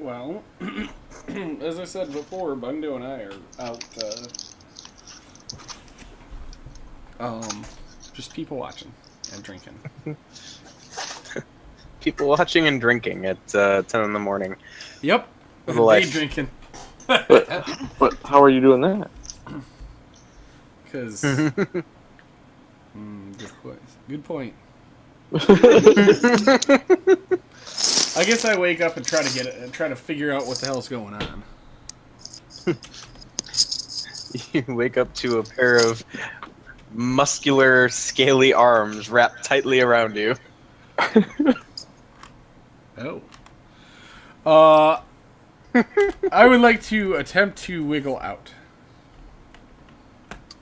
Well, as I said before, Bundo and I are out, just people watching and drinking. People watching and drinking at 10 in the morning. Yep, The day life. drinking. But how are you doing that? Because, good point. I guess I wake up and try to figure out what the hell's going on. You wake up to a pair of muscular, scaly arms wrapped tightly around you. Oh. I would like to attempt to wiggle out.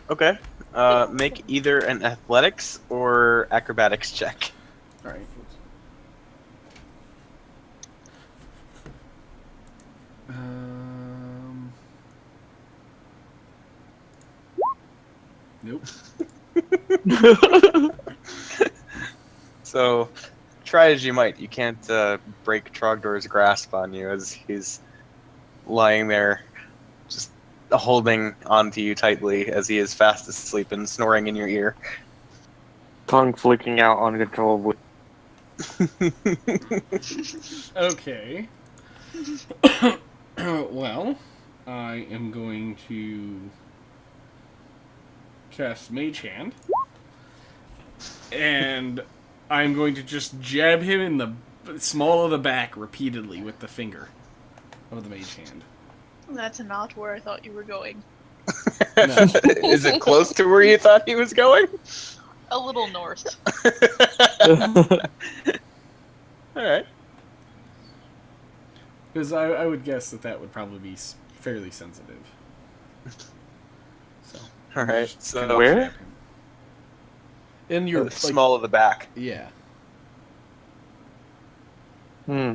Okay. Make either an athletics or acrobatics check. All right. Nope. So, try as you might, you can't break Trogdor's grasp on you as he's lying there, just holding onto you tightly as he is fast asleep and snoring in your ear. Tongue flicking out uncontrollably. Okay. Well, I am going to cast Mage Hand. And I'm going to just jab him in the small of the back repeatedly with the finger of the Mage Hand. That's not where I thought you were going. No. Is it close to where you thought he was going? A little north. Alright. Because I would guess that would probably be fairly sensitive. So. Alright, just so kinda Where? jab him. In your the small of the back. Yeah. Hmm.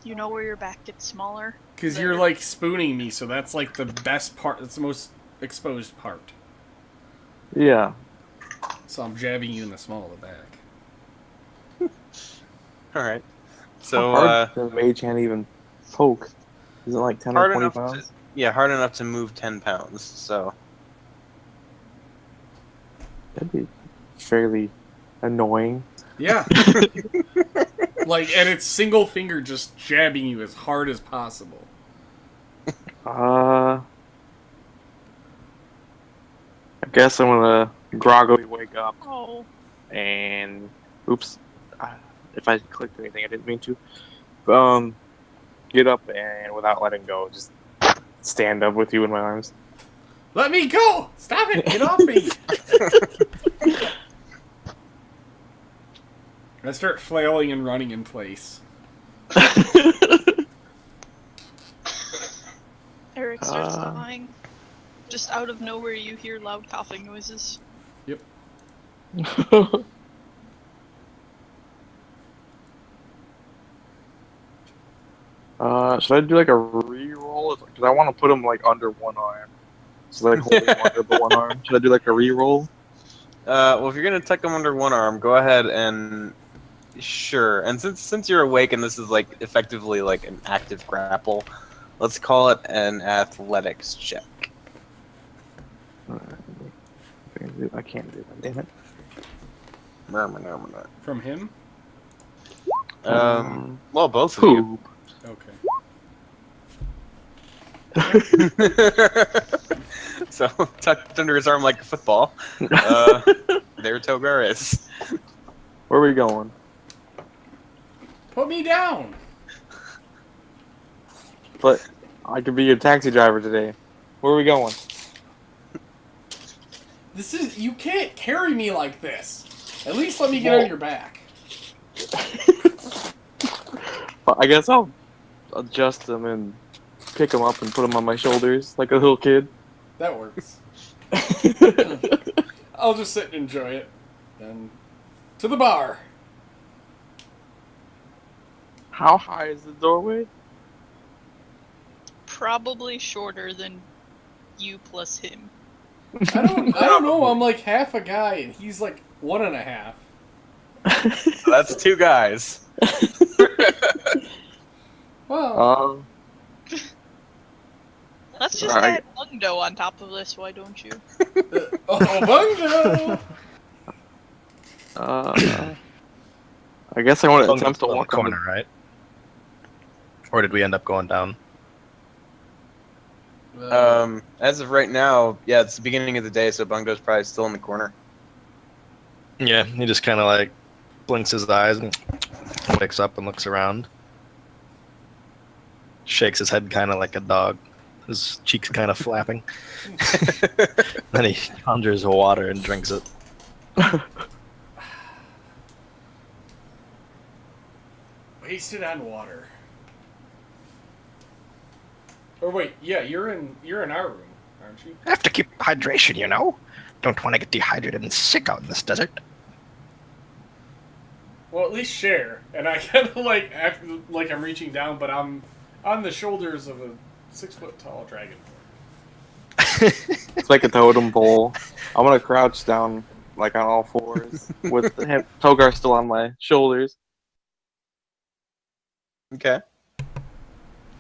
You know where your back gets smaller? Because you're like spooning me, so that's like the best part. That's the most exposed part. Yeah. So I'm jabbing you in the small of the back. Alright. How So, hard does a mage hand even poke? Is it like 10 or hard 20 enough pounds? yeah, hard enough to move 10 pounds, so. That'd be fairly annoying. Yeah. Like, and it's single finger just jabbing you as hard as possible. I guess I'm gonna groggily wake up Oh. and oops, if I clicked anything I didn't mean to. Get up and without letting go, just stand up with you in my arms. Let me go! Stop it! Get off me! I start flailing and running in place. Eric starts coughing. Just out of nowhere, you hear loud coughing noises. Yep. Should I do like a re-roll? Because I want to put him like under one arm. So like holding him under the one arm. Should I do like a re-roll? Well, if you're gonna tuck him under one arm, go ahead and sure. And since you're awake and this is like effectively like an active grapple, let's call it an athletics check. I can't do that, damn it. From him? Well, both of you. Poop. Okay. So tucked under his arm like a football. There Togar is. Where are we going? Put me down! But I could be your taxi driver today. Where are we going? You can't carry me like this. At least let me get on your back. Well, I guess I'll adjust them and pick them up and put them on my shoulders like a little kid. That works. I'll just sit and enjoy it. And to the bar. How high is the doorway? Probably shorter than you plus him. I don't know. I'm like half a guy, and he's like 1.5. So that's two guys. Well, Let's just Alright. add Bungdo on top of this, why don't you? Bungo! I guess I want to Bungo's attempt to still in the walk on corner, right? Or did we end up going down? As of right now, yeah, it's the beginning of the day, so Bungo's probably still in the corner. Yeah, he just kind of like blinks his eyes and wakes up and looks around. Shakes his head kind of like a dog. His cheeks kind of flapping. Then he conjures water and drinks it. Wasted on water. Or wait, yeah, you're in our room, aren't you? I have to keep hydration, you know? Don't want to get dehydrated and sick out in this desert. Well, at least share. And I kind of like act like I'm reaching down, but I'm on the shoulders of a 6-foot-tall dragon. It's like a totem pole. I'm gonna crouch down like on all fours with Togar still on my shoulders. Okay.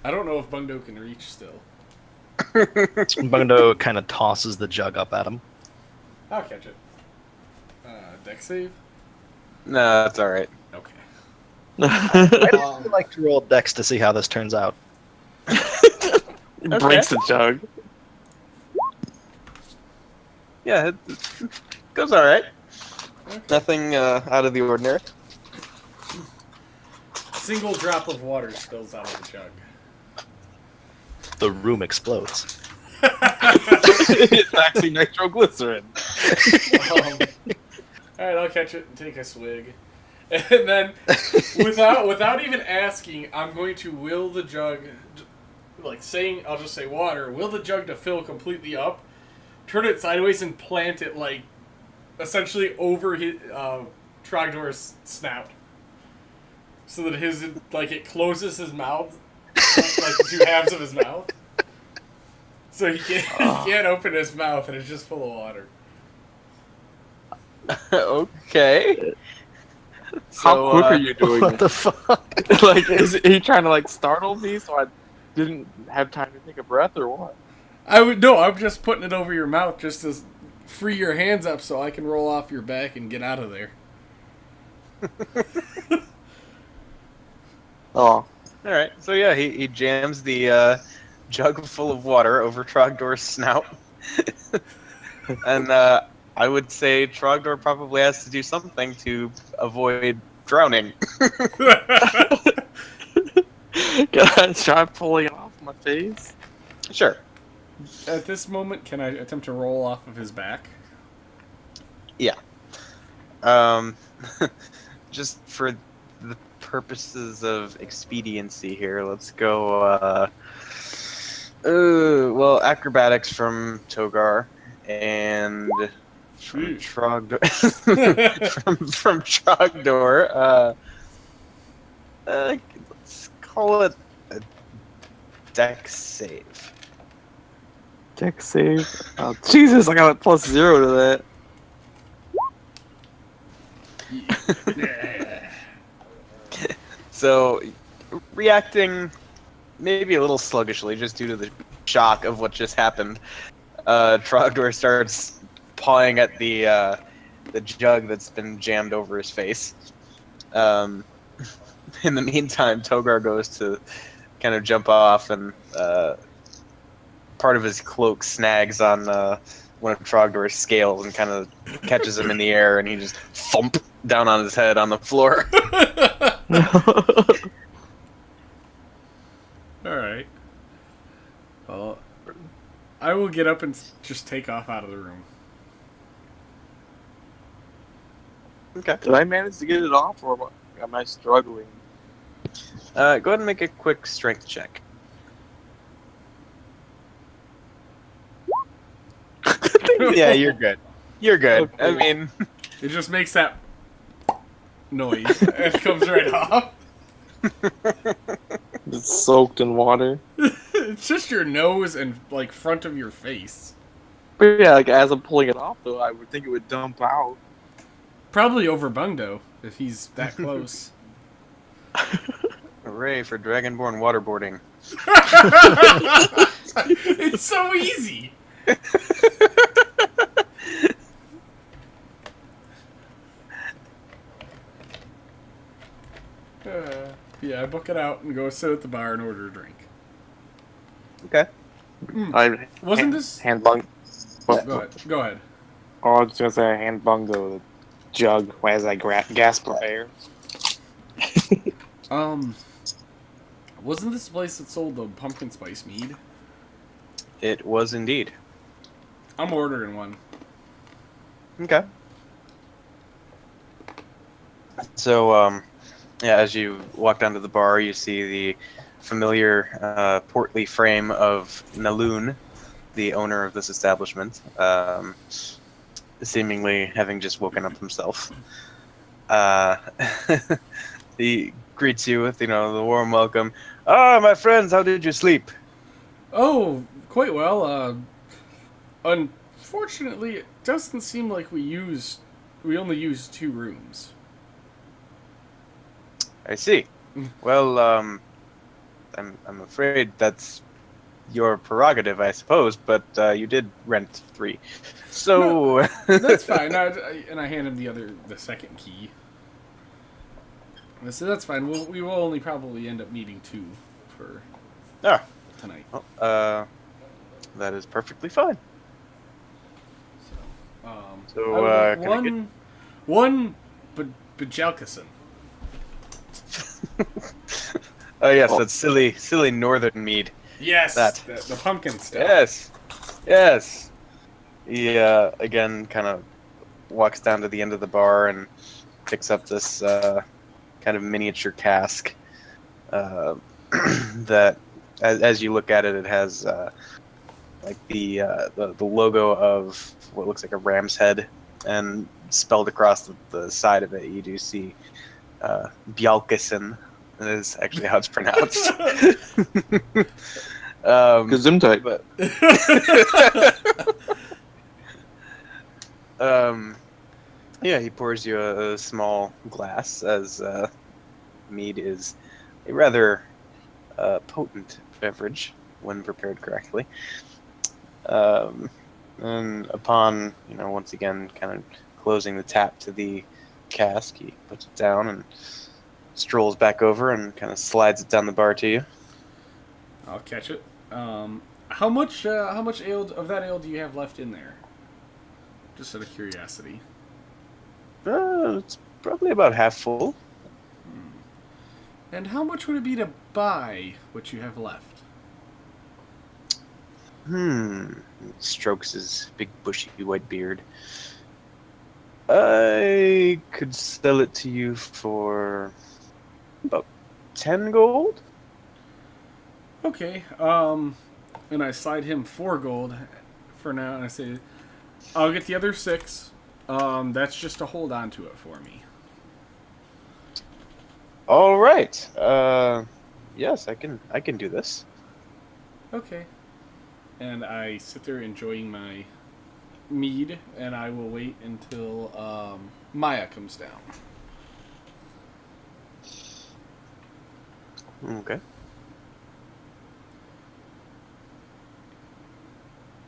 I don't know if Bungdo can reach still. Bungdo kind of tosses the jug up at him. I'll catch it. Deck save? No, that's all right. Okay. I'd like to roll dex to see how this turns out. Breaks the jug. Yeah, it goes all right. Okay. Nothing out of the ordinary. Single drop of water spills out of the jug. The room explodes. It's actually nitroglycerin. Alright, I'll catch it and take a swig. And then, without even asking, I'm going to will the jug, like saying, I'll just say water, will the jug to fill completely up, turn it sideways and plant it, like, essentially over his, Trogdor's snout. So that it closes his mouth, like the two halves of his mouth. So he can't open his mouth and it's just full of water. Okay. How quick are you doing What it? the fuck? Like, is he trying to like startle me so I didn't have time to take a breath or what? I'm just putting it over your mouth just to free your hands up so I can roll off your back and get out of there. Oh, All right. So yeah, he jams the jug full of water over Trogdor's snout, and I would say Trogdor probably has to do something to avoid drowning. can I try pulling it off my face? Sure. At this moment, can I attempt to roll off of his back? Yeah. Just for the purposes of expediency here, let's go. Well, acrobatics from Togar and from Trogdor. from Trogdor. Let's call it a dex save. Deck save. Oh, Jesus, I got a +0 to that. Yeah. So, reacting maybe a little sluggishly, just due to the shock of what just happened, Trogdor starts pawing at the jug that's been jammed over his face. In the meantime, Togar goes to kind of jump off, and part of his cloak snags on one of Trogdor's scales and kind of catches him in the air, and he just thump down on his head on the floor. Alright. Well, I will get up and just take off out of the room. Okay. Did I manage to get it off, or am I struggling? Go ahead and make a quick strength check. Yeah, you're good. You're good. Okay. I mean, It just makes that noise and it comes right off. It's soaked in water. It's just your nose and, like, front of your face. But yeah, like as I'm pulling it off, though, I would think it would dump out. Probably over Bungdo, if he's that close. Hooray for Dragonborn waterboarding. It's so easy. Yeah, I book it out and go sit at the bar and order a drink. Okay. I Wasn't this? hand bung. What? Go ahead. Go ahead. Oh, I was just gonna say I hand bung the jug as I gasp for air. Wasn't this the place that sold the pumpkin spice mead? It was indeed. I'm ordering one. Okay. So, yeah, as you walk down to the bar, you see the familiar portly frame of Naloon, the owner of this establishment, seemingly having just woken up himself. He greets you with, the warm welcome. Ah, my friends, how did you sleep? Oh, quite well. Unfortunately, it doesn't seem like we only use 2 rooms. I see. Well, I'm afraid that's your prerogative, I suppose, but you did rent 3. So That's fine. And I hand him the second key. I said, that's fine. We will only probably end up needing 2 for tonight. Well, that is perfectly fine. So, can I get... one Bajelkison. Oh yes, that's silly northern mead. Yes, That. the pumpkin stuff. Yes. He again kind of walks down to the end of the bar and picks up this kind of miniature cask. That, as you look at it, it has like the logo of what looks like a ram's head, and spelled across the side of it, you do see Bjalkison. That is actually how it's pronounced. Gesundheit. But yeah, he pours you a small glass, as mead is a rather potent beverage when prepared correctly. And upon, once again, kind of closing the tap to the cask, he puts it down and strolls back over and kind of slides it down the bar to you. I'll catch it. How much ale of that ale do you have left in there? Just out of curiosity. It's probably about half full. And how much would it be to buy what you have left? Strokes his big bushy white beard. I could sell it to you for about 10 gold. Okay. And I slide him 4 gold for now, and I say, I'll get the other 6. That's just to hold on to it for me. All right. Yes, I can do this. Okay. And I sit there enjoying my mead, and I will wait until Maya comes down. Okay.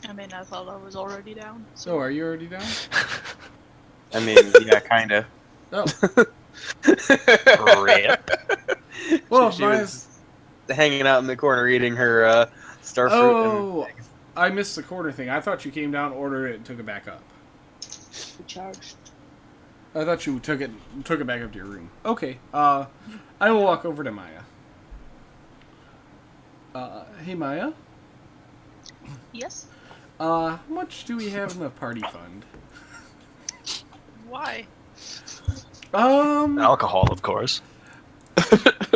I mean, I thought I was already down. So, are you already down? I mean, yeah, kinda. Oh. Rip. Well, she Maya's... was hanging out in the corner eating her starfruit. Oh, I missed the corner thing. I thought you came down, ordered it, and took it back up. Charged. I thought you took it back up to your room. Okay. I will walk over to Maya. Hey Maya. Yes? How much do we have in the party fund? Why? Alcohol, of course.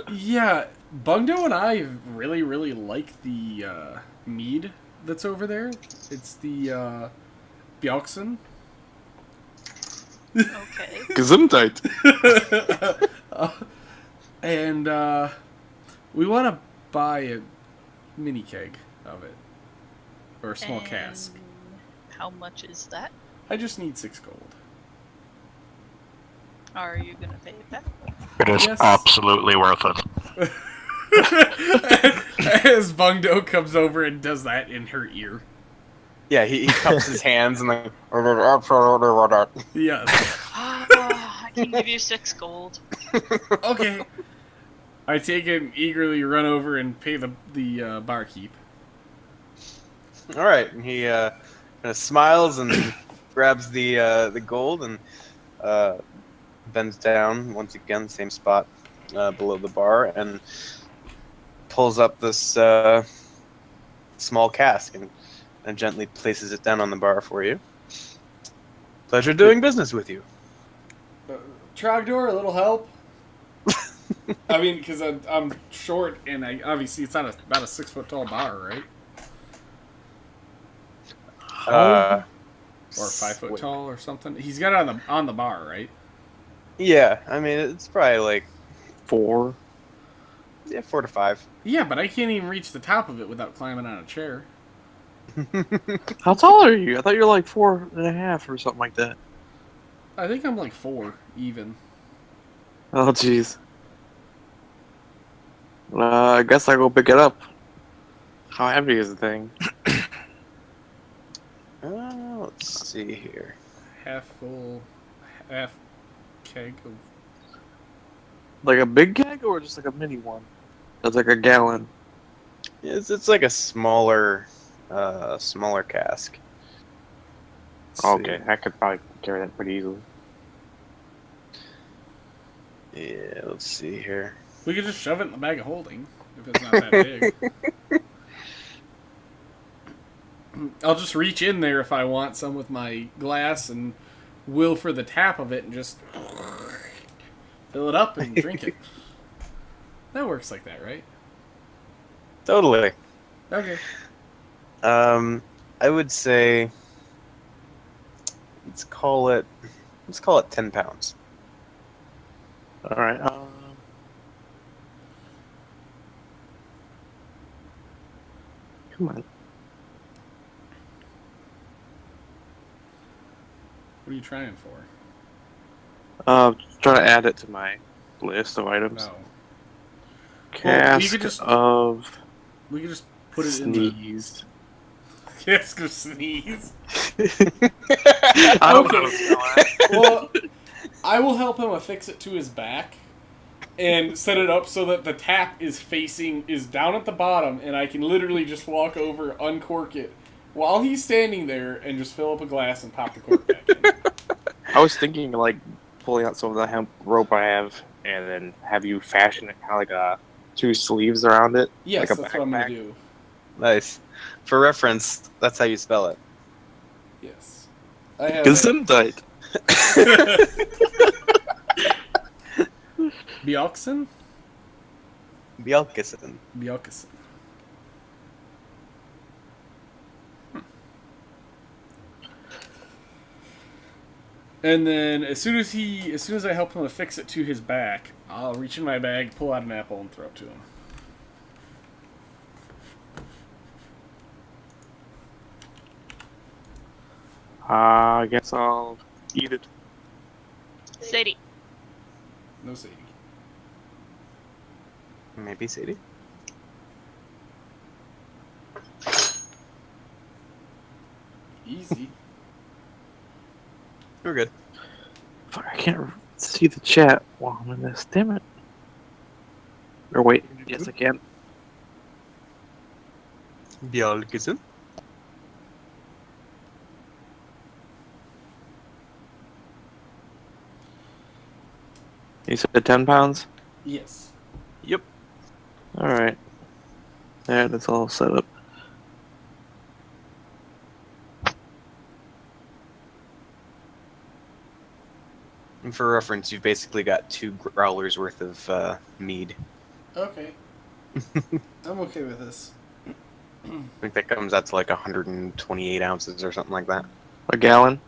Yeah, Bungdo and I really, really like the mead that's over there. It's the Bjalkson. Okay. Gesundheit. And we want to buy a mini keg of it. Or a small cask. How much is that? I just need 6 gold. Are you gonna pay it back? It is Yes. absolutely worth it. As Bungdo comes over and does that in her ear. Yeah, he cups his hands and like. Yes. I can give you 6 gold. Okay. I take it and eagerly run over and pay the barkeep. All right, and he kind of smiles and grabs the gold and bends down once again, same spot below the bar, and pulls up this small cask and gently places it down on the bar for you. Pleasure doing business with you. Trogdor, a little help? I mean, because I'm short, and obviously it's not about a 6 foot tall bar, right? Or 5 foot tall or something. He's got it on the bar, right? Yeah, I mean it's probably like 4. 4 to 5. Yeah, but I can't even reach the top of it without climbing on a chair. How tall are you? I thought you were like 4.5 or something like that. I think I'm like 4 even. Oh jeez. I guess I go pick it up. How heavy is the thing? Let's see here. Half full, half keg of. Like a big keg or just like a mini one? That's like a gallon. It's like a smaller cask. Let's Okay, I could probably carry that pretty easily. see. Yeah, let's see here. We could just shove it in the bag of holding if it's not that big. I'll just reach in there if I want some with my glass and will for the tap of it and just fill it up and drink it. That works like that, right? Totally. Okay. I would say let's call it 10 pounds. All right. Come on. What are you trying for? Trying to add it to my list of items. No. Cask you could just- of We could just put it in the sneezed. cask of sneeze. I don't know Okay. what's going on. Well, I will help him affix it to his back and set it up so that the tap is down at the bottom, and I can literally just walk over, uncork it while he's standing there, and just fill up a glass and pop the cork back in. I was thinking like pulling out some of the hemp rope I have, and then have you fashion it kind of like a 2 sleeves around it. Yes, like a that's what I'm gonna backpack. do. Nice. For reference, that's how you spell it. Yes, I have Gesundheit. Bjorksen. Bjelkesen. Bjorksen. And then as soon as I help him affix it to his back, I'll reach in my bag, pull out an apple, and throw it to him. I guess I'll eat it. Sadie. No Sadie. Maybe Sadie. Easy. We're good. Fuck, I can't see the chat while I'm in this. Damn it. Or wait, yes I can. Bjelkesen. You said 10 pounds? Yes. Yep. Alright. There, that's all set up. And for reference, you've basically got 2 growlers worth of mead. Okay. I'm okay with this. I think that comes out to like 128 ounces or something like that. A gallon?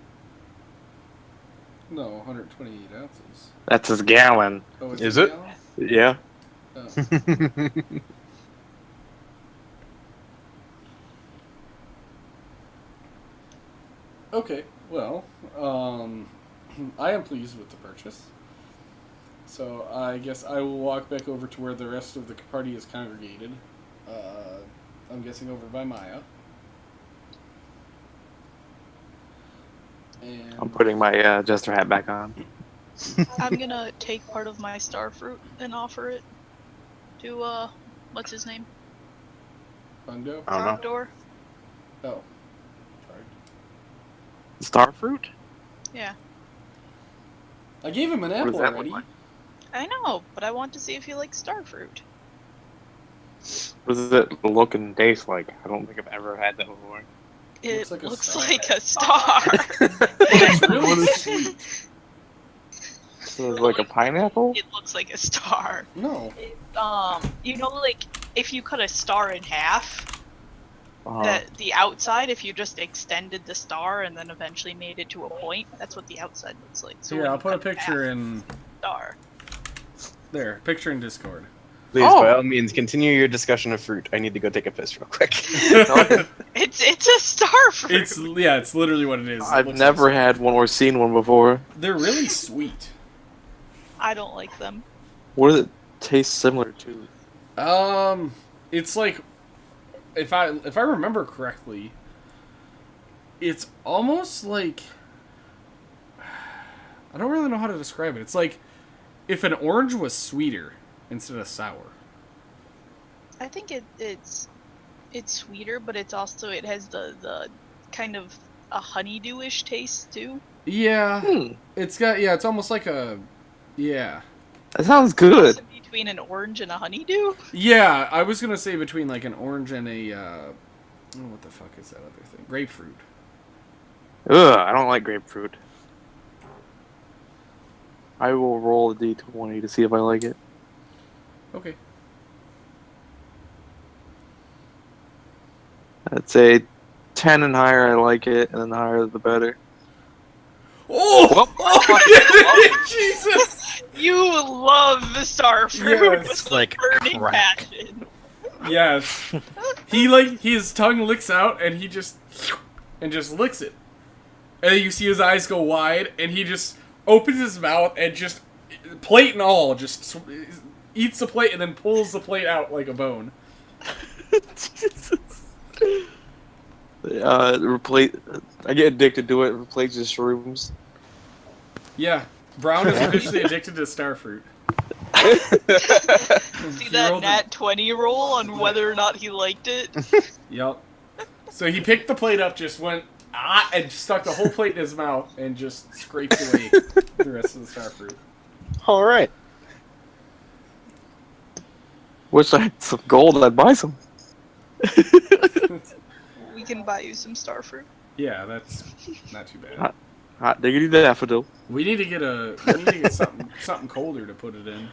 No, 128 ounces. That's his gallon. Oh, it's Is a it? gallon? Yeah. Oh. Okay, well, I am pleased with the purchase. So I guess I will walk back over to where the rest of the party is congregated. I'm guessing over by Maya. And I'm putting my jester hat back on. I'm gonna take part of my star fruit and offer it to what's his name? Bungo? I don't know. Frogdoor? Oh. Sorry. Starfruit? Yeah. I gave him an What does apple that look already. like? I know, but I want to see if he likes star fruit. What does it look and taste like? I don't think I've ever had that before. It like a looks star. like a star. It's really sweet. So it's like a pineapple? It looks like a star. No. You know, like if you cut a star in half, Uh, the outside, if you just extended the star and then eventually made it to a point, that's what the outside looks like. So Here, when I'll you put a cut it picture half, in star. there. Picture in Discord. Please, Oh. by all means, continue your discussion of fruit. I need to go take a piss real quick. It's a star fruit. It's literally what it is. It I've looks never like- had one or seen one before. They're really sweet. I don't like them. What does it taste similar to? It's like if I remember correctly, it's almost like I don't really know how to describe it. It's like if an orange was sweeter instead of sour. I think it's sweeter, but it has the kind of a honeydewish taste too. Yeah, Hmm, it's almost like a that sounds good. Cross in between an orange and a honeydew. Yeah, I was gonna say between like an orange and a what the fuck is that other thing? Grapefruit. Ugh, I don't like grapefruit. I will roll a d20 to see if I like it. Okay. I'd say 10 and higher, I like it, and then the higher the better. Oh! Whoop. Jesus! You love the star fruit Yes. with Like burning crack. passion. Yes. His tongue licks out and he just licks it. And then you see his eyes go wide and he just opens his mouth and just plate and all just eats the plate and then pulls the plate out like a bone. Jesus. I get addicted to it. Replaces shrooms. Yeah. Brown is officially addicted to starfruit. See He that rolled nat 20 roll on whether or not he liked it? Yep. So he picked the plate up, just went and stuck the whole plate in his mouth and just scraped away the rest of the starfruit. All right. Wish I had some gold. I'd buy some. We can buy you some star fruit. Yeah, that's not too bad. Hot diggity daffodil. We need to get something colder to put it in.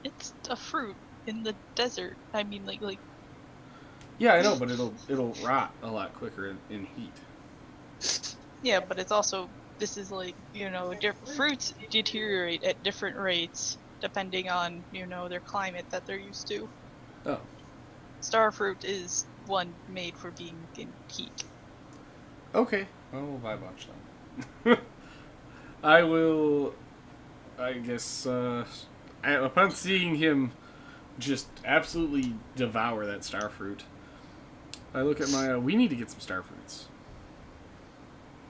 It's a fruit in the desert. I mean, like Yeah, I know, but it'll rot a lot quicker in heat. yeah, but it's also this is like fruits deteriorate at different rates depending on their climate that they're used to. Oh. Star fruit is one made for being in heat. Okay. Well, we'll buy a bunch then. I will. I guess. Upon seeing him just absolutely devour that starfruit, I look at my. We need to get some starfruits.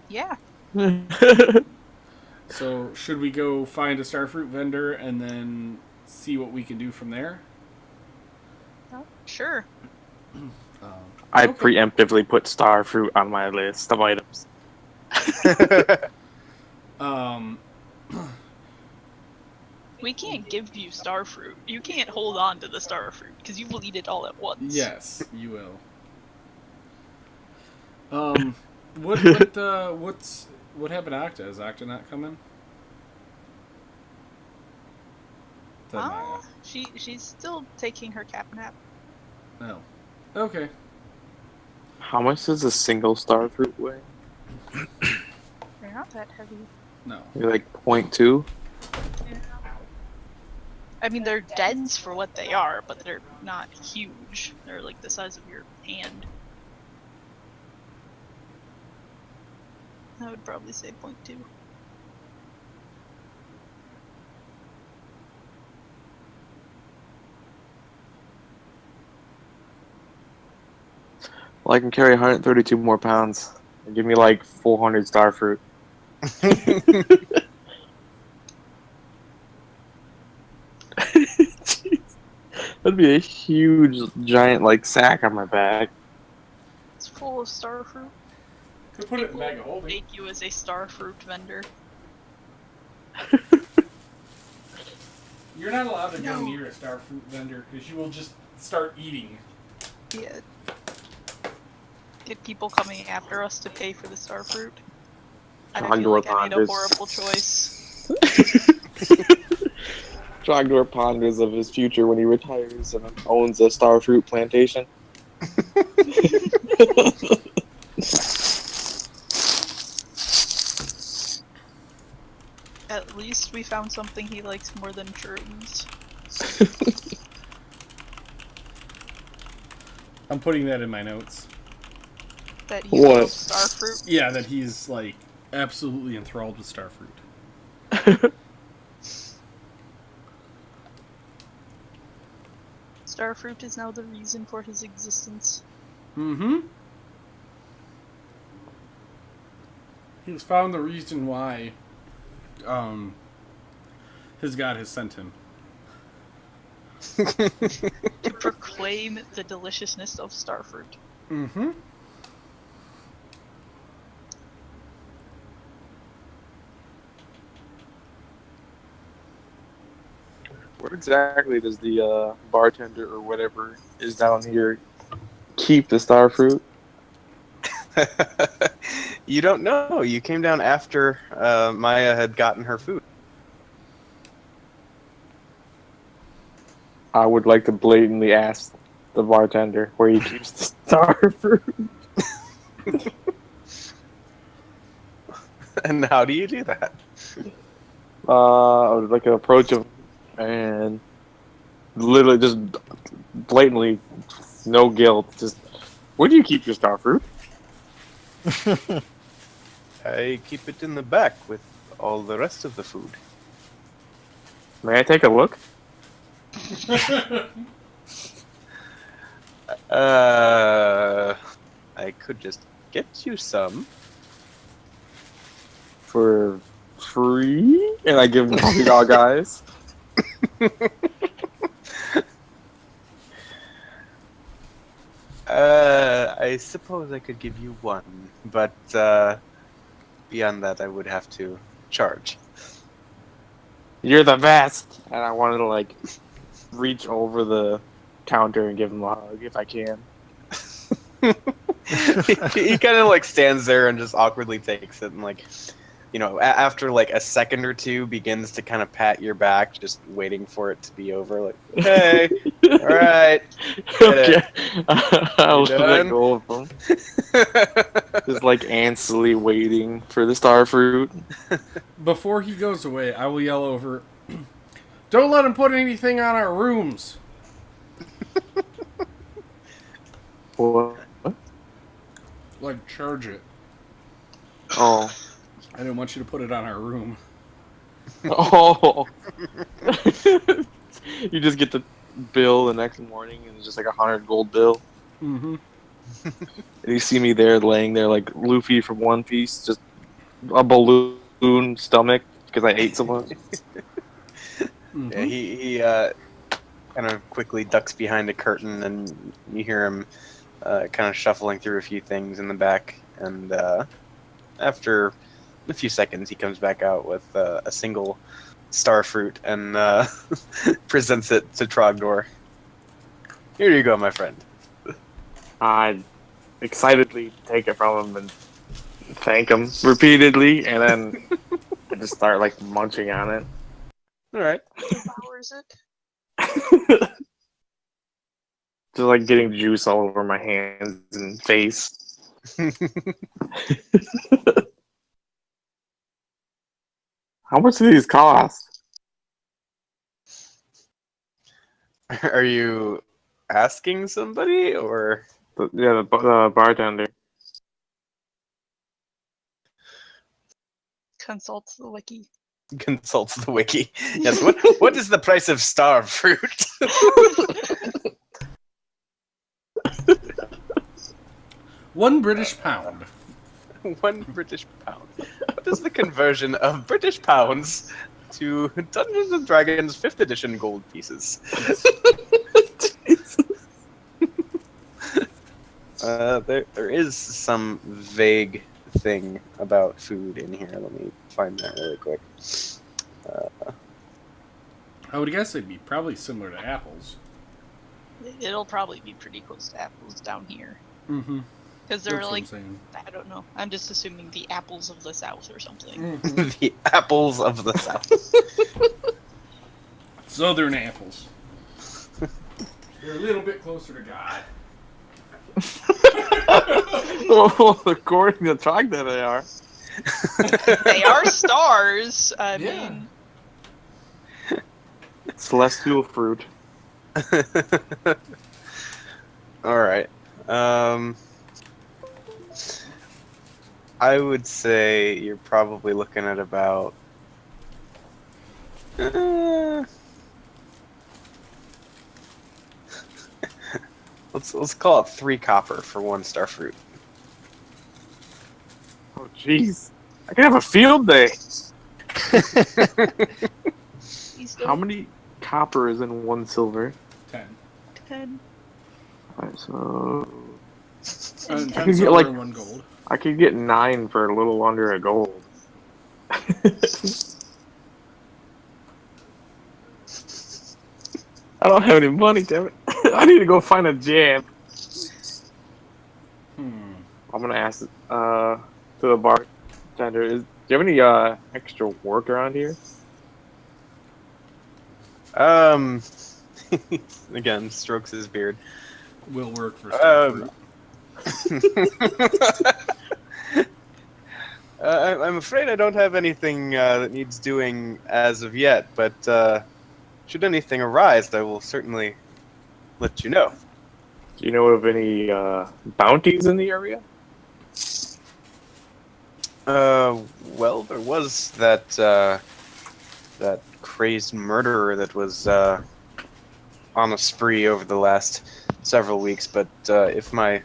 Yeah. So, should we go find a starfruit vendor and then see what we can do from there? Oh, sure. I Okay. preemptively put starfruit on my list of items. We can't give you star fruit. You can't hold on to the star fruit because you will eat it all at once. Yes, you will. What happened to Octa? Is Octa not coming? Doesn't matter. She's still taking her cap nap. No. Okay. How much does a single starfruit weigh? They're not that heavy. No. Maybe like 0.2? I mean, they're dense for what they are, but they're not huge. They're like the size of your hand. I would probably say 0.2. Well, I can carry 132 more pounds. And give me like 400 star fruit. Jeez. That'd be a huge, giant like sack on my back. It's full of star fruit. Could put it in the People bag of holding. take you as a star fruit vendor. You're not allowed to go No. near a star fruit vendor because you will just start eating. Yeah. Get people coming after us to pay for the star fruit. I feel like I made a horrible choice. Trogdor ponders of his future when he retires and owns a star fruit plantation. At least we found something he likes more than shrooms. I'm putting that in my notes. That he What? loves star fruit. Yeah, that he's like absolutely enthralled with star fruit. Star fruit is now the reason for his existence. Mm-hmm. He's found the reason why his god has sent him. To proclaim the deliciousness of star fruit. Mm-hmm. Where exactly does the bartender or whatever is down here keep the star fruit? You don't know. You came down after Maya had gotten her food. I would like to blatantly ask the bartender where he keeps the star fruit. And how do you do that? I would like to approach him and literally just blatantly, no guilt, just, where do you keep your star fruit? I keep it in the back with all the rest of the food. May I take a look? I could just get you some. For free? And I give him puppy dog eyes. I suppose I could give you one, but beyond that, I would have to charge. You're the best! And I wanted to, like, reach over the counter and give him a hug if I can. He kind of like stands there and just awkwardly takes it, and like, you know, after like a second or two, begins to kind of pat your back, just waiting for it to be over. Like, hey, all right, Okay. I'll You let done? go of him. Just like anxiously waiting for the star fruit. Before he goes away, I will yell over, "Don't let him put anything on our rooms!" What? Like, charge it. Oh. I didn't want you to put it on our room. Oh. You just get the bill the next morning and it's just like 100 gold bill. Mm-hmm. And you see me there laying there like Luffy from One Piece, just a balloon stomach because I ate so much. Mm-hmm. Yeah, he kind of quickly ducks behind a curtain, and you hear him kind of shuffling through a few things in the back. And after a few seconds, he comes back out with a single star fruit and presents it to Trogdor. Here you go, my friend. I excitedly take it from him and thank him repeatedly, and then I just start like munching on it. All right. Devours it. Just like getting juice all over my hands and face. How much do these cost? Are you asking somebody, or The bartender. Consults the wiki. consults the wiki? Yes. What is the price of star fruit? 1 British pound. 1 British pound. What is the conversion of British pounds to Dungeons and Dragons 5th edition gold pieces? There is some vague thing about food in here. Let me find that really quick. I would guess it'd be probably similar to apples. It'll probably be pretty close to apples down here. Mm-hmm. Because they're That's what like, I'm saying. I don't know. I'm just assuming the apples of the South or something. Mhm. The apples of the South. Southern apples. They're a little bit closer to God. Well, according to Trogdor, they are. They are stars. I Yeah. mean, Celestial fruit. All right. I would say you're probably looking at about. Let's call it 3 copper for 1 star fruit. Oh, jeez. I can have a field day. he's How many copper is in 1 silver? 10. 10. Alright, so And I 10 could get, silver like- and 1 gold. I could get 9 for a little under a gold. I don't have any money, damn it. I need to go find a jam. Hmm. I'm gonna ask to the bartender, do you have any extra work around here? Again, strokes his beard. Will work for star fruit. I'm afraid I don't have anything that needs doing as of yet, but should anything arise, I will certainly let you know. Do you know of any bounties in the area? Well, there was that that crazed murderer that was on a spree over the last several weeks, but if my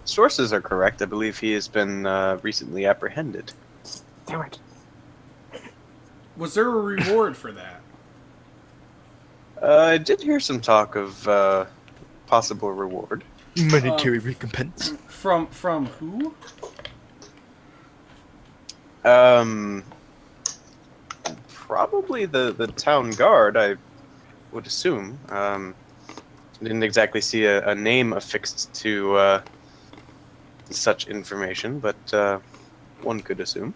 sources are correct, I believe he has been recently apprehended. Damn it. Was there a reward for that? I did hear some talk of possible reward. Monetary recompense. From who? Probably the town guard, I would assume. Didn't exactly see a name affixed to such information, but one could assume.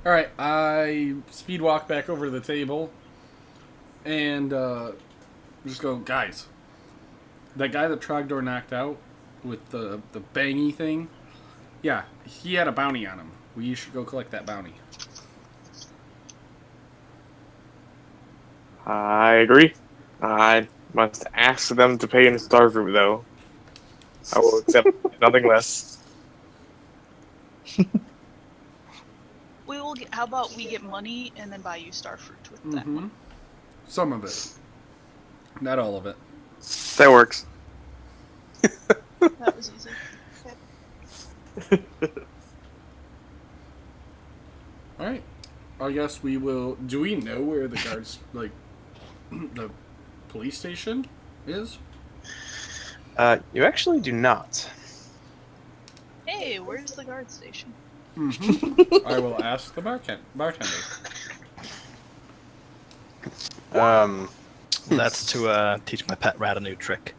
All right, I speed walk back over to the table, and just go, guys. That guy that Trogdor knocked out with the bangy thing, yeah, he had a bounty on him. We should go collect that bounty. I agree. I must ask them to pay in starfruit, though. I will accept nothing less. We will get. How about we get money and then buy you starfruit with that Mm-hmm. one? Some of it, not all of it. That works. That was easy. All right. I guess we will. Do we know where the guards, like, the police station is? You actually do not. Hey, where's the guard station? Mm-hmm. I will ask the bartender. That's to teach my pet rat a new trick.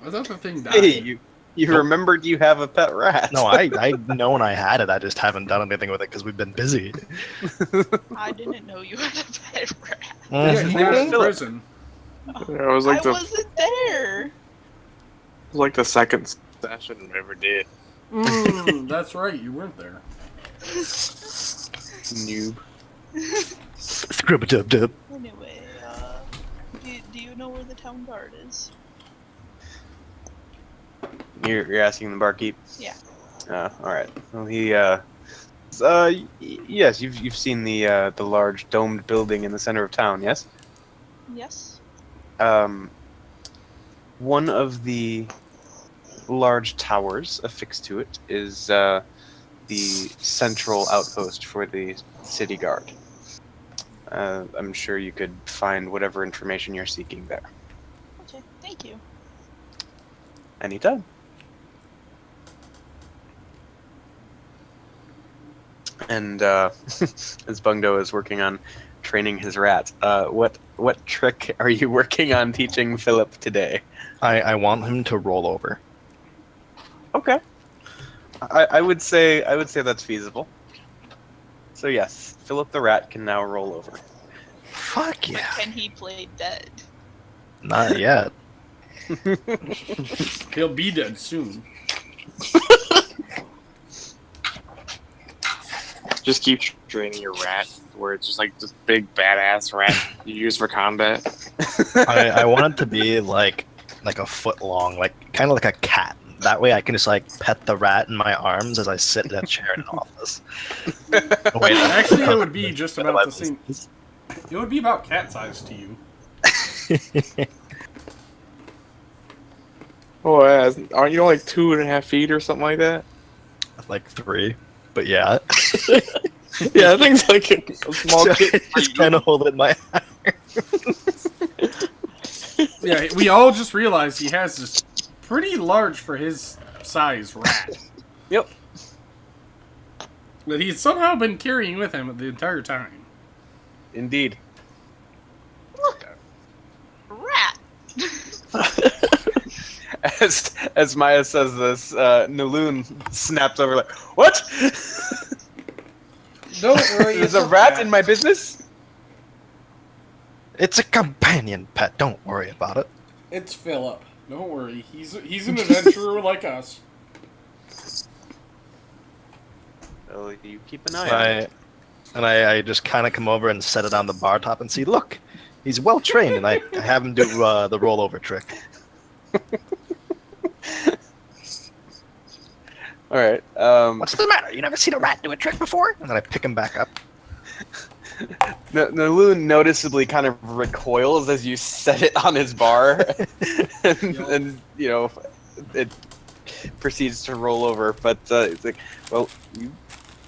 I thought the thing died. Hey, you remembered you have a pet rat. No, I known I had it. I just haven't done anything with it because we've been busy. I didn't know you had a pet rat. Yeah, he got in prison. It was like I wasn't there. the second session I ever did. That's right, you weren't there. Noob. Scrub-a-dub-dub. Anyway, do you know where the town guard is? You're asking the barkeep? Yeah. All right. Well, he yes, you've seen the large domed building in the center of town, yes? Yes. One of the large towers affixed to it is the central outpost for the city guard. I'm sure you could find whatever information you're seeking there. Okay, thank you. Anytime. And as Bungdo is working on training his rat, what trick are you working on teaching Philip today? I want him to roll over. Okay. I would say that's feasible. So yes, Philip the rat can now roll over. Fuck But yeah. can he play dead? Not yet. He'll be dead soon. Just keep training your rat where it's just like this big badass rat you use for combat. I want it to be like a foot long, like kind of like a cat. That way I can just like pet the rat in my arms as I sit in a chair in an office. Wait, Actually, it would be just about the same. It would be about cat size to you. Oh, yeah. Aren't you like 2.5 feet or something like that? Like 3, but yeah. Yeah, I think it's like a small So kid. just kind of hold it in my Yeah, we all just realized he has this pretty large for his size rat Yep. that he's somehow been carrying with him the entire time. Indeed. Rat! As Maya says this, Naloon snaps over like, "What? Don't worry, There's a rat in my business?" It's a companion pet. Don't worry about it. It's Philip. Don't worry, he's an adventurer like us. Well, you keep an eye on it. I just kind of come over and set it on the bar top and see, look, he's well trained, and I have him do the rollover trick. All right. What's the matter? You never seen a rat do a trick before? And then I pick him back up. Naloon noticeably kind of recoils as you set it on his bar, and you know, it proceeds to roll over. But it's like, well, you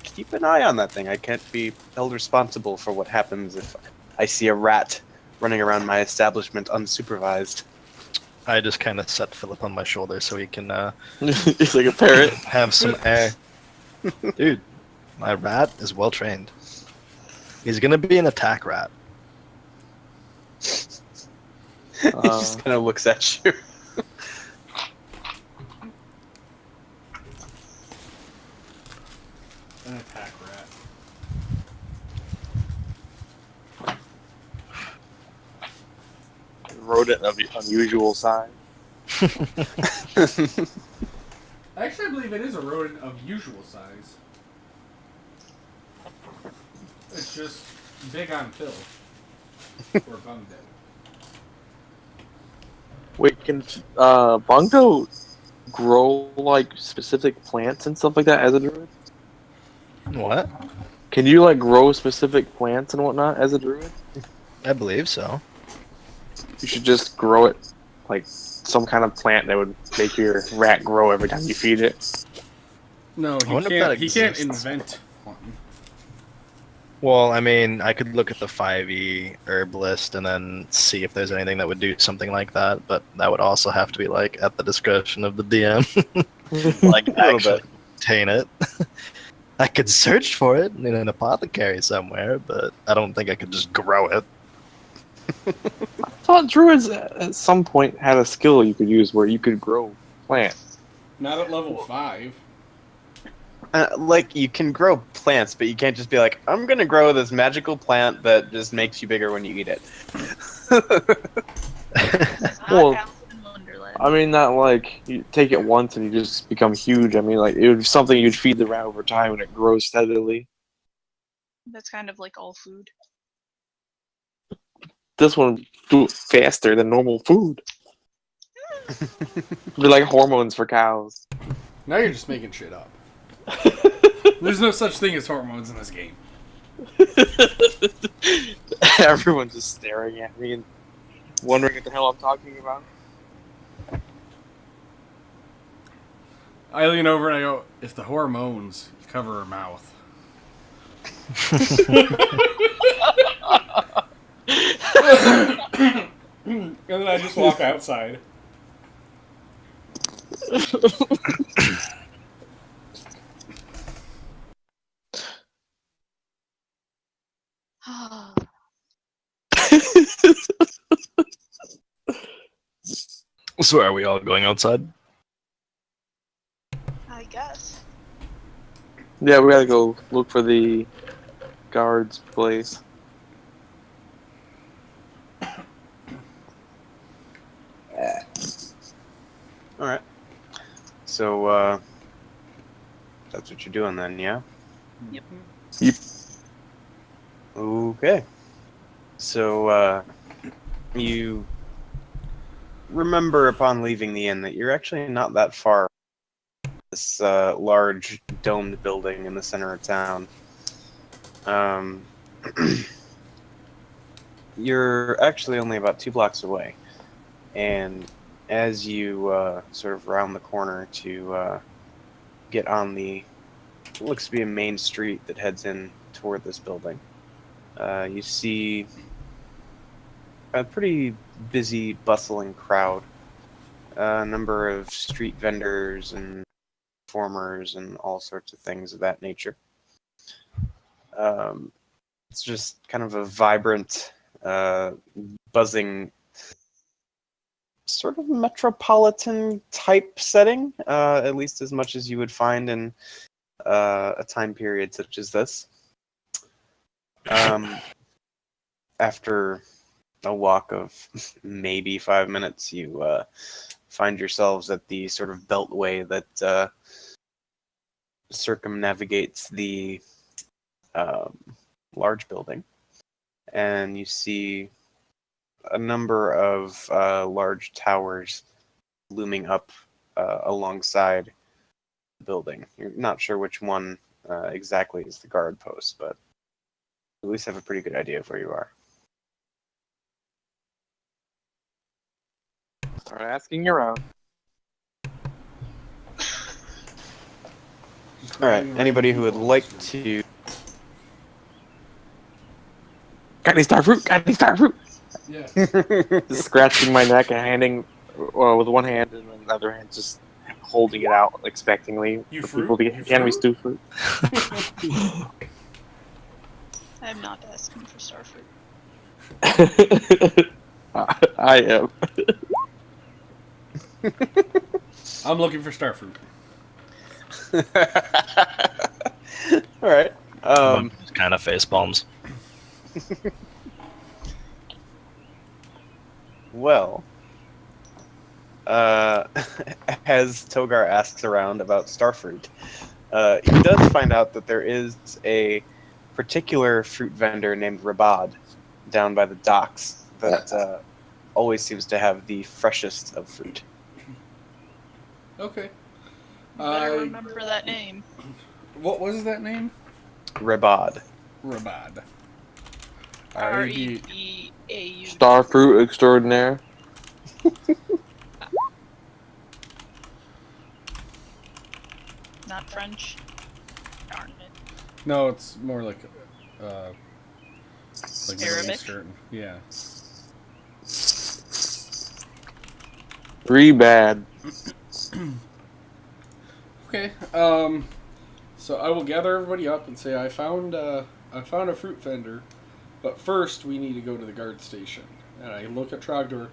keep an eye on that thing. I can't be held responsible for what happens if I see a rat running around my establishment unsupervised. I just kind of set Philip on my shoulder so he can It's like a parrot. have some air. Dude, my rat is well trained. He's gonna be an attack rat. He just kind of looks at you. An attack rat. Rodent of unusual size. Actually, I believe it is a rodent of usual size. It's just big on Phil. Or Bungdo. Wait, can Bungo grow like specific plants and stuff like that as a druid? What? Can you like grow specific plants and whatnot as a druid? I believe so. You should just grow it like some kind of plant that would make your rat grow every time you feed it. No, I wonder if that he can't exists. invent one. Well, I mean, I could look at the 5e herb list and then see if there's anything that would do something like that, but that would also have to be like at the discretion of the DM. Like actually obtain it. I could search for it in an apothecary somewhere, but I don't think I could just grow it. I thought druids at some point had a skill you could use where you could grow plants. Not at level 5. Like, you can grow plants, but you can't just be like, I'm gonna grow this magical plant that just makes you bigger when you eat it. Well, Alice in Wonderland. I mean, not like you take it once and you just become huge. I mean, like it would be something you'd feed the rat over time and it grows steadily. That's kind of like all food. This one would do it faster than normal food. Be like hormones for cows. Now you're just making shit up. There's no such thing as hormones in this game. Everyone's just staring at me and wondering what the hell I'm talking about. I lean over and I go, if the whore moans, you cover her mouth. And then I just walk outside. So are we all going outside? I guess. Yeah, we gotta go look for the guard's place. All right. So that's what you're doing then, yeah? Yep. Okay. So you remember upon leaving the inn that you're actually not that far from this large domed building in the center of town. You're actually only about 2 blocks away, and as you sort of round the corner to get on the what looks to be a main street that heads in toward this building, you see a pretty busy, bustling crowd. A number of street vendors and performers and all sorts of things of that nature. It's just kind of a vibrant, buzzing, sort of metropolitan type setting, at least as much as you would find in a time period such as this. After a walk of maybe 5 minutes, you find yourselves at the sort of beltway that circumnavigates the large building, and you see a number of large towers looming up alongside the building. You're not sure which one exactly is the guard post, but at least have a pretty good idea of where you are. Start asking around. All right. Anybody who would like to? Got any star fruit? Got any star fruit? Yeah. Just scratching my neck and handing, with one hand and then the other hand just holding it out expectingly You for fruit? people to You hand me fruit? stew fruit. I'm not asking for star fruit. I am. I'm looking for star fruit. All right. Kind of face palms. Well, as Togar asks around about starfruit, he does find out that there is a particular fruit vendor named Rabad down by the docks that always seems to have the freshest of fruit. Okay. Better remember that name. What was that name? Rabad. Rabad. R-E-B-A-U. Star fruit extraordinaire. Not French. Darn it. No, it's more like Middle Arabic? Eastern. Yeah. Rebad. Okay. So I will gather everybody up and say I found a fruit vendor, but first we need to go to the guard station. And I look at Trogdor.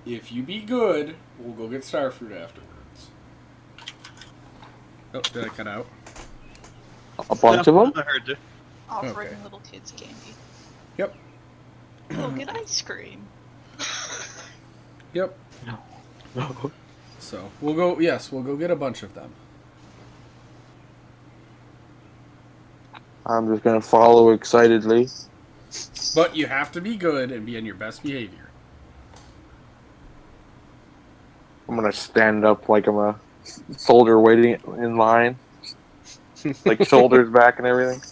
If you be good, we'll go get starfruit afterwards. Oh, did I cut out? A bunch of them? I heard you. Offering Okay. little kids candy. Yep. Go get ice cream. Yep. So we'll go. Yes, we'll go get a bunch of them. I'm just gonna follow excitedly. But you have to be good and be on your best behavior. I'm gonna stand up like I'm a soldier waiting in line. Like shoulders back and everything.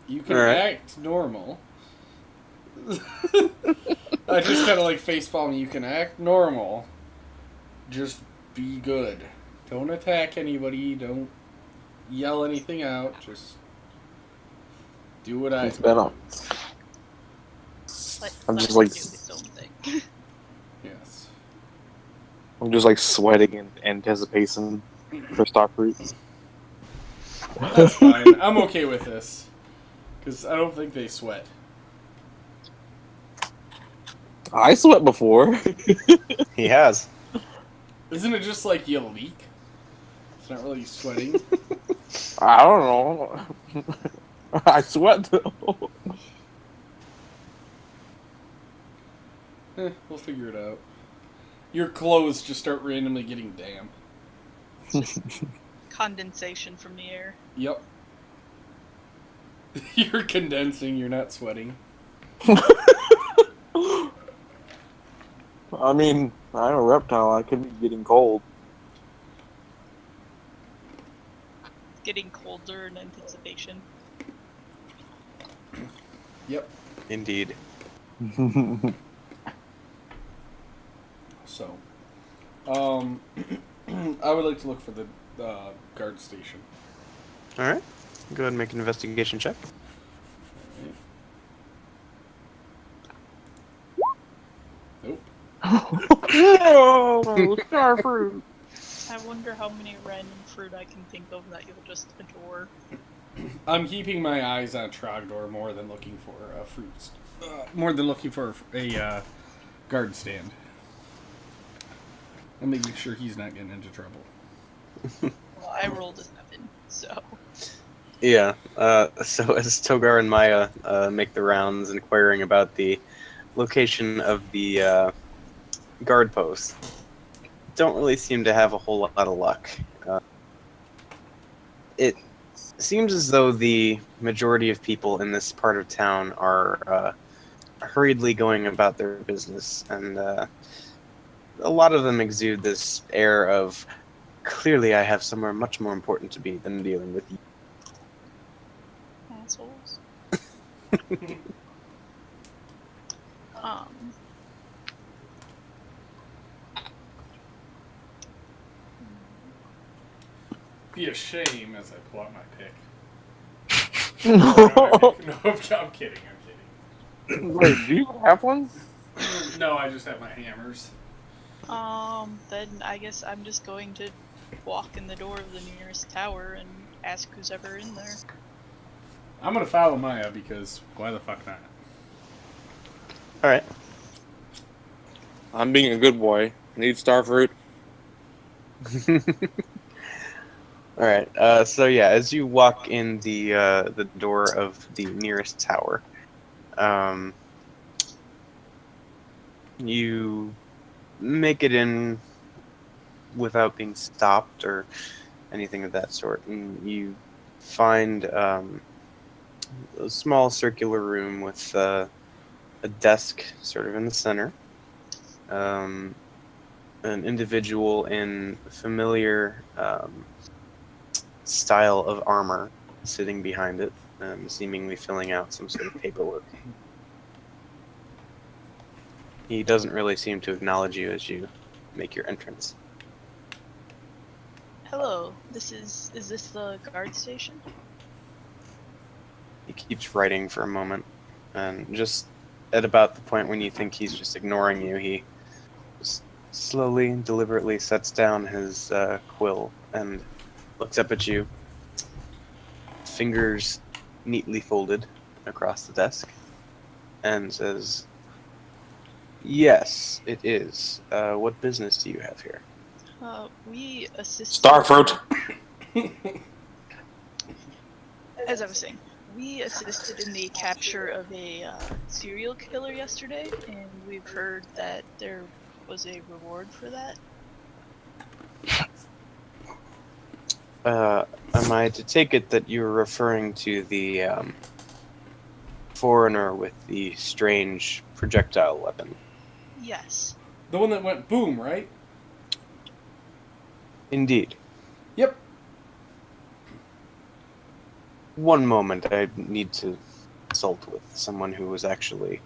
You can Alright. act normal. I just kind of like facepalm. You can act normal. Just be good. Don't attack anybody. Don't yell anything out. Just do what I. It's better. I'm Let just him like do his own thing. Yes. I'm just like sweating in anticipation for Starfruit. That's fine. I'm okay with this. Because I don't think they sweat. I sweat before. He has. Isn't it just like you leak? It's not really sweating. I don't know. I sweat though. We'll figure it out. Your clothes just start randomly getting damp. Condensation from the air. Yep. You're condensing, you're not sweating. I mean, I'm a reptile. I could be getting cold. Getting colder in anticipation. Yep. Indeed. So, I would like to look for the guard station. All right. Go ahead and make an investigation check. Nope. Oh, Starfruit. I wonder how many random fruit I can think of that you'll just adore. I'm keeping my eyes on Trogdor more than looking for fruits. More than looking for a guard stand. I'm making sure he's not getting into trouble. Well, I rolled a 7, so. Yeah. So as Togar and Maya make the rounds inquiring about the location of the guard post, don't really seem to have a whole lot of luck. It seems as though the majority of people in this part of town are hurriedly going about their business, and a lot of them exude this air of, clearly I have somewhere much more important to be than dealing with you. Assholes. Be a shame as I pull out my pick. No. No, I'm kidding. Wait, do you have one? No, I just have my hammers. Then I guess I'm just going to walk in the door of the nearest tower and ask who's ever in there. I'm gonna follow Maya because why the fuck not? All right. I'm being a good boy. Need Starfruit. All right. So yeah, as you walk in the door of the nearest tower, you make it in without being stopped or anything of that sort, and you find a small circular room with a desk sort of in the center. An individual in familiar style of armor sitting behind it, seemingly filling out some sort of paperwork. He doesn't really seem to acknowledge you as you make your entrance. Hello, is this the guard station? He keeps writing for a moment, and just at about the point when you think he's just ignoring you, he slowly and deliberately sets down his quill and looks up at you, fingers neatly folded across the desk, and says, "Yes, it is. What business do you have here?" We assisted... Starfruit. As I was saying, we assisted in the capture of a serial killer yesterday, and we've heard that there was a reward for that. Am I to take it that you're referring to the foreigner with the strange projectile weapon? Yes. The one that went boom, right? Indeed. Yep. One moment, I need to consult with someone who was actually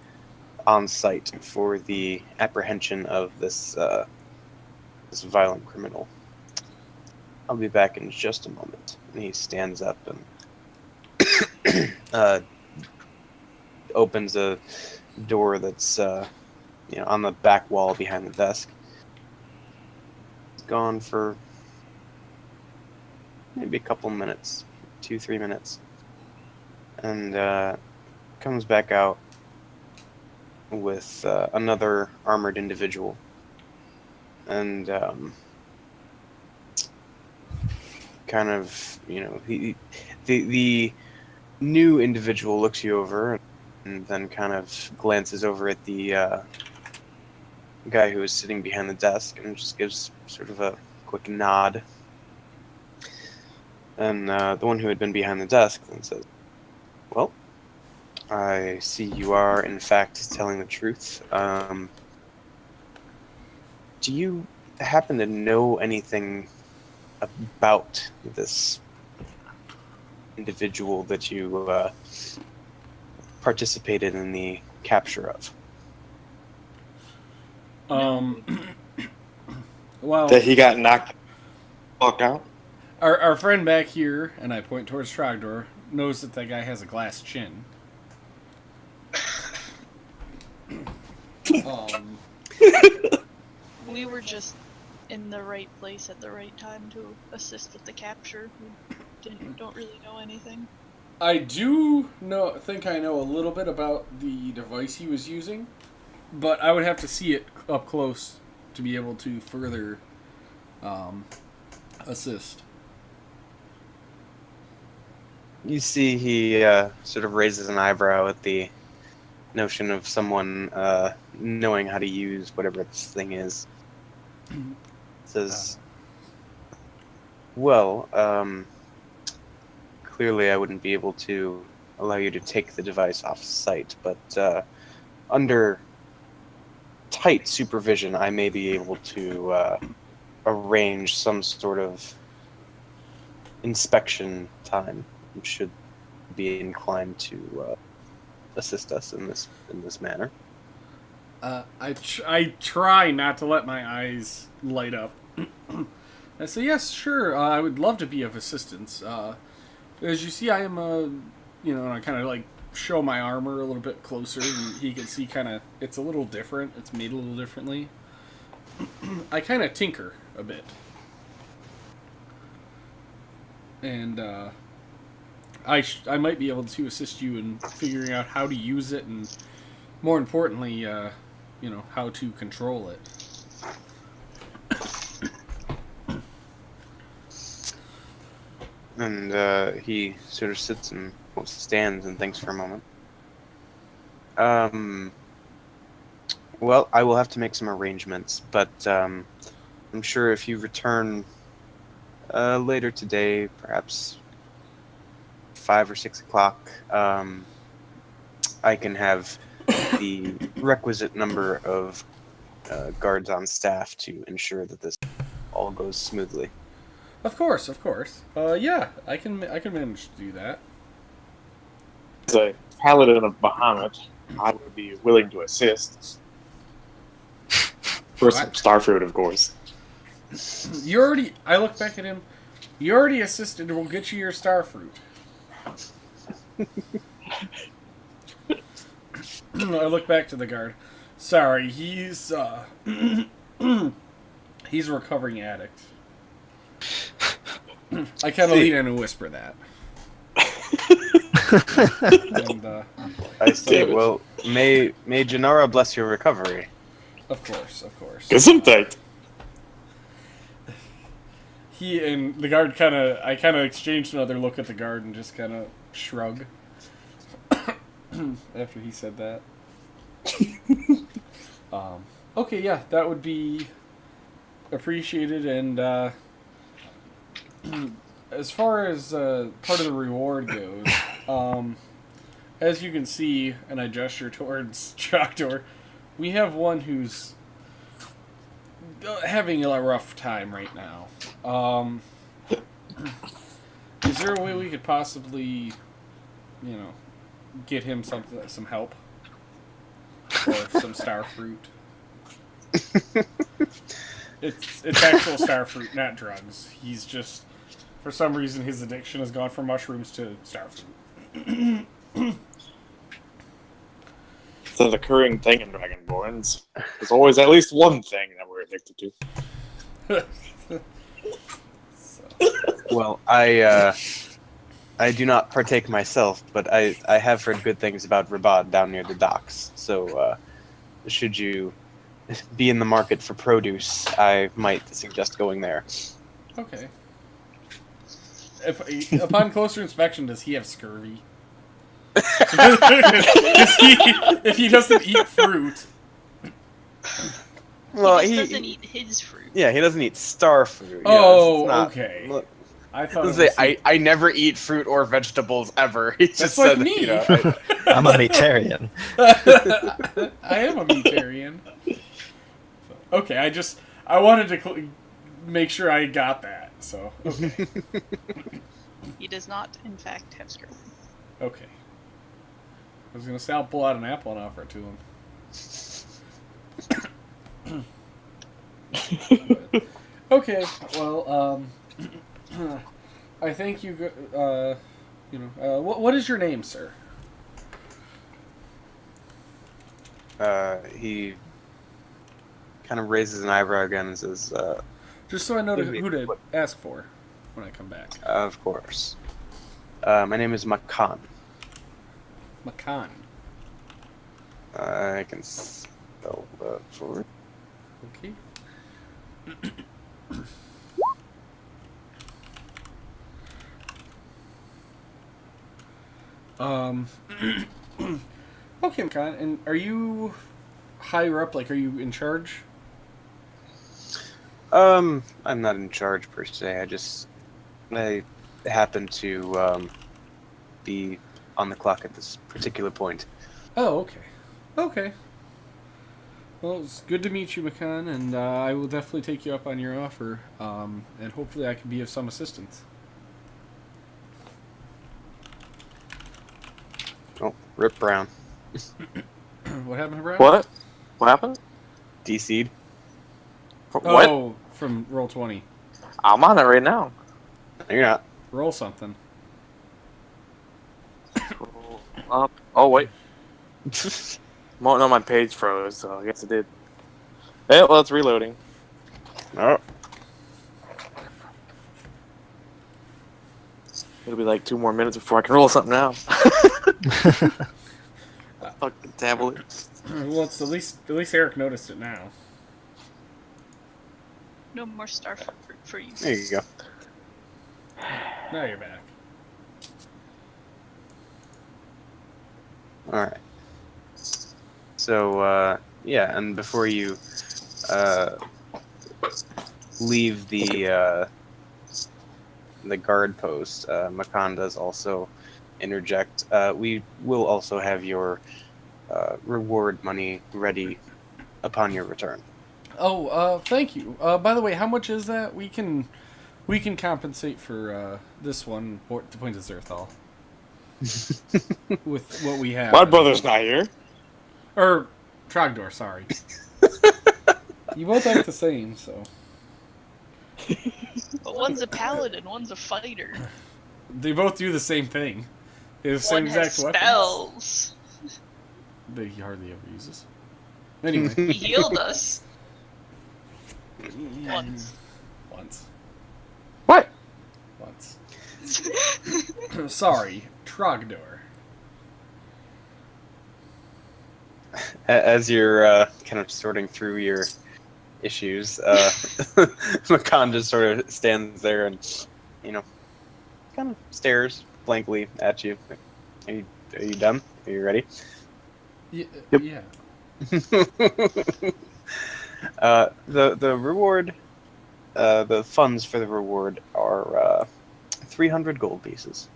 on site for the apprehension of this this violent criminal. I'll be back in just a moment. And he stands up and opens a door that's on the back wall behind the desk. He's gone for maybe a couple minutes, 2-3 minutes, and comes back out with another armored individual, and kind of, the new individual looks you over and then kind of glances over at the guy who is sitting behind the desk and just gives sort of a quick nod. And the one who had been behind the desk then says, "Well, I see you are, in fact, telling the truth. Do you happen to know anything about this individual that you participated in the capture of?" Well, That he got knocked out? our friend back here, and I point towards Trogdor, knows that guy has a glass chin. We were just in the right place at the right time to assist with the capture. We don't really know anything. I think I know a little bit about the device he was using, but I would have to see it up close to be able to further assist. You see he sort of raises an eyebrow at the notion of someone knowing how to use whatever this thing is. Says, "Well, clearly I wouldn't be able to allow you to take the device off site, but under tight supervision, I may be able to arrange some sort of inspection time, which should be inclined to assist us in this manner." I try not to let my eyes light up. I say, "Yes, sure. I would love to be of assistance. As you see, I am and I kind of like show my armor a little bit closer, and he can see kind of it's a little different. It's made a little differently. I kind of tinker a bit, and I might be able to assist you in figuring out how to use it, and more importantly, how to control it." And he sort of sits and stands and thinks for a moment. Well, I will have to make some arrangements, but I'm sure if you return later today, perhaps 5 or 6 o'clock, I can have the requisite number of guards on staff to ensure that this all goes smoothly. Of course. Yeah, I can manage to do that. As a paladin of Bahamut, I would be willing to assist. For some starfruit, of course. I look back at him. You already assisted. We'll get you your starfruit. I look back to the guard. Sorry, he's he's a recovering addict. I kind of lean in and whisper that. And, I see. Well, may Janara bless your recovery. Of course. Gesundheit. He and the guard I kind of exchanged another look at the guard and just kind of shrug after he said that. Okay, yeah, that would be appreciated. And as far as part of the reward goes, as you can see, and I gesture towards Trogdor, we have one who's having a rough time right now. Is there a way we could possibly, get him some help? Or some starfruit? It's actual star fruit, not drugs. He's just, for some reason, his addiction has gone from mushrooms to star fruit. It's a recurring thing in Dragonborns. There's always at least one thing that we're addicted to. Well, I do not partake myself, but I have heard good things about Rabad down near the docks. So, should you be in the market for produce, I might suggest going there. Okay. Upon closer inspection, does he have scurvy? If he doesn't eat fruit. Well, He just doesn't eat his fruit. Yeah, he doesn't eat star fruit. Oh, not, okay. Look, I thought it say, was I never eat fruit or vegetables ever. He just like said, me. you know, I'm a meatarian. I am a meatarian. Okay, I wanted to make sure I got that. So okay. He does not, in fact, have scurvy. Okay. I was gonna say I'll pull out an apple and offer it to him. Okay, well, I think you. What is your name, sir? he kind of raises an eyebrow again and says, Just so I know who to ask for when I come back. of course. My name is Makan. Makan. I can spell that for you. Okay. Okay, Makan, and are you higher up? Like, are you in charge? I'm not in charge per se. I happen to be on the clock at this particular point. Oh, okay. Okay. Well, it's good to meet you, Makan, and I will definitely take you up on your offer, and hopefully I can be of some assistance. Oh, Rip Brown. What happened to Brad? What? What happened? DC'd. What? Oh, from Roll20. I'm on it right now. No, you're not. Roll something. Scroll up. Oh, wait. Well, no, my page froze, so I guess it did. Hey, well, it's reloading. Oh. It'll be like 2 more minutes before I can roll something out. Fucking tablet. Well, it's at least Eric noticed it now. No more star fruit for you. There you go. Now you're back. Alright. So, yeah, and before you leave the guard post, Makan does also interject. We will also have your reward money ready upon your return. Oh, thank you. By the way, how much is that? We can compensate for this one to Point of Zerthal with what we have. My brother's not here. Or Trogdor, sorry. You both act the same, so. But one's a paladin, one's a fighter. They both do the same thing. They have the same One has exact weapons. spells. That he hardly ever uses. Anyway. He healed us once. Once. What? Once. Sorry, Trogdor. As you're kind of sorting through your issues, Makan just sort of stands there and, kind of stares blankly at you. Are you done? Are you ready? Yeah. Yep. Yeah. The reward, the funds for the reward are 300 gold pieces.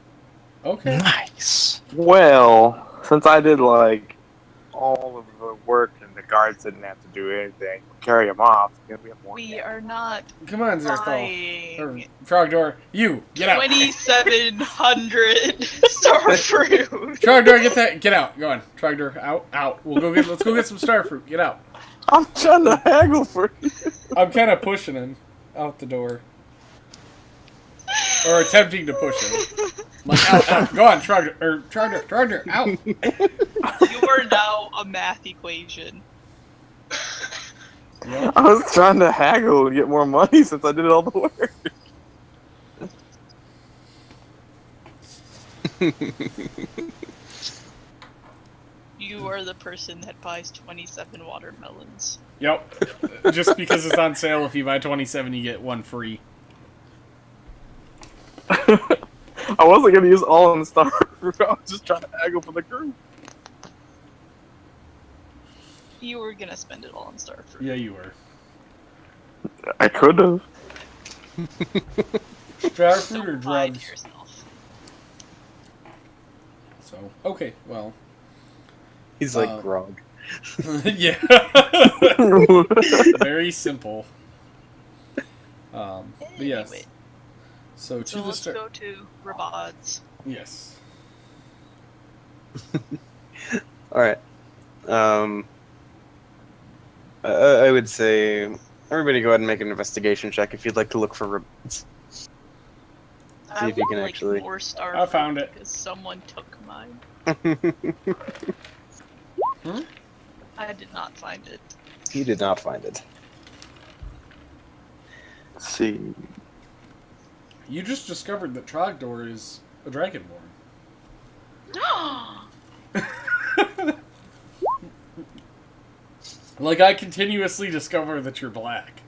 Okay. Nice. Well, since I did, all of the work and the guards didn't have to do anything, carry them off, we have more. We are not Come on, Zerthal. buying Or Trogdor, you get out. 2,700 star fruit. Trogdor, get out. Go on, Trogdor, out. Let's go get some star fruit. Get out. I'm trying to haggle for you. I'm kind of pushing him out the door. Or attempting to push him. I'm like, out. Go on, Trogdor, out. You are now a math equation. Yep. I was trying to haggle and get more money since I did all the work. You are the person that buys 27 watermelons. Yep. Just because it's on sale, if you buy 27, you get one free. I wasn't gonna use all in Star Fruit. I was just trying to haggle for the group. You were gonna spend it all on Starfruit. Yeah, you were. I could have. Starfruit or Don't lie to drugs? yourself. So, okay, well. He's like Grog. Yeah. Very simple. But yes. Anyway, So, to so the let's start. go to Rabad's. Yes. All right. I would say everybody go ahead and make an investigation check if you'd like to look for robots. I if you would can like actually- more Starfruit I found it. because someone took mine. I did not find it. You did not find it. Let's see. You just discovered that Trogdor is a dragonborn. Like, I continuously discover that you're black.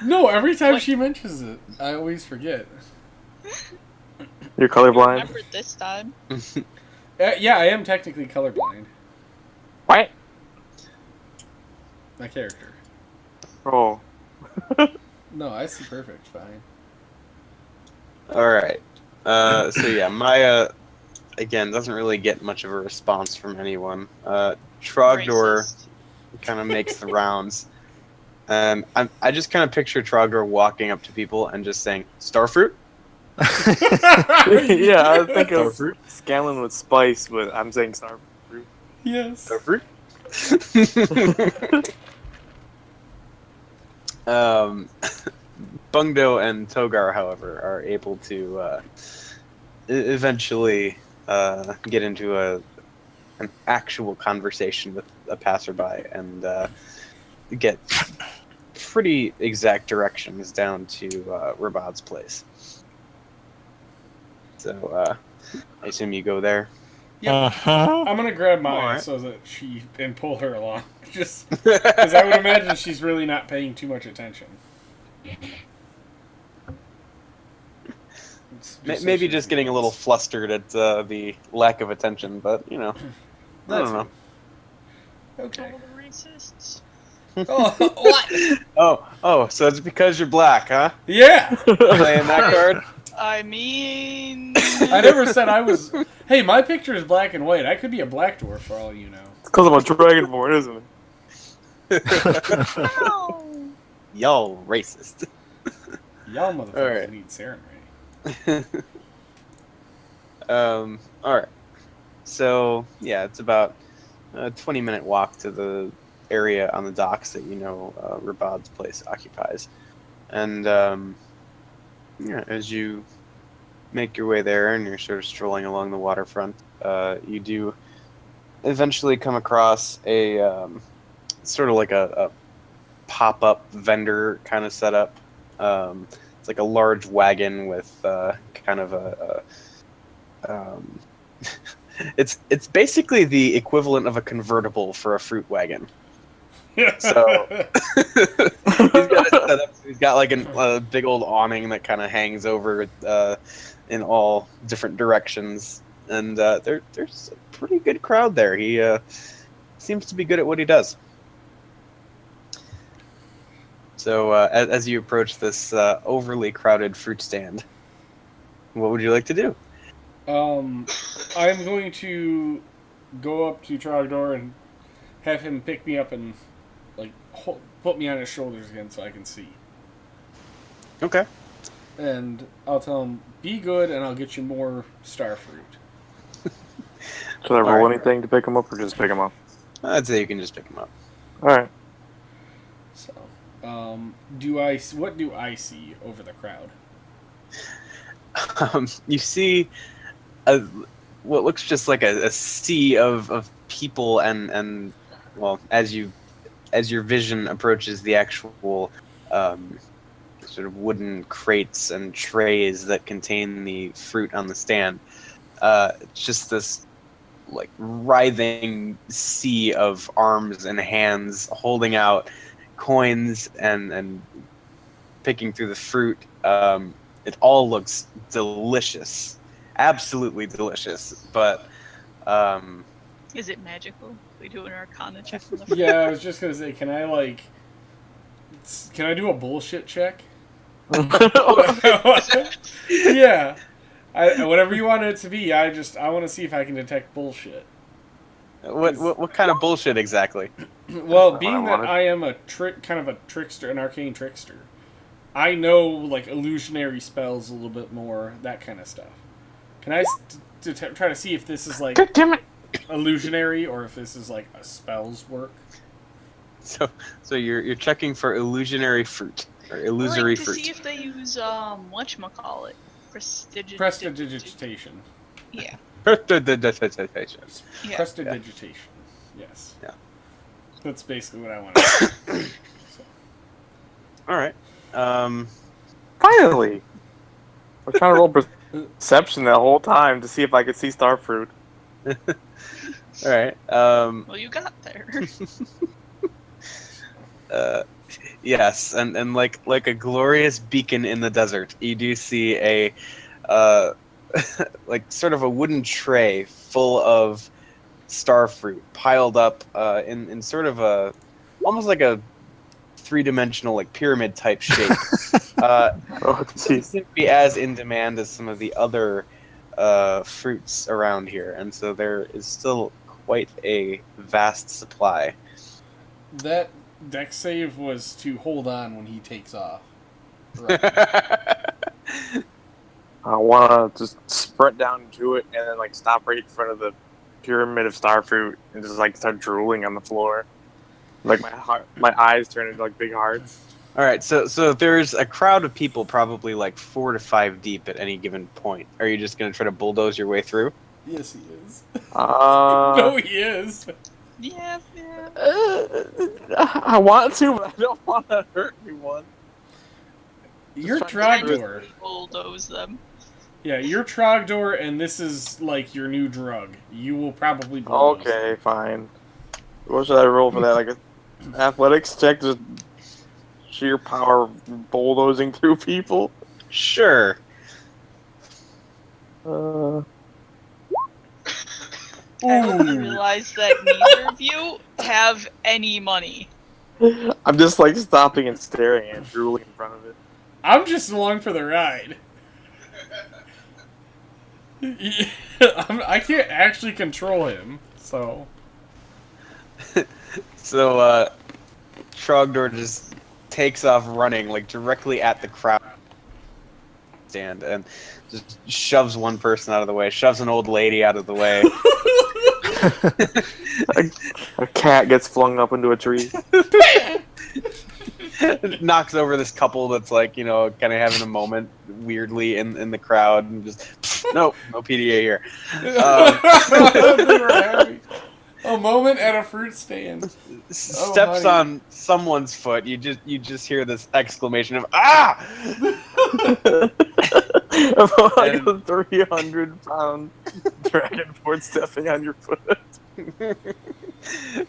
No, every time What? she mentions it, I always forget. You're colorblind? Remember this time? Yeah, I am technically colorblind. What? My character. Oh. No, I see perfect, fine. All right. So yeah, Maya again doesn't really get much of a response from anyone. Trogdor Racist. kind of makes the rounds. I just kind of picture Trogdor walking up to people and just saying, "Starfruit." Yeah, I think of Starfruit. Scanlan with spice, but I'm saying Starfruit. Yes. Starfruit. Bungdo and Togar, however, are able to eventually get into an actual conversation with a passerby and get pretty exact directions down to Rabad's place. So I assume you go there. I'm gonna grab Maya Alright. so that and pull her along. Just because I would imagine she's really not paying too much attention. Maybe just getting a little flustered at the lack of attention, but you know, I don't know. Okay. All the racists. Oh, what? Oh, so it's because you're black, huh? Yeah. Playing that card? I mean... I never said I was. Hey, my picture is black and white. I could be a black dwarf for all you know. It's because I'm a dragonborn, isn't it? No. Y'all racist. Y'all motherfuckers Alright. need Saren Alright. So, yeah, it's about a 20-minute walk to the area on the docks that you know Rabad's place occupies. And, yeah, as you make your way there and you're sort of strolling along the waterfront, you do eventually come across a sort of like a pop-up vendor kind of setup. It's like a large wagon with kind of a it's basically the equivalent of a convertible for a fruit wagon. Ray. So he's got it set up. He's got like a big old awning that kind of hangs over in all different directions, and there's a pretty good crowd there. He seems to be good at what he does. So as you approach this overly crowded fruit stand, what would you like to do? I'm going to go up to Trogdor and have him pick me up and like put me on his shoulders again so I can see. Okay. And I'll tell him, "Be good, and I'll get you more star fruit." Should I roll Alright. anything to pick him up or just pick him up? I'd say you can just pick him up. All right. So, what do I see over the crowd? You see what looks just like a sea of people and well, as your vision approaches the actual sort of wooden crates and trays that contain the fruit on the stand, it's just this like writhing sea of arms and hands holding out coins and picking through the fruit. It all looks delicious, absolutely delicious. But Is it magical? We do an Arcana check from the Yeah, I was just gonna say, can I do a bullshit check? Yeah, whatever you want it to be. I want to see if I can detect bullshit. what kind of bullshit exactly? Well, not being what I that wanted. I am a kind of a trickster, an arcane trickster, I know like illusionary spells a little bit more, that kind of stuff. Can I try to see if this is like God damn it! illusionary or if this is like a spell's work? So you're checking for illusionary fruit or illusory to fruit. see if they use whatchamacallit? Prestidigitation. Yeah. Prestidigitation. Yeah. Prestidigitation. Yes. Yeah. That's basically what I want to do. All right. Finally! I was trying to roll perception that whole time to see if I could see starfruit. All right. Well, you got there. Yes, and like a glorious beacon in the desert, you do see a like sort of a wooden tray full of starfruit piled up in sort of a almost like a three-dimensional like pyramid type shape. Oh, Doesn't jeez. seem to be as in demand as some of the other fruits around here, and so there is still quite a vast supply. That deck save was to hold on when he takes off. Right. I want to just sprint down to it and then like stop right in front of the pyramid of starfruit and just like start drooling on the floor. Like my eyes turn into like big hearts. All right, so there's a crowd of people, probably like 4 to 5 deep at any given point. Are you just gonna try to bulldoze your way through? Yes, he is. Uh, No, he is. Yeah. I want to, but I don't want to hurt anyone. You're Just trying to- Trogdor. Bulldoze them. Yeah, you're Trogdor, and this is like your new drug. You will probably bulldoze. Okay, fine. What should I roll for that? Like an athletics check, just sheer power bulldozing through people. Sure. I hope you realize that neither of you have any money. I'm just like stopping and staring at drooling in front of it. I'm just along for the ride. I can't actually control him, so. So Trogdor just takes off running like directly at the crowd stand and just shoves one person out of the way, shoves an old lady out of the way. A cat gets flung up into a tree. Knocks over this couple that's like, kind of having a moment weirdly in the crowd and just no PDA here. They were happy. A moment at a fruit stand. Steps honey. on someone's foot. You just hear this exclamation of "Ah!" About like a 300-pound dragon board stepping on your foot.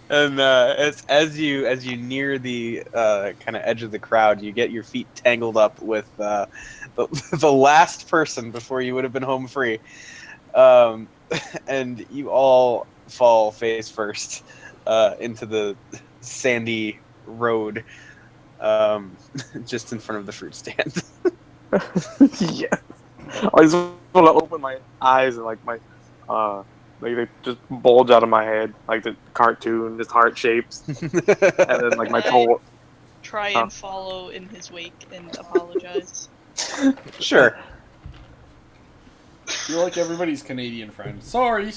And as you near the kind of edge of the crowd, you get your feet tangled up with the last person before you would have been home free, and you all fall face first into the sandy road just in front of the fruit stand. Yeah. I just want to open my eyes and like my like they just bulge out of my head like the cartoon, just heart shapes, and then like my toe. Try and follow in his wake and apologize. Sure. You're like everybody's Canadian friend. Sorry.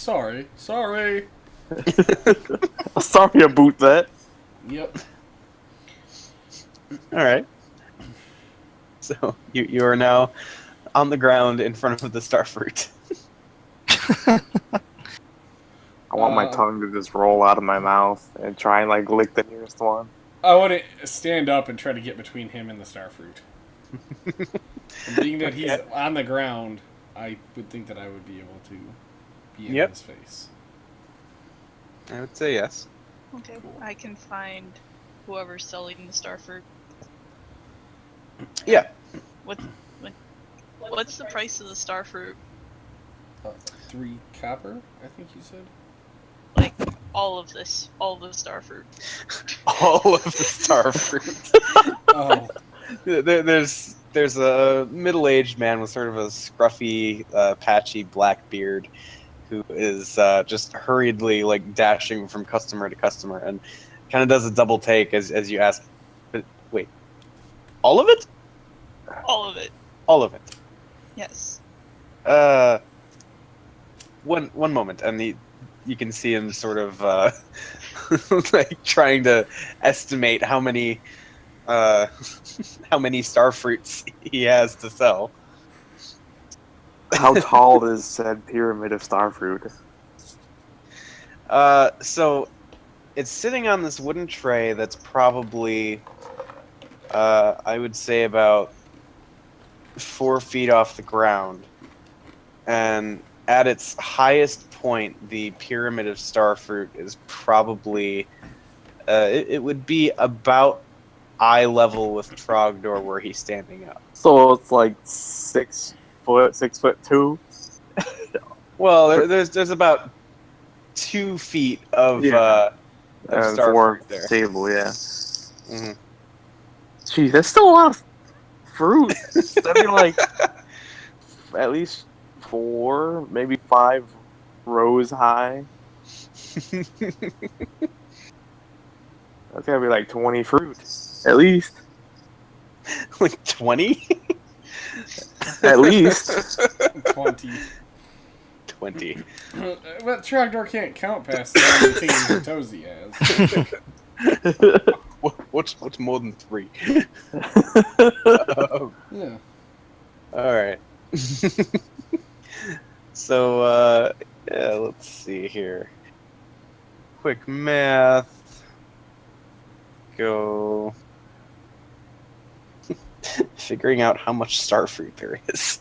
Sorry about that. Yep. All right. So you are now on the ground in front of the starfruit. I want my Uh, tongue to just roll out of my mouth and try and like lick the nearest one. I want to stand up and try to get between him and the starfruit. And being that he's on the ground, I would think that I would be able to be in Yep. his face. I would say yes. Okay, I can find whoever's selling the starfruit. Yeah. What's the price of the starfruit? 3 copper, I think you said. Like all of the starfruit. All of the starfruit. Oh, There's a middle-aged man with sort of a scruffy, patchy black beard, who is just hurriedly like dashing from customer to customer, and kind of does a double take as you ask, "But wait, all of it? All of it. All of it? Yes. One moment," and you can see him sort of like trying to estimate how many starfruits he has to sell. How tall is said pyramid of starfruit? So it's sitting on this wooden tray that's probably, I would say about 4 feet off the ground, and at its highest point, the pyramid of starfruit is probably, it would be about eye level with Trogdor where he's standing up. So it's like 6 foot, 6'2". Well, there's about 2 feet of Yeah. of And 4 starfruit there. table, yeah. Mhm. Gee, that's still a lot of fruit. That'd be like at least 4, maybe 5 rows high. That's gotta be like 20 fruit, at least. Like 20? At least. 20. 20. But Trogdor can't count past how many fingers and toes he has. What's more than 3? Yeah. All right. So, yeah, let's see here. Quick math. Go. Figuring out how much starfruit there is.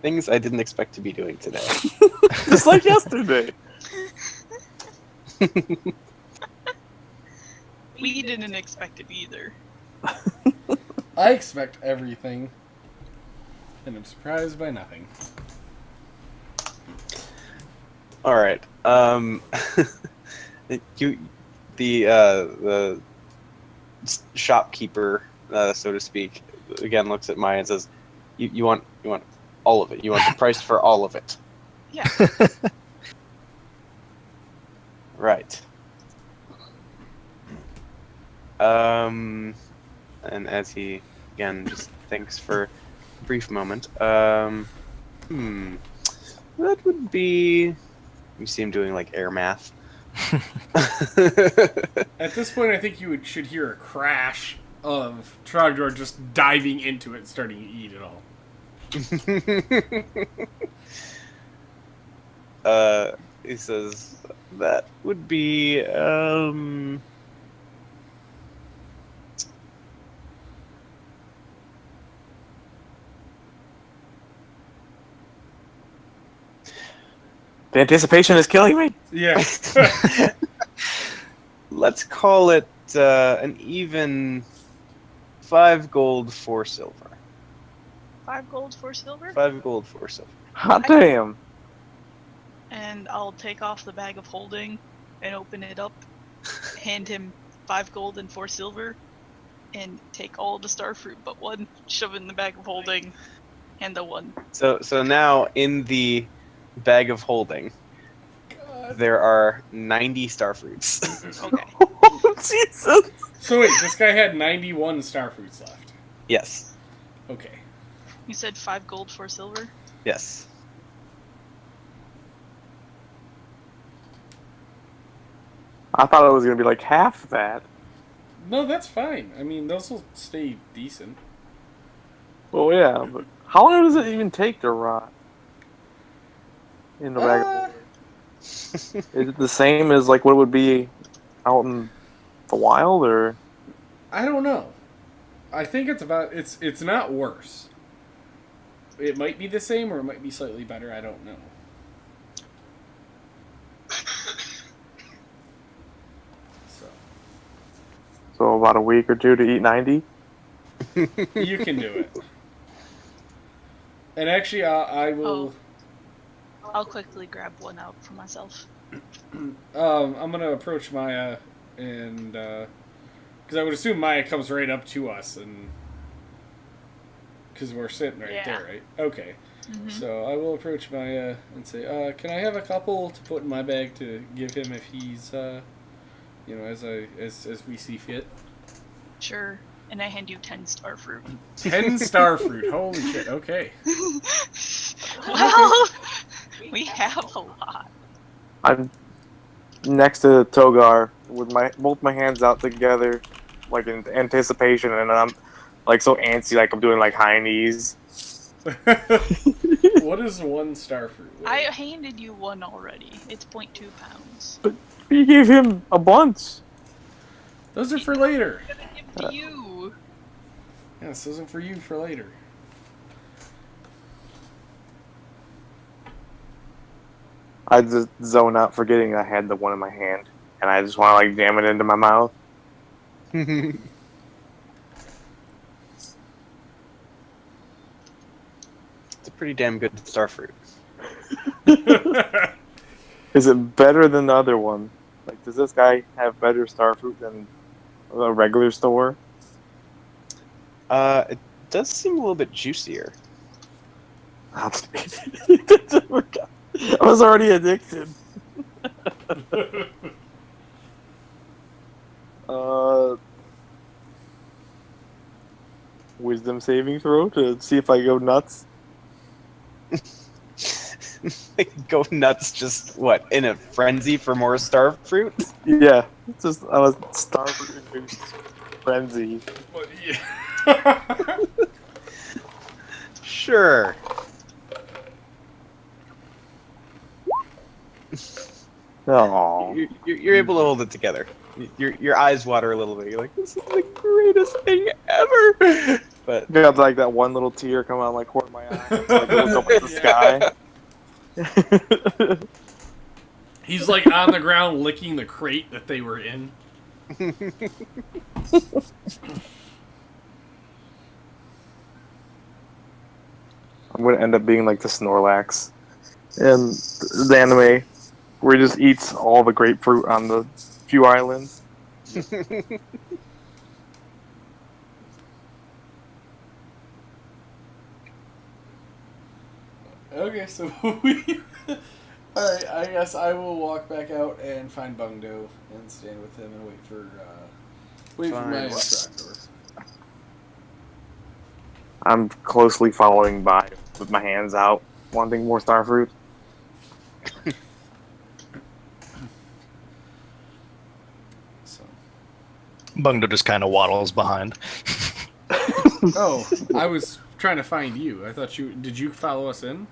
Things I didn't expect to be doing today. Just like yesterday. We didn't expect it either. I expect everything, and I'm surprised by nothing. All right. The shopkeeper, so to speak, again looks at Maya and says, "You want all of it? You want the price for all of it?" Yeah. Right. And as he again just thinks for a brief moment, that would be. You see him doing like air math. At this point, I think you should hear a crash of Trogdor just diving into it and starting to eat it all. He says that would be The anticipation is killing me. Yeah. let's call it an even 5 gold, 4 silver. 5 gold, 4 silver. 5 gold, 4 silver. Hot damn. And I'll take off the bag of holding and open it up, hand him 5 gold and 4 silver, and take all the starfruit but 1, shove it in the bag of holding, hand the 1. So now in the bag of holding, there are 90 starfruits. Okay. Jesus. So wait, this guy had 91 starfruits left. Yes. Okay. You said 5 gold, 4 silver? Yes. I thought it was gonna be like half that. No, that's fine. I mean, those will stay decent. Well, yeah, but how long does it even take to rot in the bag? Uh, Is it the same as like what it would be out in the wild, or? I don't know. I think it's not worse. It might be the same or it might be slightly better. I don't know. So about a week or two to eat 90? You can do it. And actually, I will. I'll quickly grab one out for myself. I'm gonna approach Maya, and because I would assume Maya comes right up to us, and because we're sitting right there, right? Okay. Mm-hmm. So I will approach Maya and say, "Can I have a couple to put in my bag to give him if he's, as we see fit?" Sure. And I hand you 10 star fruit. 10 star fruit. Holy shit. Okay. Well, we have a lot. I'm next to Togar with both my hands out together, like in anticipation, and I'm like so antsy, like I'm doing like high knees. What is 1 star fruit? I handed you one already. It's 0.2 pounds. But you gave him a bunch. Those are for later. I'm gonna give to you. Yes, those are for you for later. I just zone out, forgetting I had the one in my hand, and I just want to like jam it into my mouth. It's a pretty damn good star fruit. Is it better than the other one? Like, does this guy have better star fruit than a regular store? It does seem a little bit juicier. I was already addicted. Wisdom saving throw to see if I go nuts. Go nuts, just what, in a frenzy for more star fruit? Yeah, it's just I was star fruit induced frenzy. But, yeah. Sure. Oh, You're able to hold it together. Your eyes water a little bit. You're like, this is the greatest thing ever. But got like that one little tear come out of my corner of my eye. It's like look up at the sky. He's like on the ground licking the crate that they were in. I'm gonna end up being like the Snorlax in the anime, where he just eats all the grapefruit on the few islands. Okay, so we. Alright, I guess I will walk back out and find Bungdo and stand with him and wait for my Fine. instructor. I'm closely following by with my hands out, wanting more starfruit. So. Bungdo just kind of waddles behind. Oh, I was trying to find you. I thought you did. You follow us in?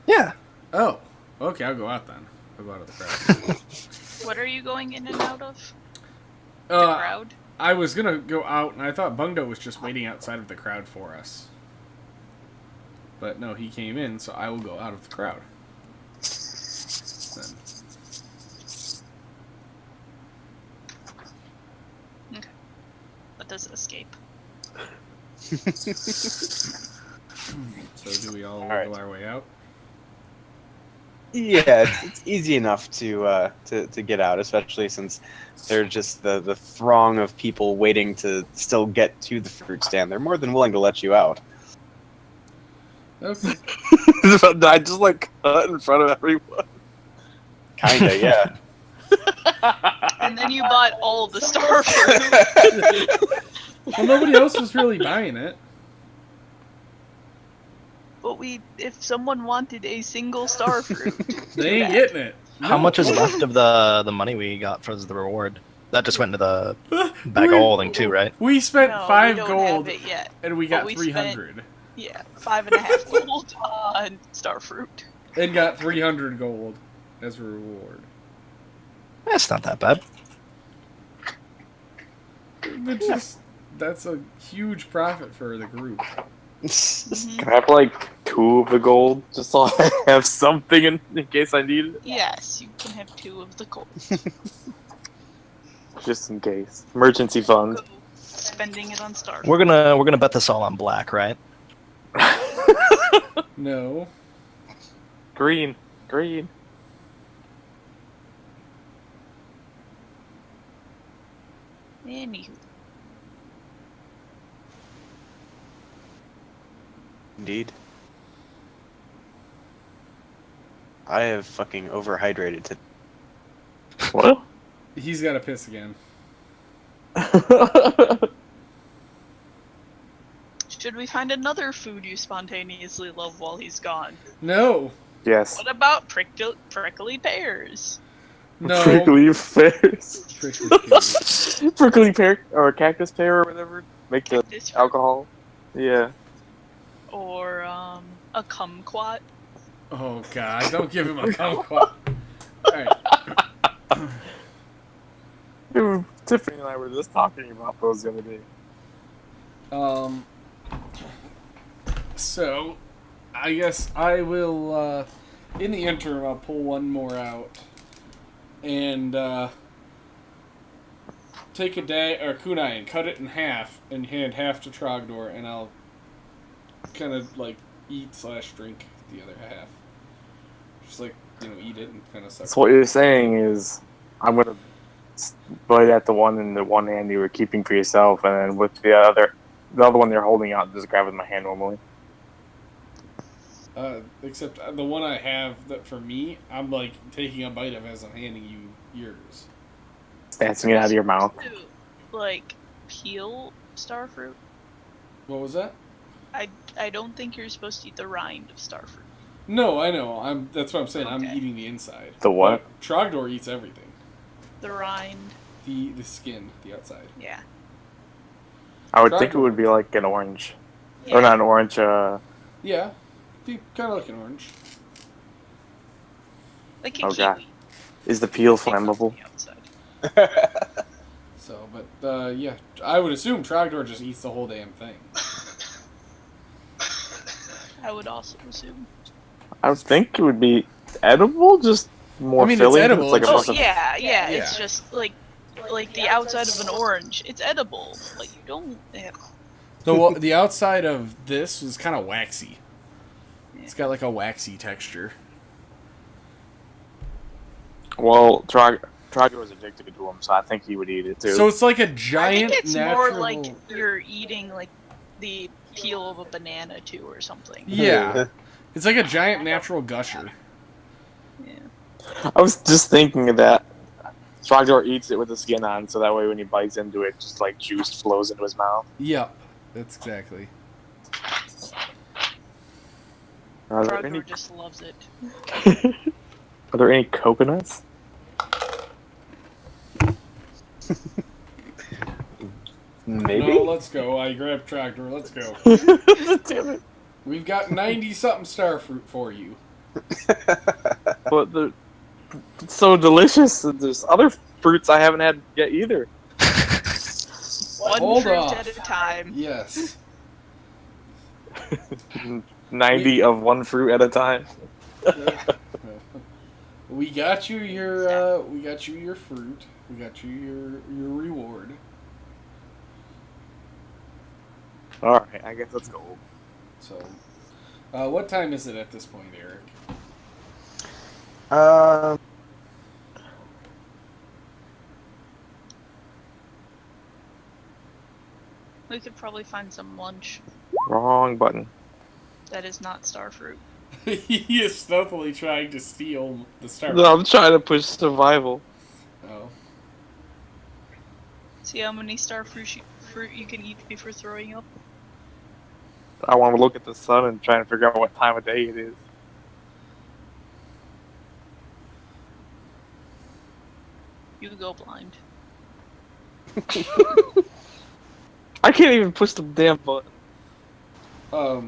Yeah. Oh, okay. I'll go out then. I'll go out of the crowd. What are you going in and out of? The Uh, crowd? I was gonna go out, and I thought Bungdo was just waiting outside of the crowd for us. But no, he came in, so I will go out of the crowd. Then. Okay. But does it escape? So do we all right. wiggle our way out? yeah, it's easy enough to get out, especially since they're just the throng of people waiting to still get to the fruit stand. They're more than willing to let you out. Okay. I just like cut in front of everyone. Kinda, yeah. And then you bought all the star fruit. Well, nobody else was really buying it. But if someone wanted a single star fruit, They ain't getting it. How No. much is left of the money we got for the reward? That just went into the bag of holding too, right? We spent No, 5 we don't gold have it yet. and we But got we 300. Yeah, 5.5 gold on starfruit. And got 300 gold as a reward. That's not that bad. Which is, that's a huge profit for the group. Can I have like 2 of the gold just so I have something in case I need it? Yes, you can have 2 of the gold. Just in case. Emergency fund. Go spending it on starfruit. We're gonna bet this all on black, right? No. Green. Green. Anywho. Indeed. I have fucking overhydrated today. What? He's got to piss again. Should we find another food you spontaneously love while he's gone? No. Yes. What about prickly pears? No. Prickly pears. Prickly pears. Prickly pear or cactus pear or whatever. Make the This fruit? alcohol. Yeah. Or a kumquat? Oh god, don't give him a kumquat. Alright. Tiffany and I were just talking about those the other day. So, I guess I will, in the interim, I'll pull one more out. And, take a kunai and cut it in half and hand half to Trogdor, and I'll kind of, like, eat/drink the other half. Just, like, eat it and kind of suck. So what you're saying is, I'm gonna bite at the one in the one hand you were keeping for yourself, and then with the other one you're holding out, just grab it in my hand normally. Except the one I have that for me, I'm like taking a bite of as I'm handing you yours. Snatching it out of your mouth. Like, peel starfruit? What was that? I don't think you're supposed to eat the rind of starfruit. No, I know. That's what I'm saying. I'm Okay. eating the inside. The what? But Trogdor eats everything. The rind, The skin, the outside. yeah. I would think it would be like an orange. Yeah. Or not an orange, Yeah, kind of like an orange. Like a Oh, kiwi. God. Is the peel Except on flammable? the outside. So, but yeah, I would assume Trogdor just eats the whole damn thing. I would also assume. I would think it would be edible, just more I mean, it's filling. edible, like it's a just- bunch of- Yeah, Yeah. it's just like the outside of an orange. It's edible, but you don't. Yeah. The outside of this is kind of waxy. It's got like a waxy texture. Well, Trogdor was addicted to them, so I think he would eat it too. So it's like a I giant think it's natural. more like you're eating like the peel of a banana too, or something. Yeah, it's like a giant natural gusher. Yeah. I was just thinking of that. Trogdor eats it with the skin on, so that way when he bites into it, just like juice flows into his mouth. Yep, that's exactly. Are there, any, Trogdor just loves it. are there any coconuts? Maybe? No, let's go. I grabbed Trogdor. Let's go. Damn it! We've got 90-something starfruit for you. But it's so delicious. And there's other fruits I haven't had yet either. One Hold fruit off. at a time. Yes. 90 of one fruit at a time. We got you your fruit. We got you your reward. Alright, I guess let's go. So, what time is it at this point, Eric? We could probably find some lunch Wrong button. that is not starfruit. He is stealthily trying to steal the starfruit. No, I'm trying to push survival. Oh. See how many fruit you can eat before throwing up? I want to look at the sun and try and figure out what time of day it is. go blind. I can't even push the damn button. But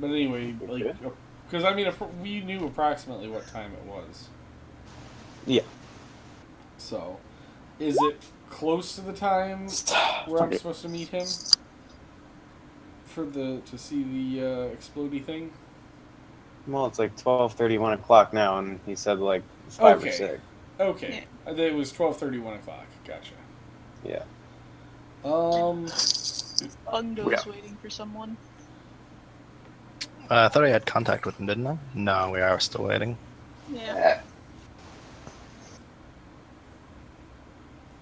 anyway, like, because I mean, we knew approximately what time it was. Yeah. So, is it close to the time where I'm supposed to meet him to see the explodey thing? Well, it's like 12:30, 1 o'clock now, and he said like 5 or Okay. 6. Okay, it was 12:30, 1 o'clock. Gotcha. Yeah. Bundo's waiting for someone. I thought I had contact with him, didn't I? No, we are still waiting. Yeah.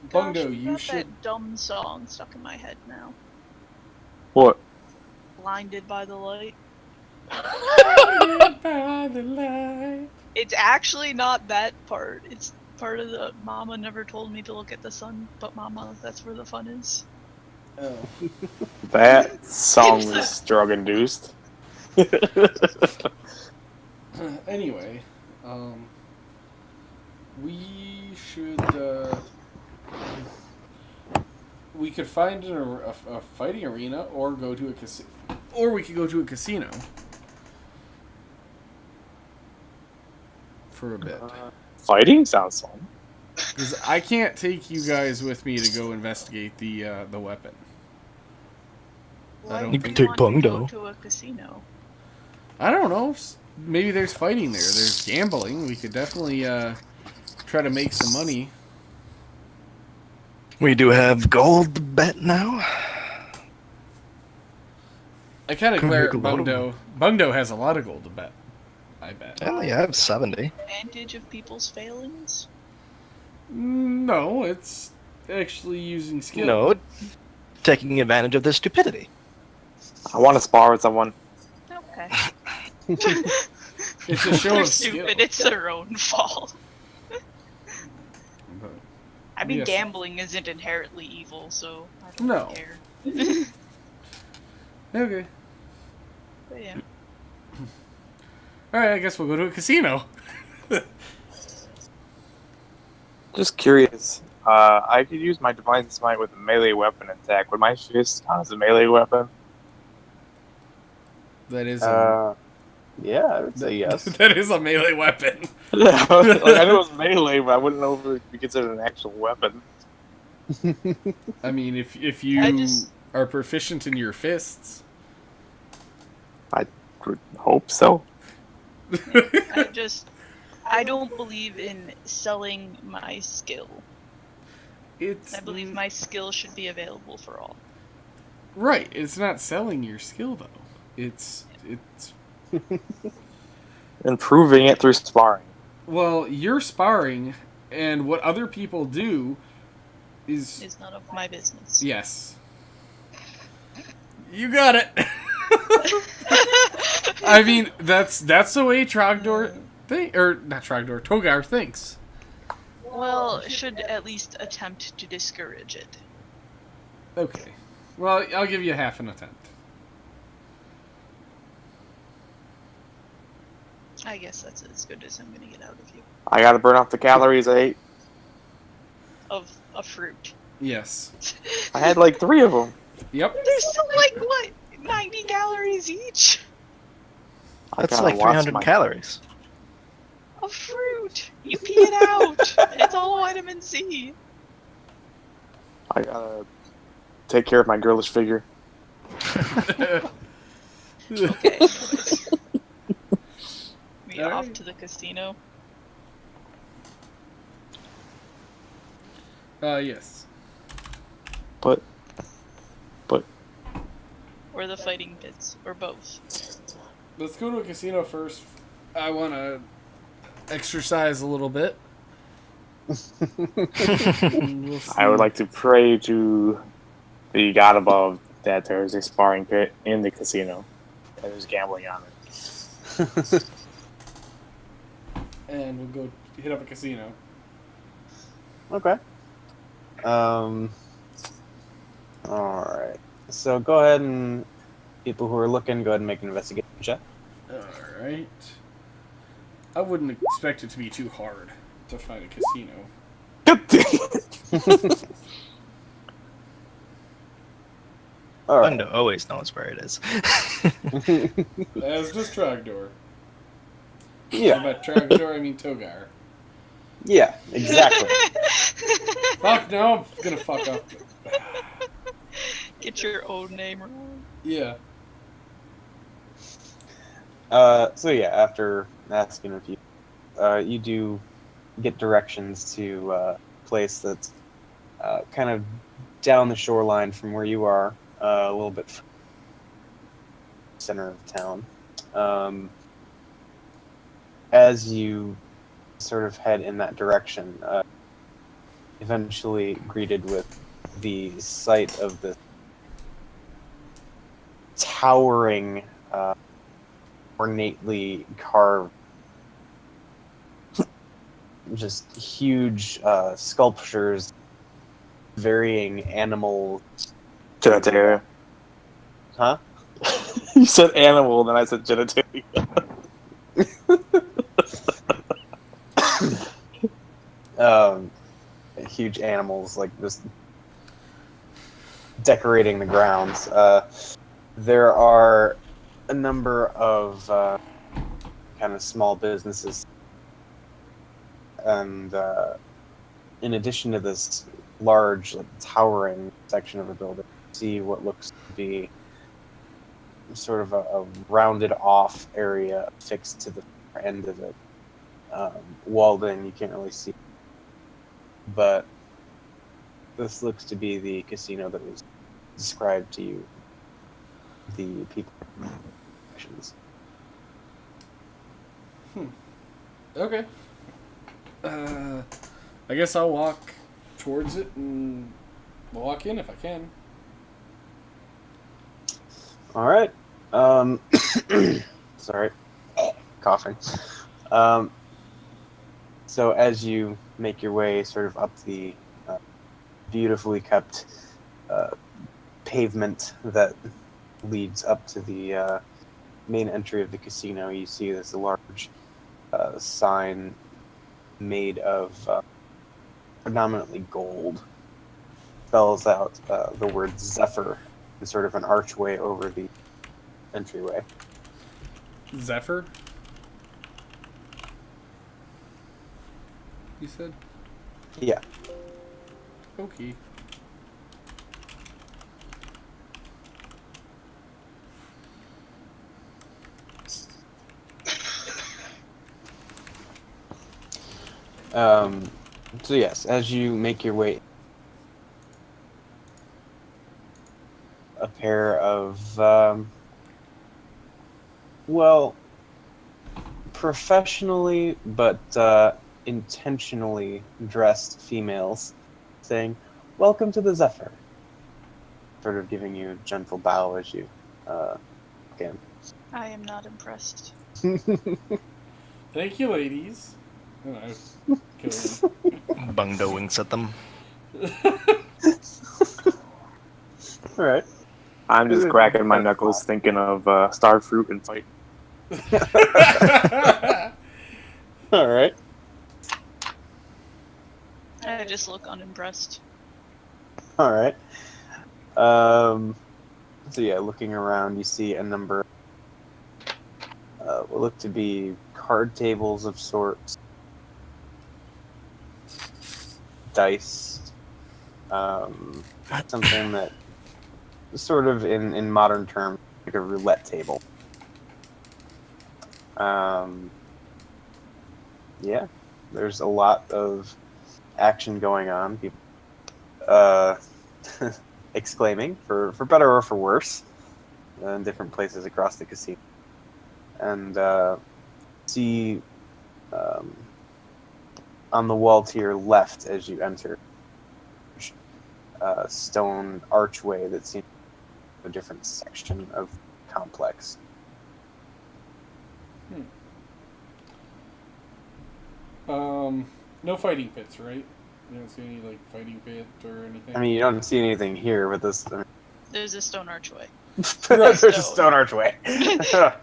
Bundo, Gosh, you got should. that dumb song stuck in my head now. What? Blinded by the light. By the light. It's actually not that part. It's part of the Mama never told me to look at the sun, but Mama, that's where the fun is. Oh. That song was drug induced. Anyway, we should. We could find a fighting arena, or go to a casino, or we could go to a casino for a bit. Fighting sounds fun. Because I can't take you guys with me to go investigate the weapon. Why don't would think- we You want could take to Bundo. go to a casino? I don't know. Maybe there's fighting there. There's gambling. We could definitely try to make some money. We do have gold to bet now. I kind of Can we glare make at a lot of Bungdo. Bungdo has a lot of gold to bet. I bet. I only have 70. Advantage of people's failings? No, it's actually using skill. No, taking advantage of their stupidity. I want to spar with someone. Okay. It's a show They're of skill. stupid. It's their own fault. But, I mean, Yes. gambling isn't inherently evil, so I don't No. care. okay. But yeah. Alright, I guess we'll go to a casino. Just curious. I could use my Divine Smite with a melee weapon attack. Would my fist count as a melee weapon? That is Yeah, I would say yes. that is a melee weapon. Yeah, like, I knew it was melee, but I wouldn't know if it would be considered an actual weapon. I mean, if you I just- are proficient in your fists. Would hope so. I don't believe in selling my skill. It's I believe my skill should be available for all. right. It's not selling your skill though. It's Improving it through sparring. well, you're sparring, and what other people do is It's none of my business. yes. You got it. I mean, that's the way Trogdor not Trogdor, Togar thinks. Well, should at least attempt to discourage it. Okay. Well, I'll give you half an attempt. I guess that's as good as I'm gonna get out of you. I gotta burn off the calories I ate. Of a fruit. Yes. I had like 3 of them. Yep. They're still like, what, 90 calories each? That's like 300 calories. A fruit! You pee it out! It's all vitamin C. I gotta take care of my girlish figure. Okay, anyways. We off Alright. to the casino. Yes. But Or the fighting pits. Or both. Let's go to a casino first. I want to exercise a little bit. We'll see. I would like to pray to the god above that there is a sparring pit in the casino. And there's gambling on it. And we'll go hit up a casino. Okay. Alright. So go ahead and people who are looking, go ahead and make an investigation check. Alright. I wouldn't expect it to be too hard to find a casino. God damn. All right. Bundo always knows where it is. As does Trogdor. Yeah. And by Trogdor, I mean Togar. Yeah. Exactly. Fuck, now I'm gonna fuck up. Get your own name wrong. Yeah. So yeah, after asking a few, you do get directions to a place that's kind of down the shoreline from where you are, a little bit center of town. As you sort of head in that direction, eventually greeted with the sight of the towering, ornately carved, just huge sculptures, varying animals. Genitalia. Huh? You said animal, then I said genitalia. Huge animals, like just decorating the grounds. There are a number of kind of small businesses, and in addition to this large, like, towering section of the building, you see what looks to be sort of a rounded off area fixed to the end of it. Walled in, you can't really see. But this looks to be the casino that was described to you. The people. Okay. I guess I'll walk towards it and walk in if I can. All right. Sorry, coughing. So as you make your way sort of up the beautifully kept pavement that leads up to the main entry of the casino, you see this large sign made of predominantly gold. Spells out the word Zephyr in sort of an archway over the entryway. Zephyr? You said? Yeah. Okay. So yes, as you make your way, a pair of, well, professionally but intentionally dressed females saying, "Welcome to the Zephyr," sort of giving you a gentle bow as you again. I am not impressed. Thank you, ladies. And I kill him. Bundo winks at them. All right. I'm just cracking my knuckles thinking of Starfruit and fight. All right. I just look unimpressed. All right. So yeah, looking around, you see a number what look to be card tables of sorts, dice, something that sort of in modern terms like a roulette table. Yeah, there's a lot of action going on. People exclaiming for better or for worse in different places across the casino. And see on the wall to your left as you enter a stone archway that seems a different section of the complex. No fighting pits, right? You don't see any like fighting pit or anything. I mean, you don't see anything here with this. There's a stone archway. There's a stone archway. Okay.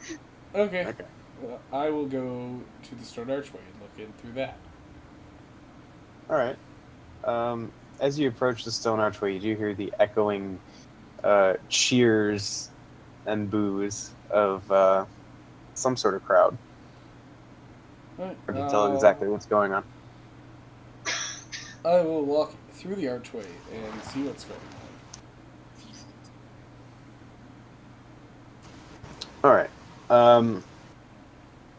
Okay. Well, I will go to the stone archway and look in through that. All right. As you approach the stone archway, you do hear the echoing cheers and boos of some sort of crowd. Alright, Hard to tell exactly what's going on. I will walk through the archway and see what's going on. All right.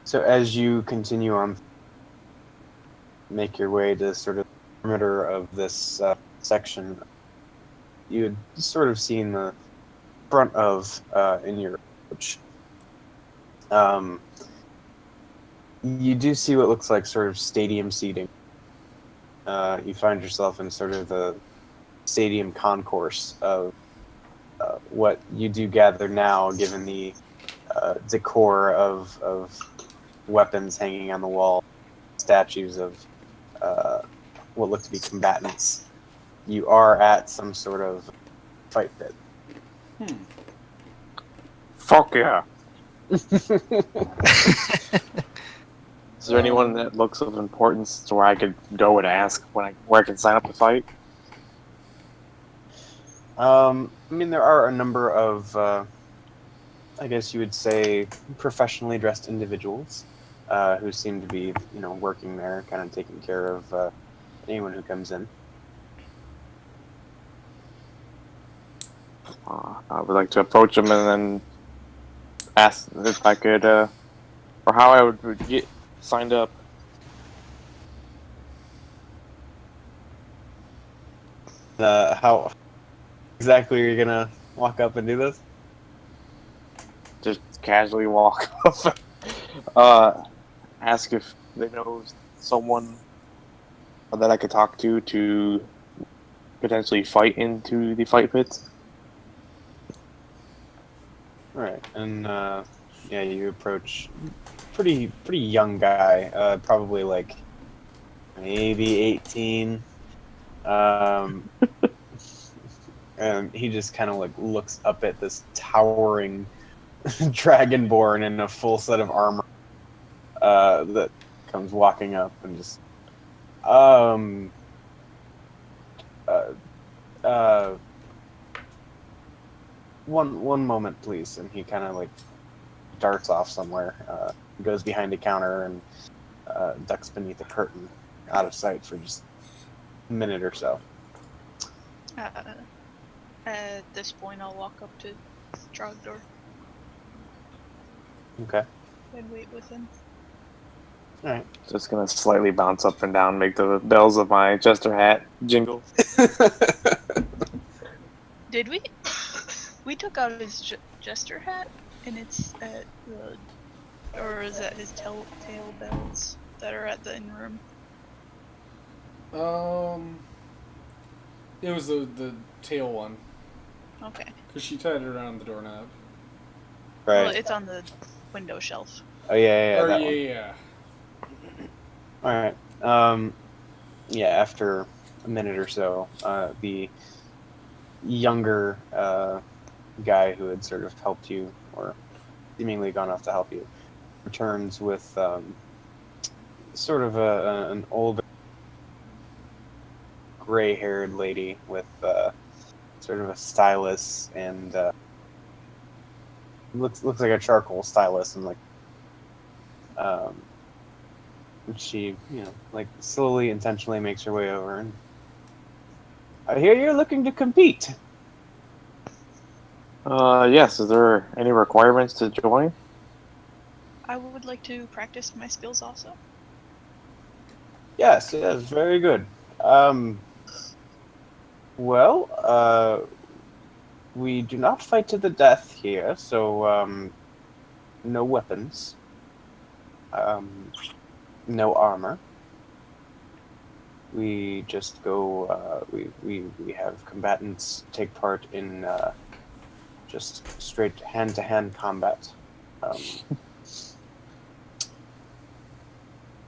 So as you continue on, make your way to sort of the perimeter of this section, you had sort of seen the front of in your approach. You do see what looks like sort of stadium seating. You find yourself in sort of the stadium concourse of what you do gather now, given the decor of weapons hanging on the wall, statues of what look to be combatants. You are at some sort of fight pit. Fuck yeah. Is there anyone that looks of importance to where I could go and ask where I can sign up to fight? I mean, there are a number of, I guess you would say, professionally dressed individuals who seem to be, working there, kind of taking care of anyone who comes in. I would like to approach them and then ask if I could, or how I would get signed up. How exactly are you gonna walk up and do this? Just casually walk up. Ask if they know someone that I could talk to potentially fight into the fight pits. All right, and yeah, you approach pretty young guy, probably like maybe 18. And he just kind of like looks up at this towering dragonborn in a full set of armor that comes walking up and just one moment please, and he kind of like darts off somewhere, goes behind a counter and ducks beneath a curtain out of sight for just a minute or so. At this point, I'll walk up to Trogdor Okay. and wait with him. All right. Just gonna slightly bounce up and down, make the bells of my Jester hat jingle. Did we? We took out his jester hat, and it's at the, or is that his tail bells that are at the inn room? It was the tail one, Okay. because she tied it around the doorknob. Right. Well, it's on the window shelf. Oh yeah, Or that yeah, one. yeah. All right. Yeah, after a minute or so, the younger guy who had sort of helped you, or seemingly gone off to help you, returns with sort of an older, gray-haired lady with sort of a stylus and looks like a charcoal stylus, and like she, like slowly, intentionally makes her way over, and I hear you're looking to compete. Yes. Is there any requirements to join? I would like to practice my skills also. Yes, very good. Well, we do not fight to the death here, so no weapons, no armor. We just go. We have combatants take part in just straight hand-to-hand combat.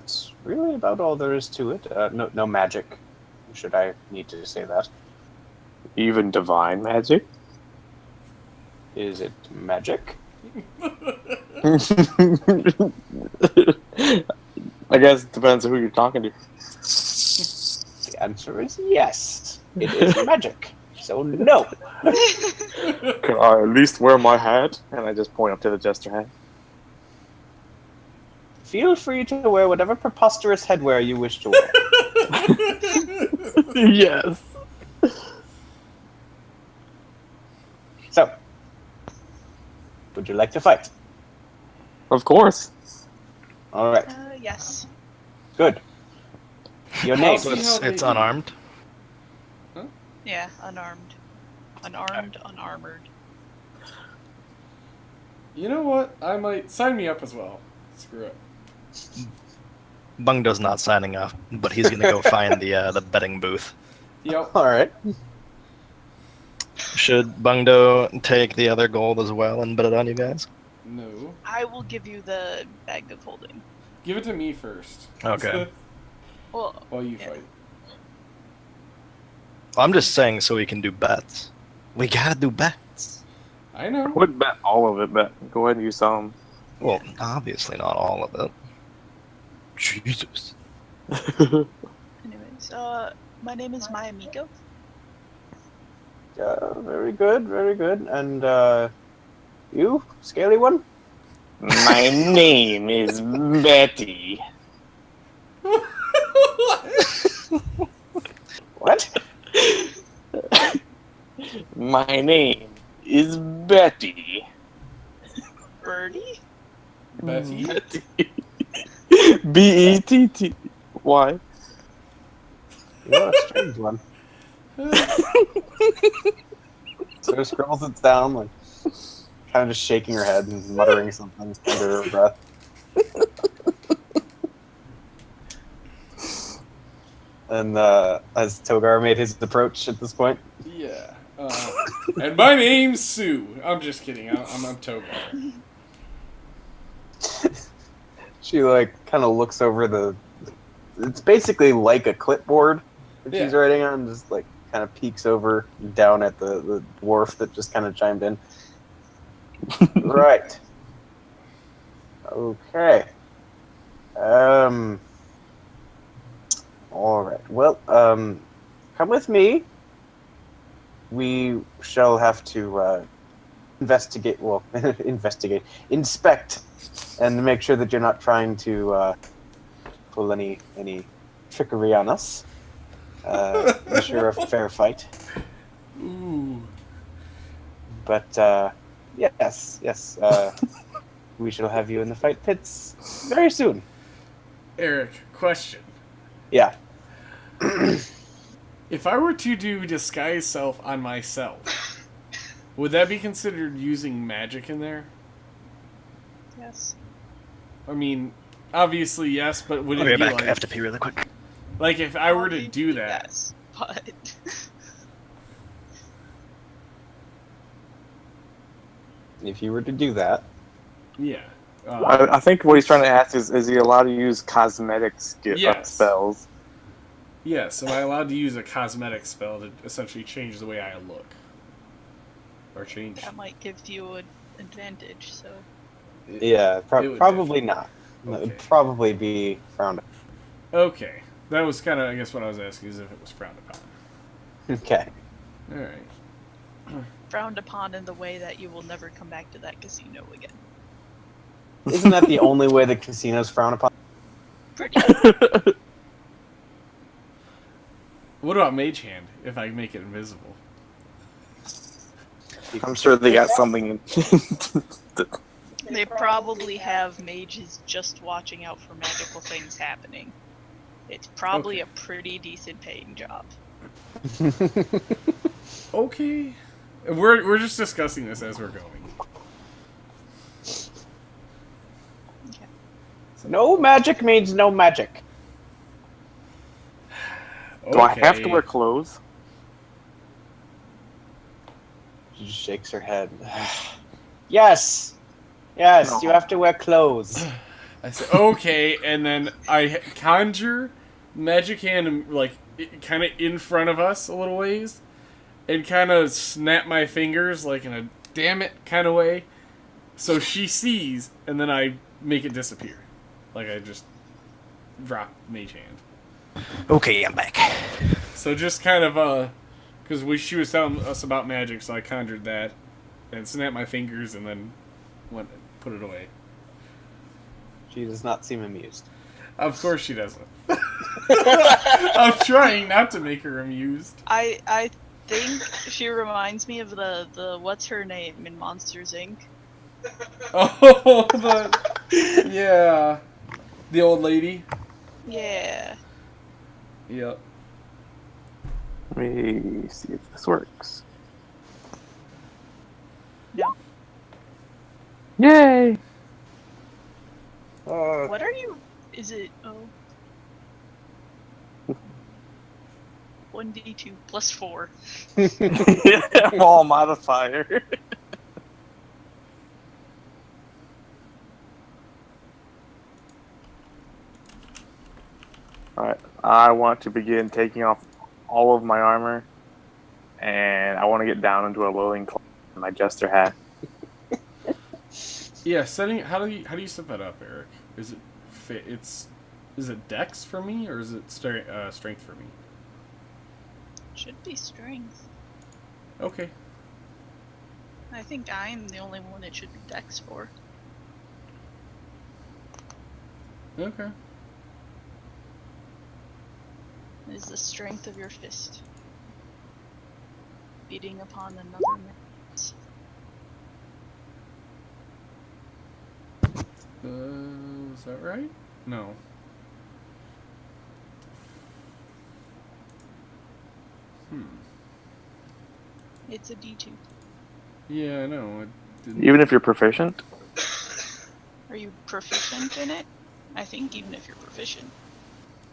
It's really about all there is to it. No magic. Should I need to say that? Even divine magic? Is it magic? I guess it depends on who you're talking to. answer is yes. It is magic. So no. Can I at least wear my hat? And I just point up to the jester hat. Feel free to wear whatever preposterous headwear you wish to wear. Yes. So, would you like to fight? Of course. All right. Yes. Good. Your name? See how they It's do. unarmed. Yeah, unarmed. Unarmed, unarmored. You know what? I might sign me up as well. Screw it. Bungdo's not signing up, but he's gonna go find the betting booth. Yep. All right. Should Bungdo take the other gold as well and bet it on you guys? No. I will give you the bag of holding. Give it to me first. Okay. Well, While you yeah. fight. I'm just saying so we can do bets. We gotta do bets. I know. I wouldn't bet all of it, but go ahead and use some. Well, obviously not all of it. Jesus. Anyways, my name is Maya Miko. Very good, very good. And you, scaly one? My name is Betty. What? My name is Betty. Birdie? Betty? Betty. You're a strange one. So scribbles it down, like kind of just shaking her head and muttering something under her breath. And has Togar made his approach at this point? Yeah. And my name's Sue. I'm just kidding. I'm Togar. She like kind of looks over the. It's basically like a clipboard that she's Yeah. writing on, just like kind of peeks over down at the dwarf that just kind of chimed in. Right. Okay. All right. Well, come with me. We shall have to investigate. Well, inspect, and make sure that you're not trying to pull any trickery on us. Ensure a fair fight. Ooh. But yes, we shall have you in the fight pits very soon. Eric, question. Yeah. If I were to do disguise self on myself, would that be considered using magic in there? Yes. I mean, obviously yes, but would I'll it be be back. like, I have to pee really quick. like if I were to Probably do that? Yes, but If you were to do that, Yeah. I think what he's trying to ask is he allowed to use cosmetic Yes. spells? Yes, am I allowed to use a cosmetic spell to essentially change the way I look? Or change? that might give you an advantage. So yeah, It would probably not. It Okay. would probably be frowned Okay. That was kind of, I guess, what I was asking, is if it was frowned upon. upon. Okay. Alright. frowned upon in the way that you will never come back to that casino again. Isn't that the only way the casinos frown upon? Pretty. What about Mage Hand, if I make it invisible? I'm sure they got something. They probably have mages just watching out for magical things happening. It's probably a pretty decent paying job. Okay. We're just discussing this as we're going. No magic means no magic. Do I have to Okay. wear clothes? She just shakes her head. Yes, yes, No. you have to wear clothes. I said, okay, and then I conjure Magic Hand, like, kind of in front of us a little ways, and kind of snap my fingers, like, in a damn it kind of way, so she sees, and then I make it disappear. Like, I just drop Mage Hand. Okay, I'm back. So just kind of because she was telling us about magic, so I conjured that and snapped my fingers and then went and put it away. She does not seem amused. Of course she doesn't. I'm trying not to make her amused. I think she reminds me of the what's her name in Monsters Inc. Oh, yeah, the old lady. Yeah. Yep. Let me see if this works. No. Yay! What are you? Is it? Oh. 1d2 plus 4. Wall modifier. Alright, I want to begin taking off all of my armor, and I want to get down into a lowling cloak in my jester hat. Yeah, setting. How do you set that up, Eric? Is it fit? Is it Dex for me or is it strength for me? Should be strength. Okay. I think I'm the only one it should be dex for. Okay. Is the strength of your fist. Beating upon another man's. Is that right? No. It's a d2. Yeah, I know. I didn't... Even if you're proficient? Are you proficient in it? I think even if you're proficient.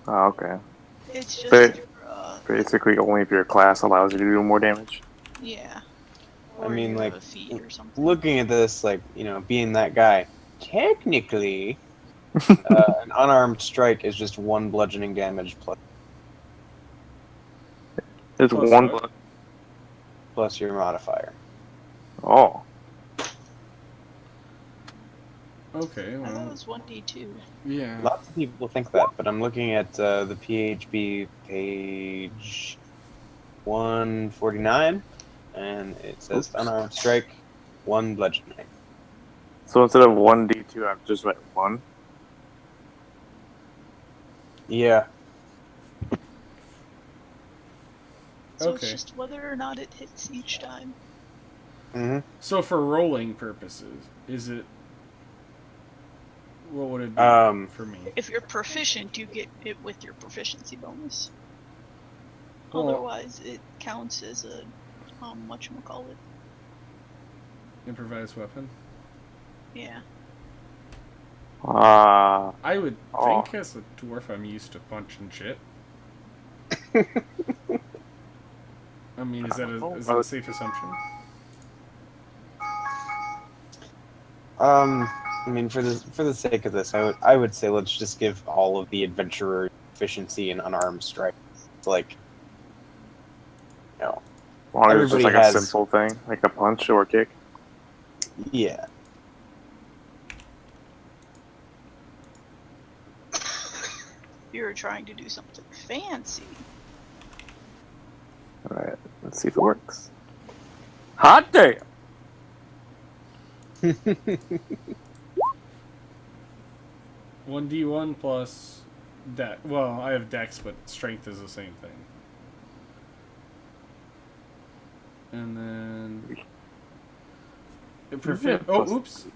Oh, okay. It's just But- your, Basically, only if your class allows you to do more damage. yeah. I Or mean, you like, have a feat or something. Looking at this, like, being that guy, technically, an unarmed strike is just 1 bludgeoning damage There's Plus one what? blood. plus your modifier. Oh. Okay. I thought it Well, was 1d2. yeah. Lots of people think that, but I'm looking at the PHB page 149, and it says Oops. unarmed strike, 1 bludgeoning. So instead of 1d2, I've just went 1. Yeah. So Okay. it's just whether or not it hits each time. Mm-hmm. So for rolling purposes, is it? What would it be for me? If you're proficient, you get it with your proficiency bonus. Well- Otherwise, it counts as a whatchamacallit. Improvised weapon. Yeah. I would Oh. think as a dwarf, I'm used to punching shit. I mean, is that a safe assumption? I mean, for the sake of this, I would say let's just give all of the adventurer efficiency and unarmed strike. It's like, As long as it's just Everybody like has- a simple thing, like a punch or a kick. yeah. You're trying to do something fancy. Alright, let's see if it works. Hot damn! 1d1 plus dex. Well, I have dex, but strength is the same thing. And then. Oh, oops.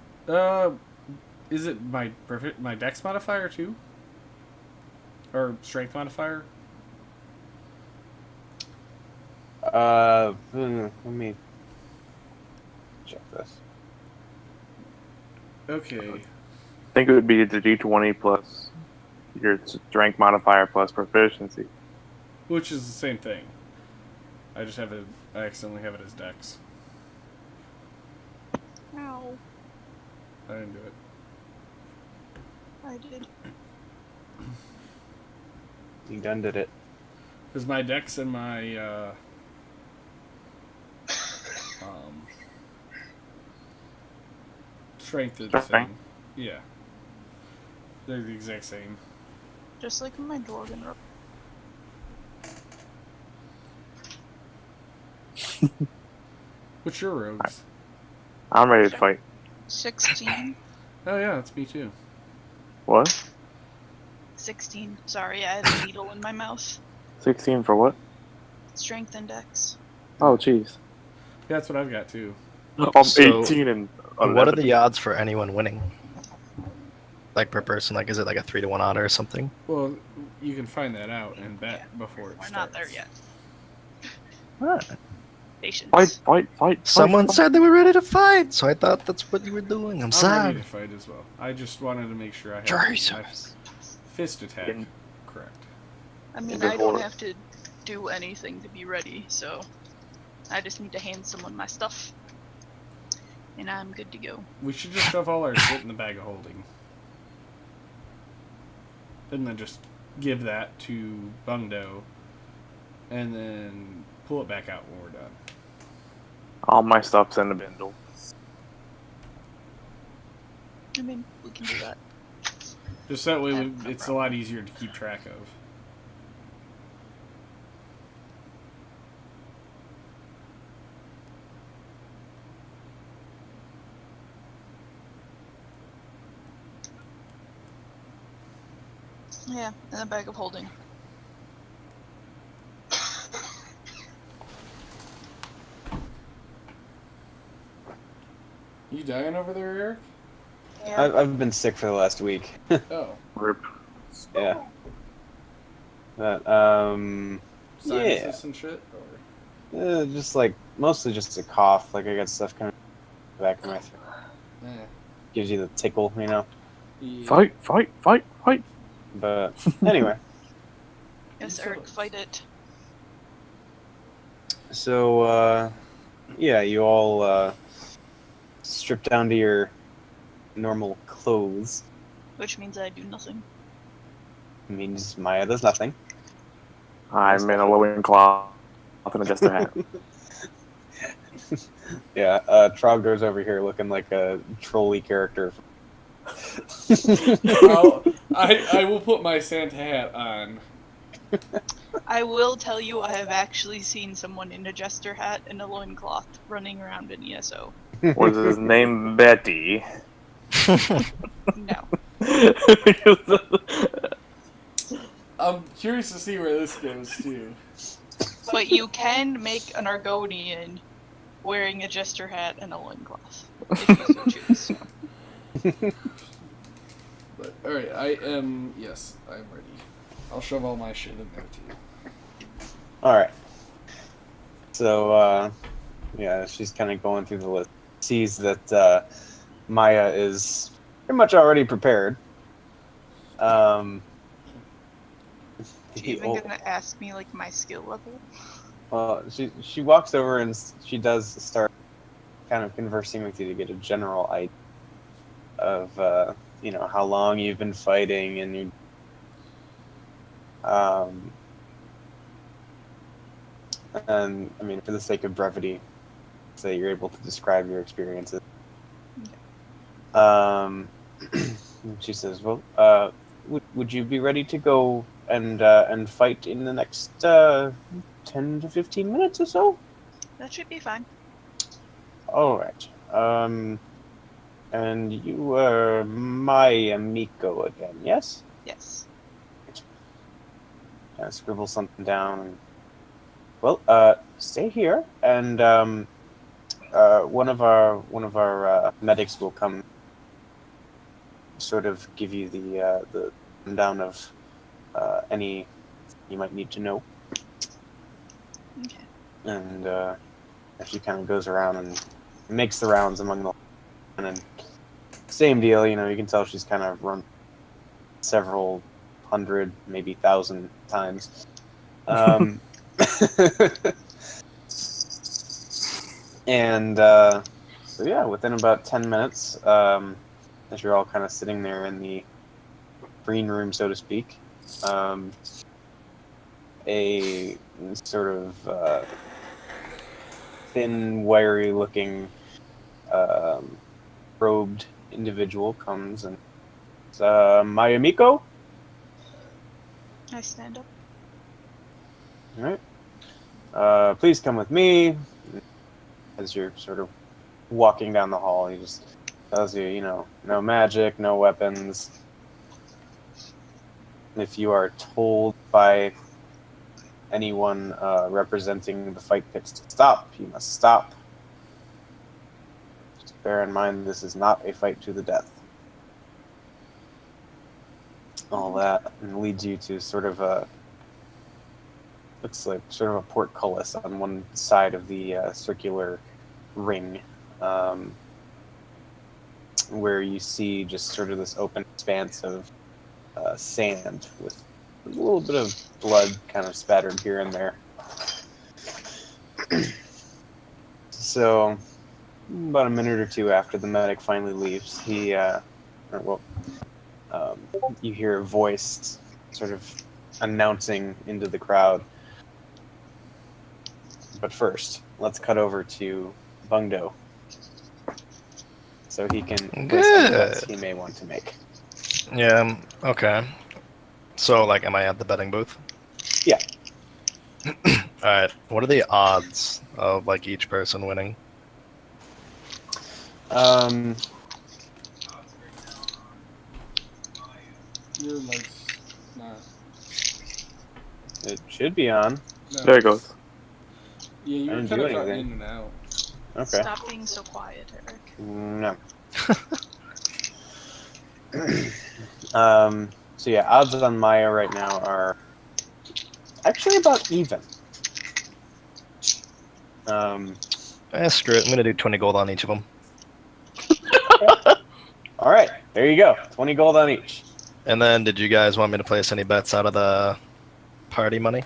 Is it my dex modifier too? Or strength modifier? Let me check this. Okay. I think it would be the d20 plus your strength modifier plus proficiency. Which is the same thing. I just have it. I accidentally have it as dex. Ow. I didn't do it. I did. You done did it. Because my dex and my strength are the Strength. same. Yeah. They're the exact same. Just like my Dwarven What's your rogues? I'm ready to fight. 16. Oh yeah, that's me too. What? 16. Sorry, I had a needle in my mouth. 16 for what? Strength index. Oh, jeez. That's what I've got too. I'm So, 18 and 11. What are the odds for anyone winning? Like per person, like is it like a 3-to-1 odd or something? Well, you can find that out and bet Yeah, before it We're starts. not there yet. Patience. Fight. Someone said they were ready to fight, so I thought that's what you were doing. I'm I'm ready sad. to fight as well. I just wanted to make sure I had Jesus. my fist attack In- correct. I mean, Before- I don't have to do anything to be ready, so I just need to hand someone my stuff, and I'm good to go. We should just shove all our shit in the bag of holding. And then just give that to Bungdo. And then pull it back out when we're done. All my stuff's in the bindle. I mean, we can do that. Just that way Yeah, we, no it's problem. a lot easier to keep track of. Yeah, and a bag of holding. You dying over there, Eric? Yeah. I've been sick for the last week. Oh. Rip. Yeah. But Sinuses and shit? Or... just like mostly just a cough. Like I got stuff coming back in my throat. Eh. Gives you the tickle, you know. Yeah. Fight. But anyway, Yes, Eric, fight it. so yeah, you all strip down to your normal clothes. Which means I do nothing. Means Maya does nothing. I'm in a loincloth and a jester hat. Yeah, Trogdor's over here looking like a trolley character. I will put my Santa hat on. I will tell you, I have actually seen someone in a jester hat and a loincloth running around in ESO. Was his name Betty? No. I'm curious to see where this goes too. But you can make an Argonian wearing a jester hat and a loincloth, if you so choose. But alright, yes, I'm ready. I'll shove all my shit in there too. Alright. So, yeah, she's kind of going through the list. Sees that Maya is pretty much already prepared. She even gonna ask me like my skill level? Well, she walks over and she does start kind of conversing with you to get a general idea of you know, how long you've been fighting and you and I mean, for the sake of brevity, so you're able to describe your experiences. She says, "Well, would you be ready to go and fight in the next 10 to 15 minutes or so?" That should be fine. All right. And you were Maya Miko again, yes? Yes. Scribble something down. Well, stay here, and one of our medics will come. Sort of give you the rundown of any you might need to know, Okay. and she kind of goes around and makes the rounds among the and then same deal. You know, you can tell she's kind of run several hundred, maybe 1,000 times. And so yeah, within about 10 minutes, as you're all kind of sitting there in the green room, so to speak, a sort of thin, wiry-looking, robed individual comes and says, Maya Miko? I stand up. All right. Please come with me. as you're sort of walking down the hall. He just tells you, no magic, no weapons. If you are told by anyone representing the fight pits to stop, you must stop. Just bear in mind this is not a fight to the death. All that and leads you to sort of looks like sort of a portcullis on one side of the circular ring, where you see just sort of this open expanse of sand with a little bit of blood kind of spattered here and there. So, about a minute or two after the medic finally leaves, you hear a voice sort of announcing into the crowd. But first, let's cut over to Bungdo, so he can list any bets he may want to make. Yeah, okay. So, like, am I at the betting booth? Yeah. Alright, what are the odds of, like, each person winning? Your mic's not. It should be on. No. There it goes. Yeah, you I were didn't kind do of cutting anything. in and out. Okay. Stop being so quiet, Eric. No. So yeah, odds on Maya right now are actually about even. Screw it, I'm gonna do 20 gold on each of them. All right, there you go. 20 gold on each. And then, did you guys want me to place any bets out of the party money?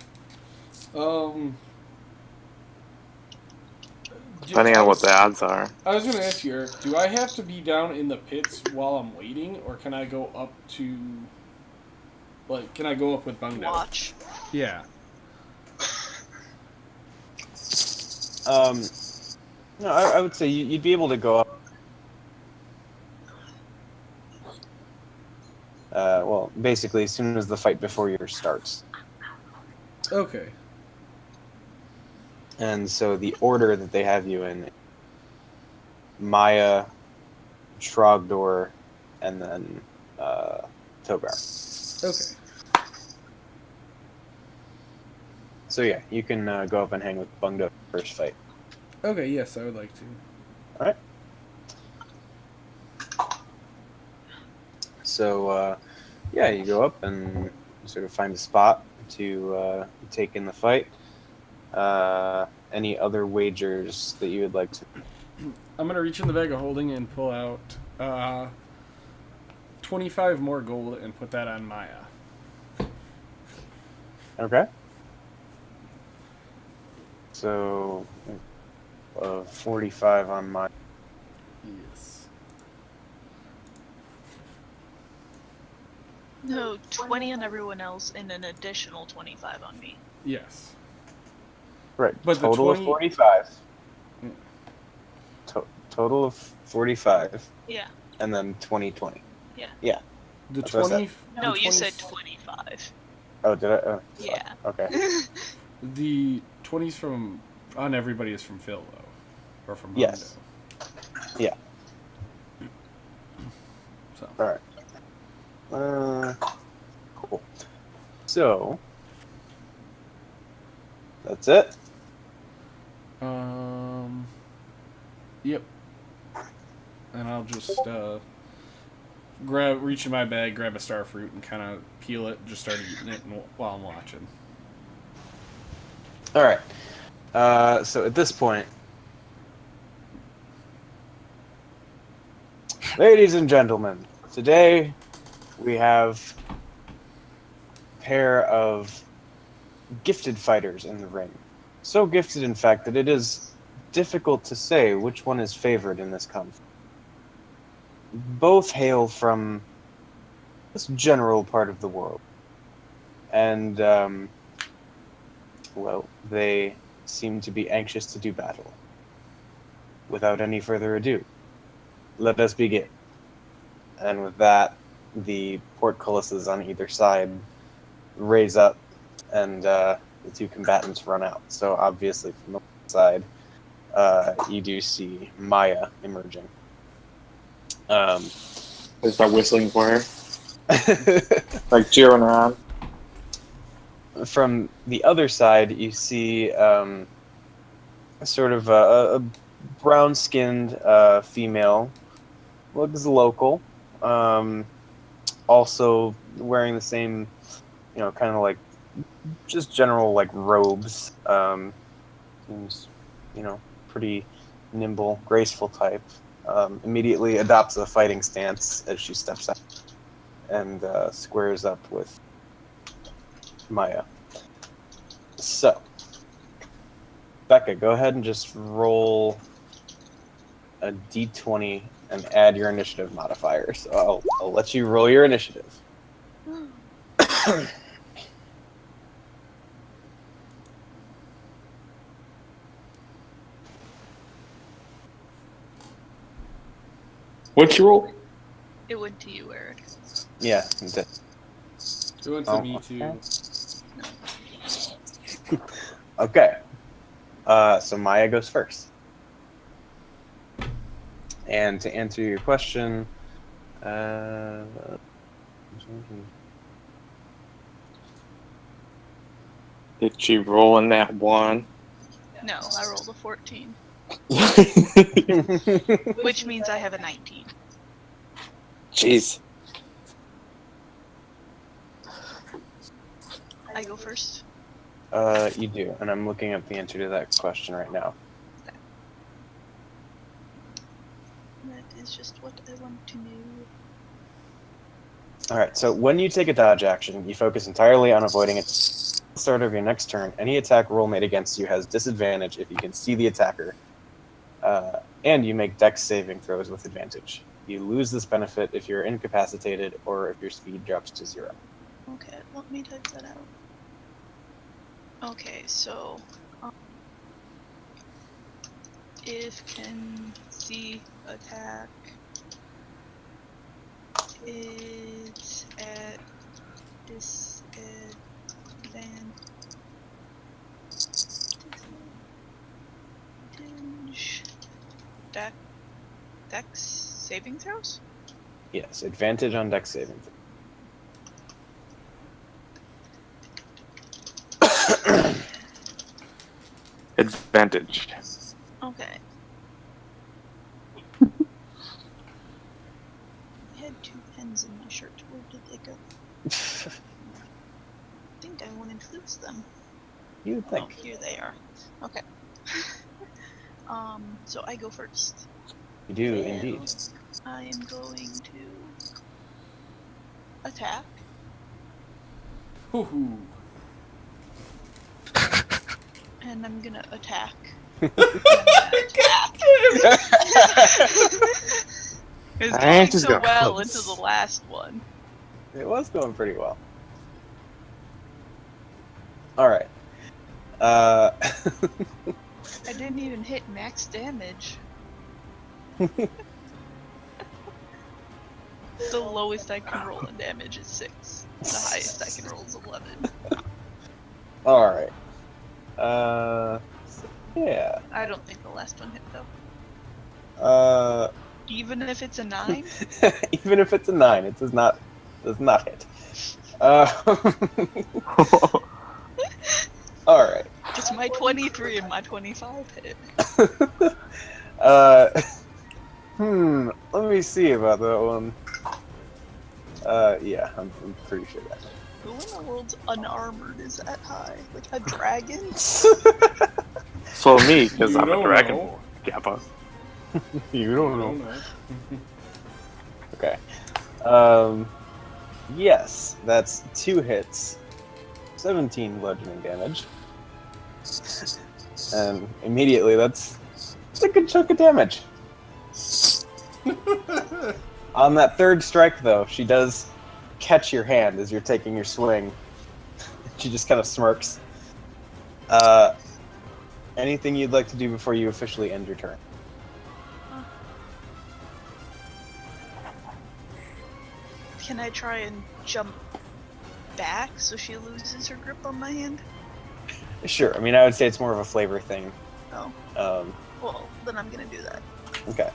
Depending on what the odds are. I was gonna ask you, Eric, do I have to be down in the pits while I'm waiting, or can I go up to, like, can I go up with Bungdo? Watch. Yeah. No, I would say you'd be able to go up. Well, basically, as soon as the fight before yours starts. Okay. And so the order that they have you in, Maya, Trogdor, and then Togar. Okay. So yeah, you can go up and hang with Bungdo first fight. Okay, yes, I would like to. All right. So yeah, you go up and sort of find a spot to take in the fight. Any other wagers that you would like to? I'm gonna reach in the bag of holding and pull out 25 more gold and put that on Maya. Okay. So 45 on my. Yes. No, 20 on everyone else and an additional 25 on me. Yes. Right. But the Total 20 of 45. Mm. Total of 45. Yeah. And then 20. Yeah. Yeah. The That's what I 20. No, the you 20 said 25. Oh, did I? Oh, fuck. Yeah. Okay. The 20s from on everybody is from Phil though, or from Yes. Bungdo. Yeah. So. All right. Cool. So that's it. Yep. And I'll just reach in my bag, grab a star fruit, and kind of peel it. Just start eating it while I'm watching. All right. So at this point, ladies and gentlemen, today we have a pair of gifted fighters in the ring. So gifted, in fact, that it is difficult to say which one is favored in this conflict. Both hail from this general part of the world. And, well, they seem to be anxious to do battle. Without any further ado, let us begin. And with that, the portcullises on either side raise up, and the two combatants run out. So obviously from the side, you do see Maya emerging. I start whistling for her, like cheering her on. From the other side, you see sort of a brown-skinned female, looks local, also wearing the same, kind of like just general like robes. Seems, pretty nimble, graceful type. Immediately adopts a fighting stance as she steps out and squares up with Maya. So, Becca, go ahead and just roll a d20 and add your initiative modifier. So I'll let you roll your initiative. What'd you roll? It went to you, Eric. Yeah. It went to me too. Okay. So Maya goes first. And to answer your question, Did she roll in that one? No, I rolled a 14, Jeez. which means I have a 19. I go first. you do, and I'm looking up the answer to that question right now. That is just what I want to know. Alright, so when you take a dodge action, you focus entirely on avoiding it. At the start of your next turn, any attack roll made against you has disadvantage if you can see the attacker, and you make dex saving throws with advantage. You lose this benefit if you're incapacitated or if your speed drops to 0. Okay, let me type that out. Okay, so if can see attack, it's at disadvantage. Dex saving throws? Yes, advantage on dex saving throws. Advantage. Okay. I had 2 pens in my shirt. Where did they go? I think I wanted to lose them. You would Oh, think. here they are. Okay. So I go first. You do, And indeed. I am going to attack. Hoo-hoo. And I'm gonna attack. It's I going just so got well close. into the last one. It was going pretty well. Alright. I didn't even hit max damage. The lowest I can roll in damage is 6. The highest I can roll is 11. Alright. Yeah. I don't think the last one hit though. Even if it's a 9? Even if it's a 9, it does not hit. Alright. Just my 23 and my 25 hit. Let me see about that one. Yeah, I'm pretty sure that. Who in the world's unarmored is that high? Like a dragon? So me, because You I'm a don't dragon. know. Kappa. You I don't don't know. know. Okay. Yes, that's 2 hits. 17 bludgeoning damage. And immediately that's a good chunk of damage. On that third strike, though, she does catch your hand as you're taking your swing. She just kind of smirks. Anything you'd like to do before you officially end your turn? Can I try and jump back so she loses her grip on my hand? Sure. I mean, I would say it's more of a flavor thing. Oh. Well, then I'm gonna do that. Okay.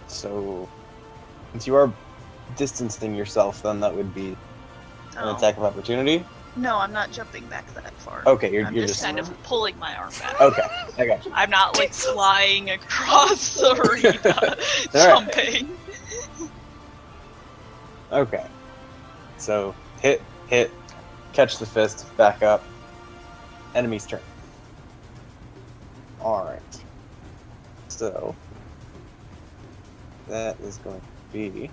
So since you are distancing yourself, then that would be an Oh. attack of opportunity. No, I'm not jumping back that far. Okay, you're I'm just kind of pulling my arm back. okay. I got you. I'm not like flying across the arena, Alright. jumping. Okay. So hit, catch the fist, back up. Enemy's turn. Alright. So that is going to be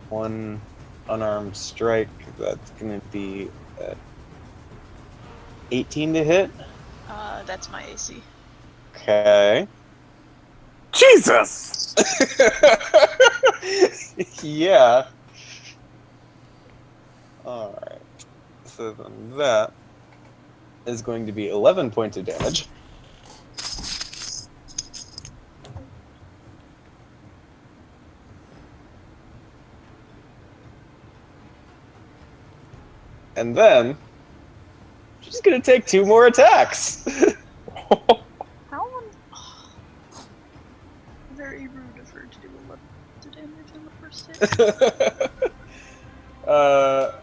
one unarmed strike. That's going to be 18 to hit. That's my AC. Okay. Jesus! Yeah. Alright. So then that is going to be 11 points of damage. And then she's gonna take 2 more attacks. How very rude of her to do 11 damage in the first hit.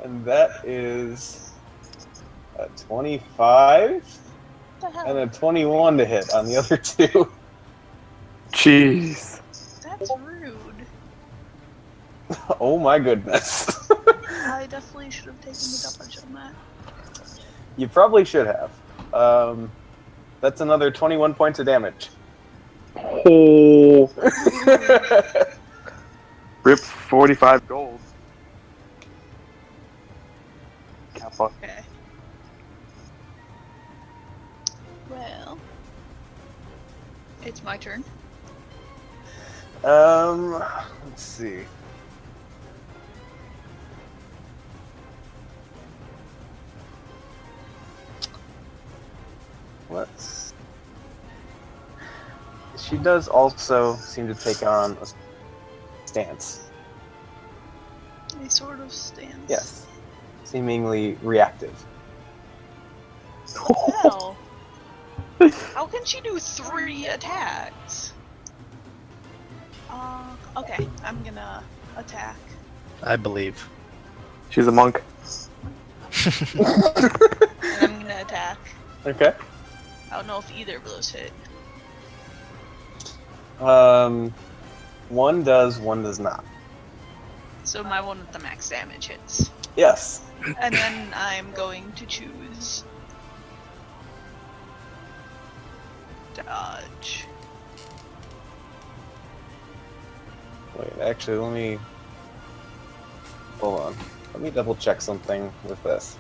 And that is a 25 What the and hell? a 21 to hit on the other 2. Jeez. That's rude. Oh my goodness. I definitely should have taken the dodge on that. You probably should have. That's another 21 points of damage. Oh. Rip 45 gold. Kappa. Okay. Well, it's my turn. Let's see. Let's. She does also seem to take on a stance. A sort of stance. Yes. Seemingly reactive. Hell. How can she do 3 attacks? Okay, I'm gonna attack. I believe. She's a monk. And I'm gonna attack. Okay. I don't know if either of those hit. One does, one does not. So my one with the max damage hits. Yes. And then I'm going to choose dodge. Wait, actually, let me. Hold on. Let me double check something with this.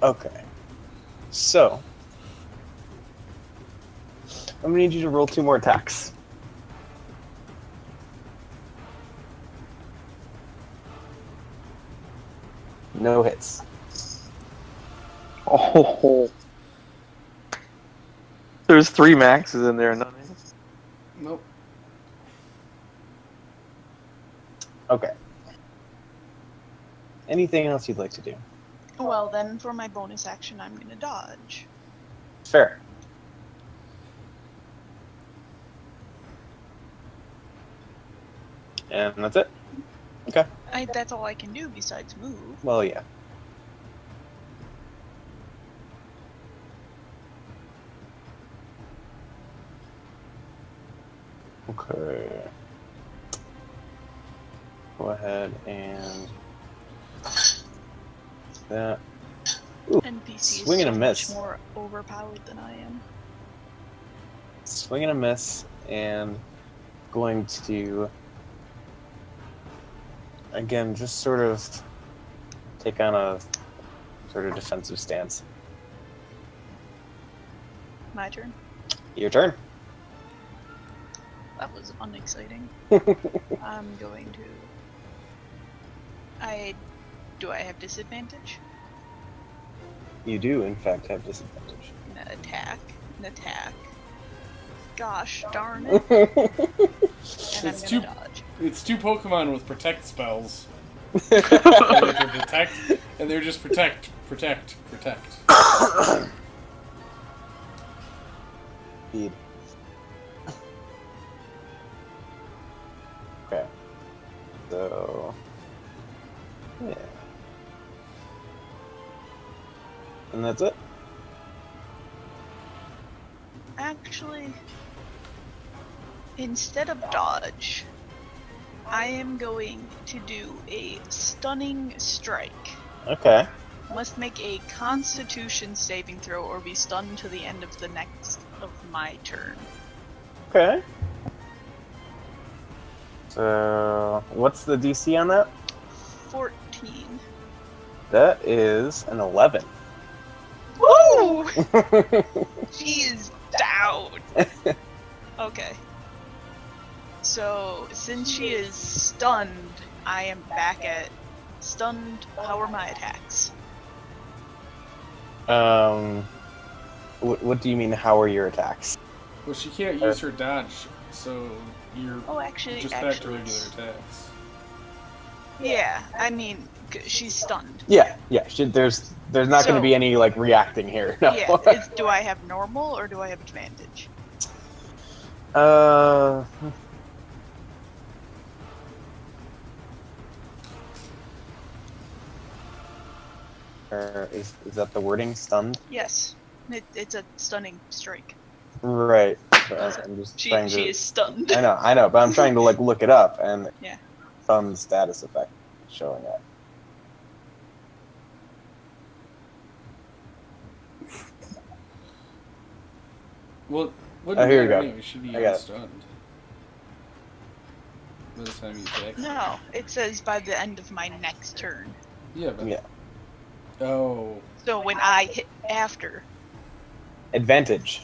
Okay. So, I'm gonna need you to roll 2 more attacks. No hits. Oh. There's 3 maxes in there, none hits. Nope. Okay. Anything else you'd like to do? Well, then for my bonus action, I'm gonna dodge. Fair. And that's it? Okay. That's all I can do besides move. Well, yeah. Okay. Go ahead and that. NPC Swing is and a so miss. much more overpowered than I am. Swing and a miss, and going to again just sort of take on a sort of defensive stance. My turn. Your turn. That was unexciting. I'm going to. Do I have disadvantage? You do, in fact, have disadvantage. An attack. Gosh darn it. And It's I'm too- gonna dodge. It's 2 Pokemon with protect spells. They can protect, and they're just protect. Indeed. Okay. So. Yeah. And that's it? Actually, instead of dodge, I am going to do a stunning strike. Okay. Must make a Constitution saving throw or be stunned to the end of the next of my turn. Okay. So, what's the DC on that? 14. That is an 11. Woo! She is down. Okay. So, since she is stunned, I am back at stunned. How are my attacks? What do you mean, how are your attacks? Well, she can't use her dodge, so you're Oh, actually, just back to actually, regular attacks. yeah. I mean, she's stunned. Yeah. There's not going So- to be any like reacting here. No. Yeah. Do I have normal or do I have advantage? Is that the wording? Stunned? Yes. It's a stunning strike. Right. I'm just She trying to. is stunned. I know, but I'm trying to like look it up, and Yeah. some status effect showing up. Well, what Oh, here we go. anyway? Should be I got it. stunned. By the time you attack. No, it says by the end of my next turn. Yeah, but Yeah. oh, So when I hit after, Advantage.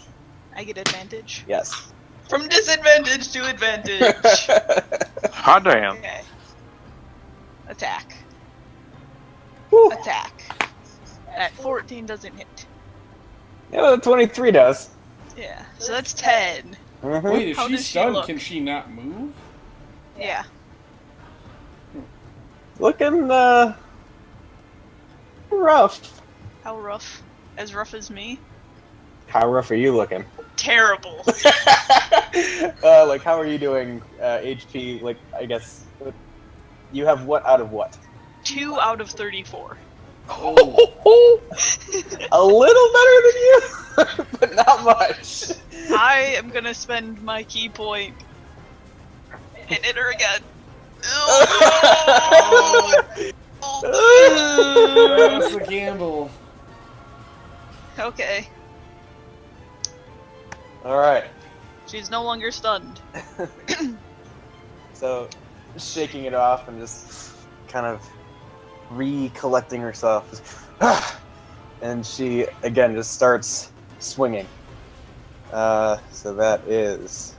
I get advantage. Yes. From disadvantage to advantage. Hot damn. Okay. Attack. Woo. Attack. At 14 doesn't hit. Yeah, the 23 does. Yeah. So that's 10. Mhm. wait, if How she's does she stunned, look? can she not move? Yeah. Looking rough. How rough? As rough as me? How rough are you looking? Terrible. Like, how are you doing HP? Like, I guess you have what out of what? 2 out of 34. Oh, A little better than you, but not much. I am gonna spend my key point and hit her again. that's a gamble. Okay. All right. She's no longer stunned. So, shaking it off and just kind of recollecting herself, and she again just starts swinging. So that is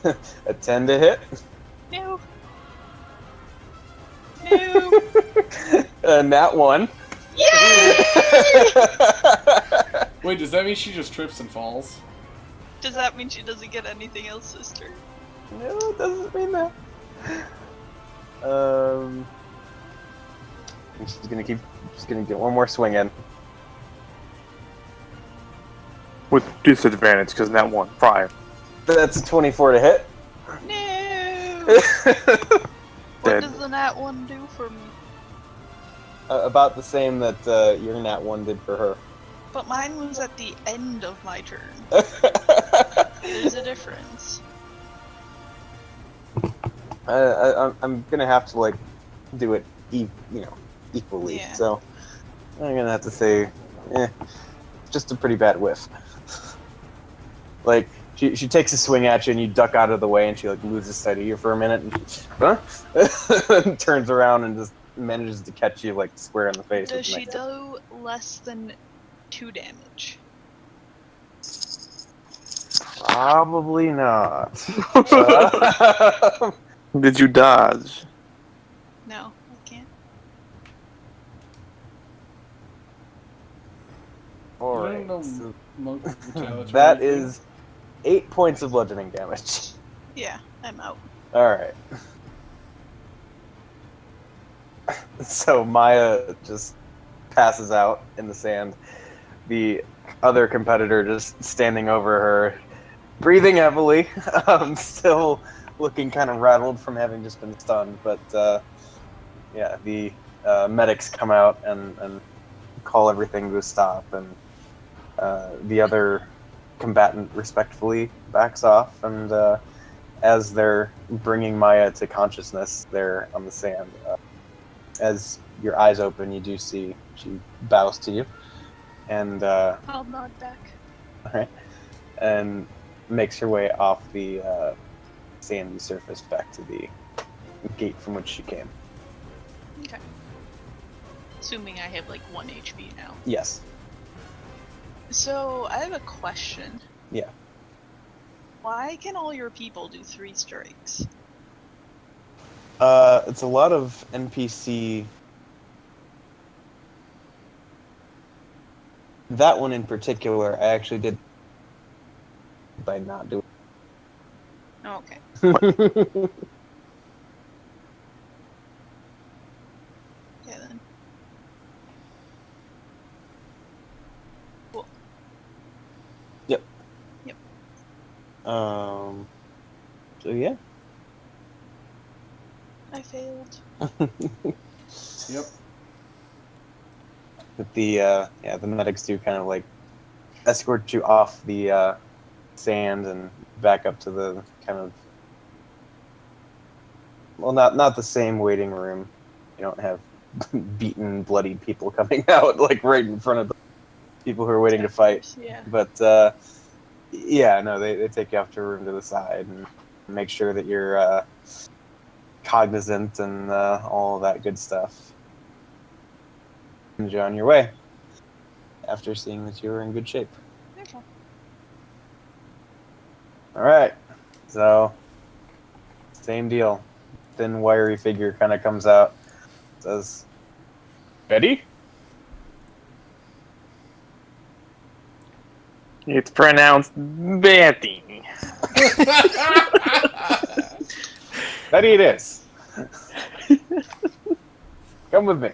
a 10 to hit. No. No. Nat 1. Wait, does that mean she just trips and falls? Does that mean she doesn't get anything else, sister? No, it doesn't mean that. And she's gonna get one more swing in. With disadvantage, because that one prior. That's a 24 to hit. No. What Dead. does the nat one do for me? About the same that your Nat 1 did for her. But mine was at the end of my turn. There's a difference. I'm gonna have to like do it, equally. Yeah. So I'm gonna have to say, just a pretty bad whiff. Like she takes a swing at you and you duck out of the way and she like loses sight of you for a minute and turns around and just manages to catch you like square in the face. Does with the she next hit. do less than 2 damage? Probably not. Did you dodge? No, I can't. don't know So monk retaliatory. that thing. is 8 points of bludgeoning damage. Yeah, I'm out. Alright. So Maya just passes out in the sand. The other competitor just standing over her, breathing heavily, still looking kind of rattled from having just been stunned. But yeah, the medics come out and call everything to a stop, and the other combatant respectfully backs off. And as they're bringing Maya to consciousness there on the sand, as your eyes open, you do see she bows to you, and I'll nod back. and makes her way off the sandy surface back to the gate from which she came. Okay. Assuming I have like 1 HP now. Yes. So I have a question. Yeah. Why can all your people do 3 strikes? It's a lot of NPC. That one in particular, I actually did by not doing. Oh, okay. Yeah then. Cool. Yep. Yep. So yeah. I failed. Yep. But the medics do kind of like escort you off the sand and back up to the kind of, well, not the same waiting room. You don't have beaten, bloodied people coming out like right in front of the people who are waiting to fight. Yeah. But yeah, no, they take you off to a room to the side and make sure that you're cognizant and all of that good stuff. And you're on your way after seeing that you were in good shape. Okay. All right, so same deal. Thin, wiry figure kind of comes out. Says, "Betty." It's pronounced Betty. Betty, it is. Come with me.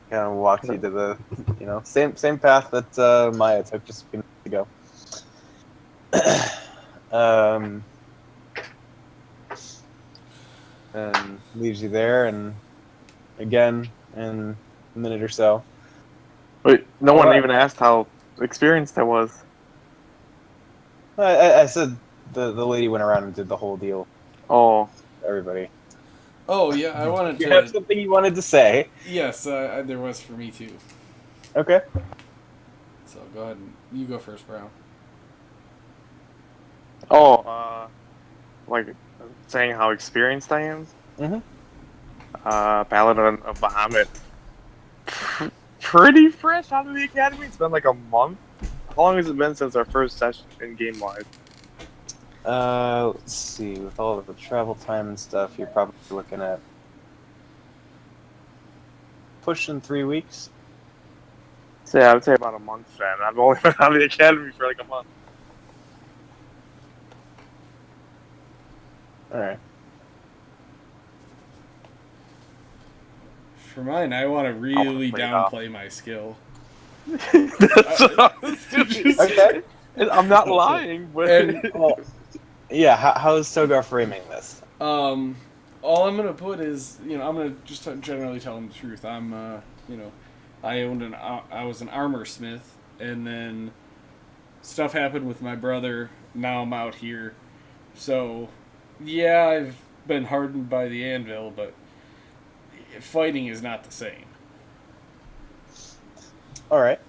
Kind of walks you to the, same path that Maya took just a few minutes ago. And leaves you there, and again in a minute or so. Wait, no one Alright. even asked how experienced I was. I said the lady went around and did the whole deal. Oh, Everybody. Oh yeah, I wanted You have to. something you wanted to say? Yes, there was for me too. Okay. So go ahead and you go first, Brown. like saying how experienced I am. Mhm. Paladin of Bahamut. Pretty fresh out of the academy. It's been like a month. How long has it been since our first session in game live? Let's see. With all of the travel time and stuff, you're probably looking at pushing 3 weeks. So yeah, I would say about a month then. I've only been out of the academy for like a month. All right. For mine, I want to really play it off. downplay my skill. Okay. I'm not lying, but And Yeah. How is Togar framing this? all I'm gonna put is, I'm gonna just generally tell him the truth. I'm, I was an armor smith, and then stuff happened with my brother. Now I'm out here, so yeah, I've been hardened by the anvil, but fighting is not the same. All right.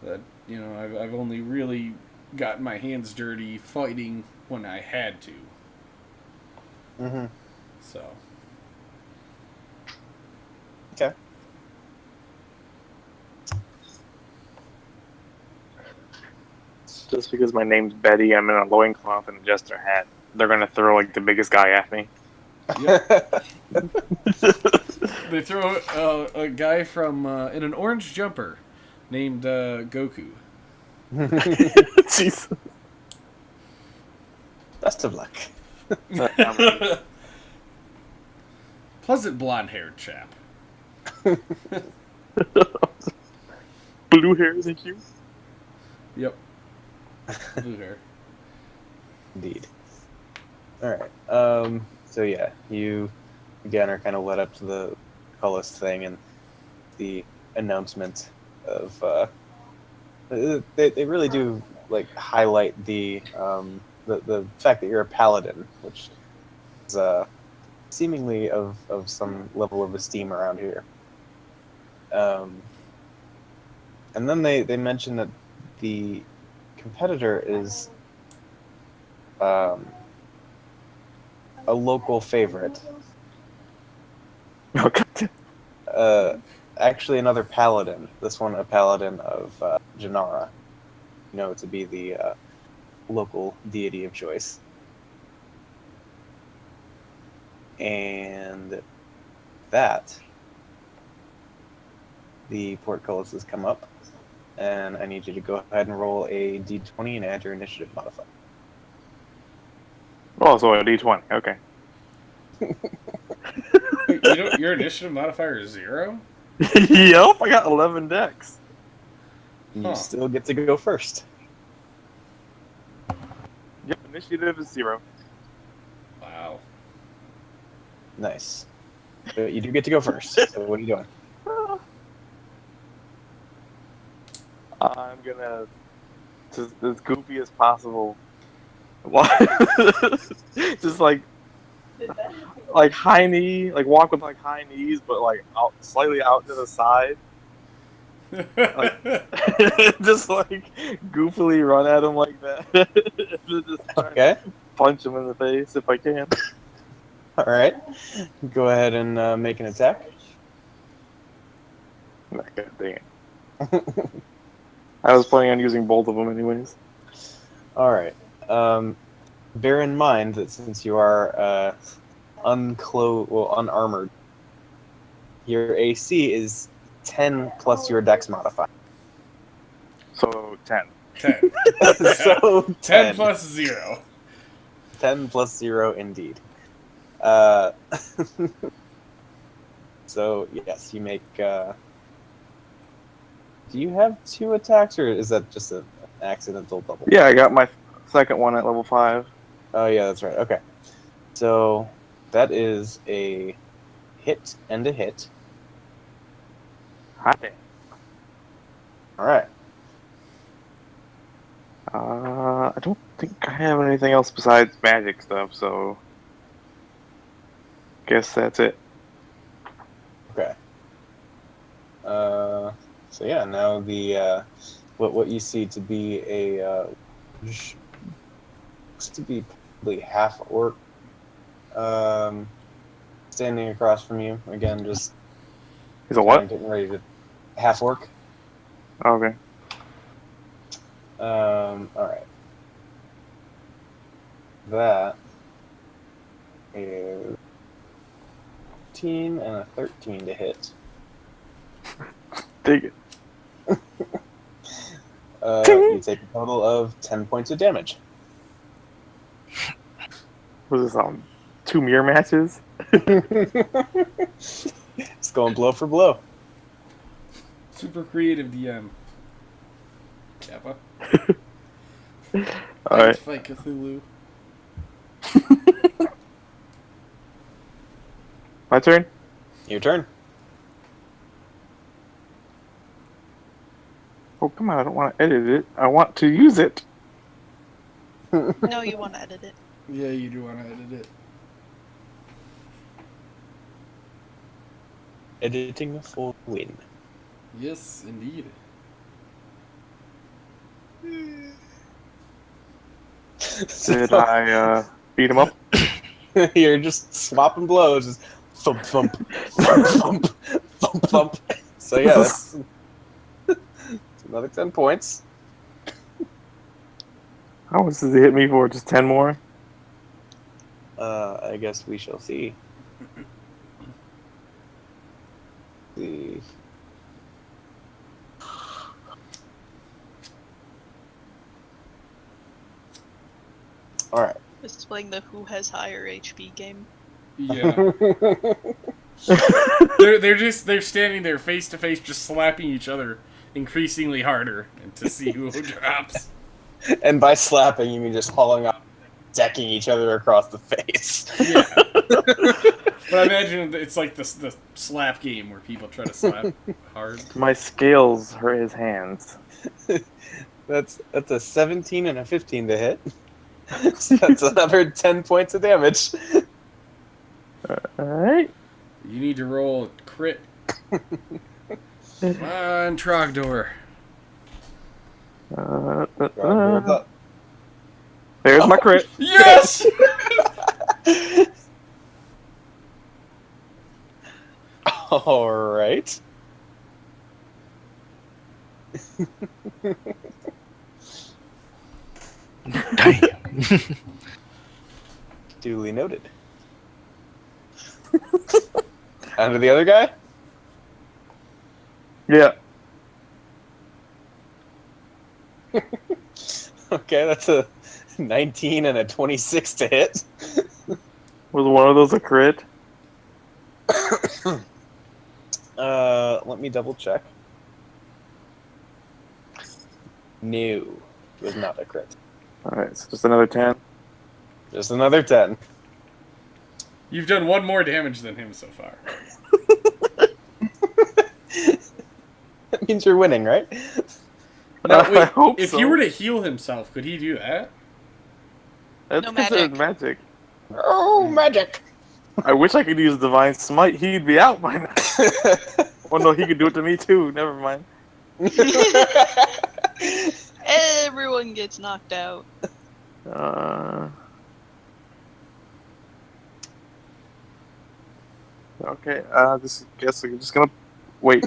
That I've only really gotten my hands dirty fighting when I had to. Mm-hmm. So Okay. just because my name's Betty, I'm in a loincloth and a jester hat. They're gonna throw like the biggest guy at me. they throw a guy from in an orange jumper named Goku. Jeez. Best of luck. Pleasant blonde-haired chap. Blue hair, thank you. Yep. Blue hair. Indeed. Alright. So yeah, you again are kind of led up to the Cullis thing and the announcement of they really do like highlight the fact that you're a paladin, which is seemingly of some level of esteem around here. And then they mention that the competitor is a local favorite. Okay. Actually, another paladin. This one, a paladin of Janara. You know, to be the local deity of choice. And that, the portcullis has come up, and I need you to go ahead and roll a d20 and add your initiative modifier. Oh, so a D20. Okay. Wait, your initiative modifier is 0? Yep, I got 11 decks. You Huh. still get to go first. Yep, initiative is 0. Wow. Nice. But you do get to go first. So what are you doing? I'm gonna just as goofy as possible. Just like high knee, like walk with like high knees, but like out, slightly out to the side. Just like goofily run at him like that. Just try to Okay. punch him in the face if I can. All right. Go ahead and make an attack. God dang it. I was planning on using both of them anyways. All right. Bear in mind that since you are unarmored, your AC is 10 plus your Dex modifier. So 10. 10. So 10 plus 0. 10 plus 0 indeed. So yes, you make. Do you have 2 attacks, or is that just an accidental double? Yeah, I got my second one at level 5. Oh yeah, that's right. Okay, so that is a hit and a hit. Hot damn. All right. I don't think I have anything else besides magic stuff, so guess that's it. Okay. So yeah, now the what you see to be a looks to be probably half orc standing across from you again, just Is it kinda what? getting ready to half orc. Okay. All right. That is 15 and a 13 to hit. Dig it. You take a total of 10 points of damage. Was this 2 mirror matches? It's going blow for blow. Super creative DM. Kappa. Alright. Fight Cthulhu. My turn? Your turn. Oh, come on, I don't want to edit it. I want to use it. No, you want to edit it. Yeah, you do want to edit it. Editing for win. Yes, indeed. Did I beat him up? You're just swapping blows, just thump, thump, thump, thump, thump, thump. So yeah, that's another 10 points. How much does he hit me for? Just 10 more? I guess we shall see. All right. This is playing the who has higher HP game. Yeah. They're standing there face to face, just slapping each other increasingly harder, and to see who drops. And by slapping, you mean just hauling up, decking each other across the face. Yeah. But I imagine it's like the slap game where people try to slap hard. My scales hurt his hands. That's a 17 and a 15 to hit. So that's another 10 points of damage. Alright. You need to roll a crit. Come on, Trogdor. There's my crit. Yes! All right. Damn. Duly noted. On to the other guy? Yeah. Okay, that's a 19 and a 26 to hit. Was one of those a crit? Let me double check. No, it was not a crit. Alright, so just another 10. Just another 10. You've done one more damage than him so far. That means you're winning, right? Now, I wait, hope if so. he were to heal himself, could he do that? That's No considered magic. Oh, magic! I wish I could use Divine Smite. He'd be out by now. Oh no, he could do it to me too. Never mind. Everyone gets knocked out. Okay, just guess I'm just gonna wait.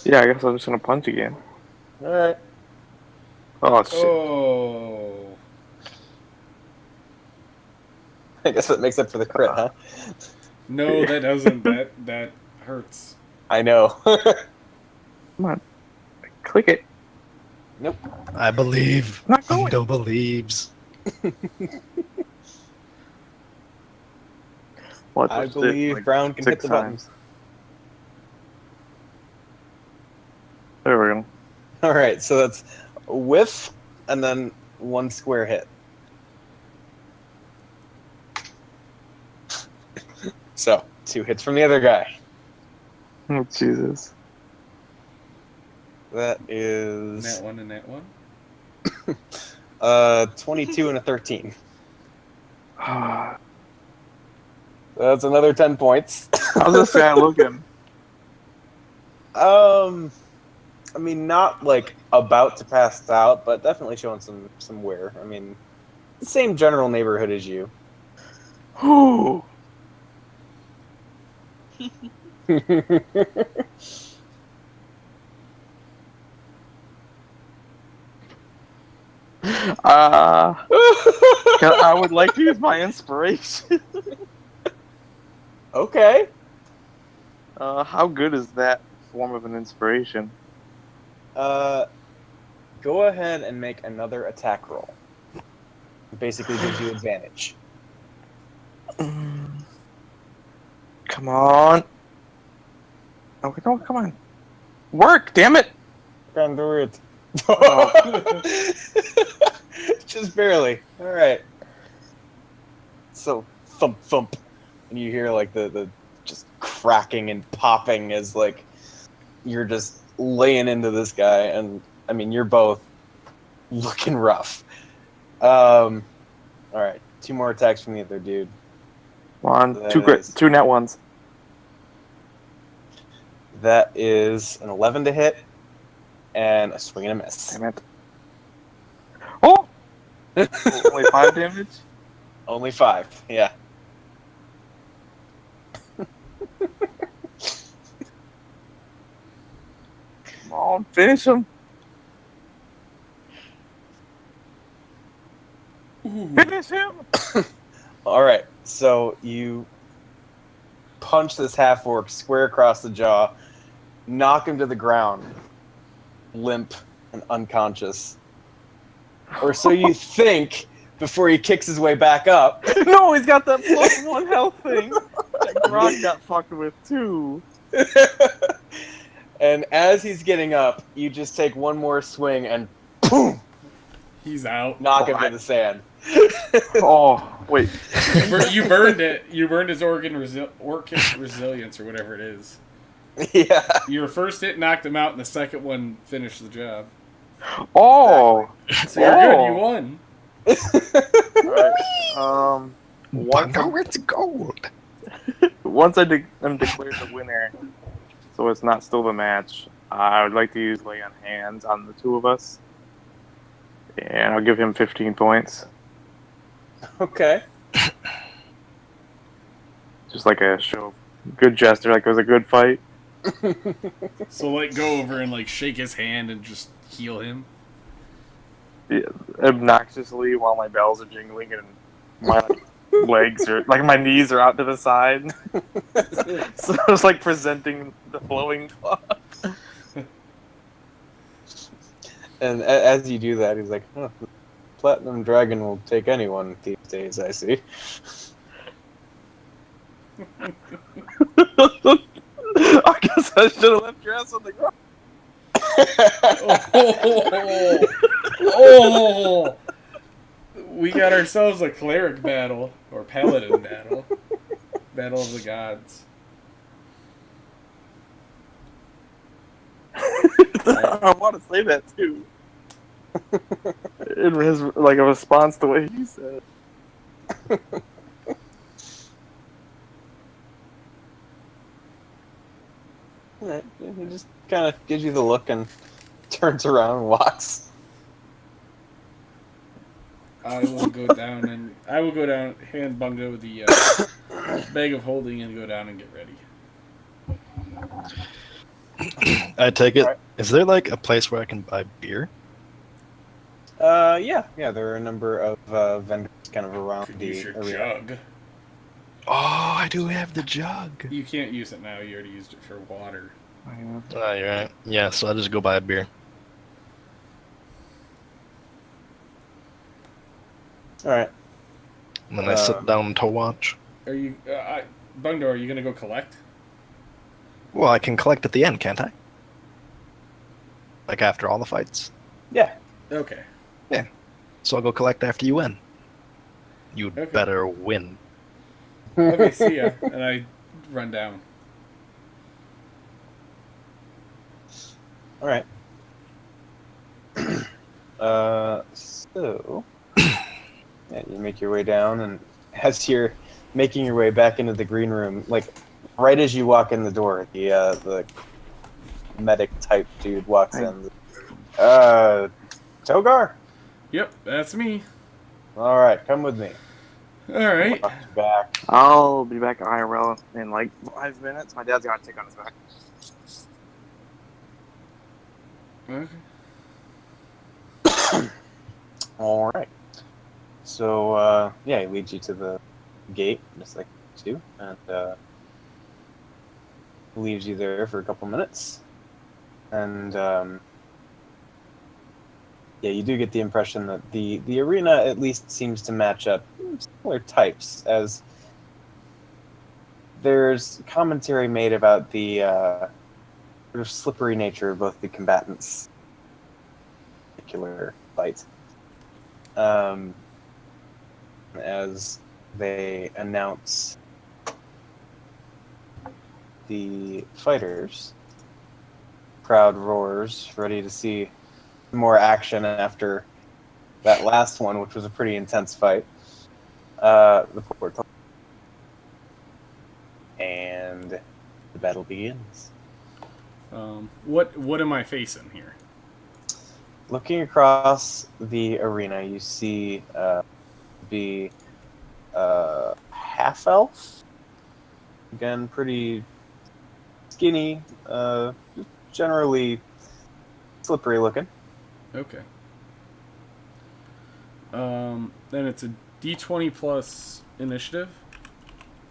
Yeah, I guess I'm just gonna punch again. Alright. Oh shit. Oh. I guess that makes up for the crit, huh? No, that doesn't. That hurts. I know. Come on. Click it. Nope. I believe. Not going. Undo believes. What I was it, believe like, Brown can hit 6 the times. buttons. There we go. Alright, so that's a whiff and then one square hit. So, 2 hits from the other guy. Oh Jesus. That is That one and that one. 22 and a 13. How's That's another 10 points. this guy looking? I mean, not like about to pass out, but definitely showing some wear. I mean, the same general neighborhood as you. Ooh. I would like to use my inspiration. Okay. How good is that form of an inspiration? Go ahead and make another attack roll. It basically gives you advantage. Come on. Oh, no, come on. Work, damn it! Can do it. Just barely. All right. So thump thump, and you hear like the just cracking and popping as like you're just laying into this guy, and I mean you're both looking rough. All right, 2 more attacks from the other dude. Come on, That 2 is- 2 net ones. That is an 11 to hit, and a swing and a miss. Damn it. Oh! Only 5 damage? Only 5. Yeah. Come on, finish him. Finish him! All right, so you punch this half orc square across the jaw, knock him to the ground, limp and unconscious, or so you think, before he kicks his way back up. No, he's got that +1 health thing. That Grog got fucked with too. And as he's getting up, you just take one more swing and boom, He's out. knock him to the sand. Oh, wait. You burned it. You burned his orcic resilience or whatever it is. Yeah. Your first hit knocked him out, and the second one finished the job. Oh. So you're good. You won. Alright. Bungo, it's gold. Once I'm declared the winner, so it's not still the match, I would like to use Lay on Hands on the two of us. And I'll give him 15 points. Okay. Just like a show of good gesture, like it was a good fight. So like go over and like shake his hand and just heal him. Yeah, obnoxiously while my bells are jingling and my legs are like my knees are out to the side. So it's like presenting the flowing cloth. And as you do that, he's like, huh, the Platinum Dragon will take anyone these days, I see. I guess I should have left your ass on the ground. Oh, we got ourselves a cleric battle or paladin battle. Battle of the gods. I want to say that too. In his like a response to what he said. Alright, he just kind of gives you the look and turns around and walks. I will go down, hand Bungo the bag of holding, and go down and get ready. I take it. Alright. Is there like a place where I can buy beer? Yeah, there are a number of vendors kind of around Could the use your arena. jug. Oh, I do have the jug. You can't use it now. You already used it for water. Oh, you're right. Yeah, so I'll just go buy a beer. Alright. And then I sit down to watch. Are you, Bungo? Are you gonna go collect? Well, I can collect at the end, can't I? Like after all the fights. Yeah. Okay. So I'll go collect after you win. You'd Okay. better win. Okay, see ya. And I run down. Alright. So yeah, you make your way down, and as you're making your way back into the green room, like right as you walk in the door, the medic type dude walks in. Togar? Yep, that's me. Alright, come with me. All right. Walk you back. I'll be back at IRL in like 5 minutes. My dad's got a tick on his back. Okay. Alright. So, yeah, he leads you to the gate, just like you, and leaves you there for a couple minutes. And, yeah, you do get the impression that the arena at least seems to match up similar types, as there's commentary made about the sort of slippery nature of both the combatants' particular fight. As they announce the fighters, crowd roars, ready to see more action after that last one, which was a pretty intense fight. The portal, and the battle begins. What am I facing here? Looking across the arena, you see the half elf. Again, pretty skinny, generally slippery looking. Okay. Then it's a D20 plus initiative.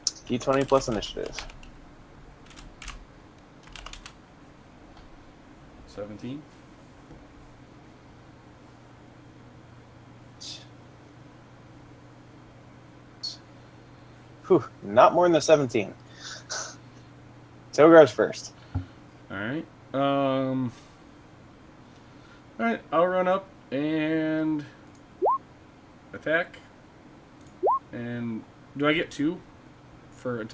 D20 plus initiative. 17. Whew, not more than a 17. Tograr's first. Alright. Alright, I'll run up and attack. And do I get 2 for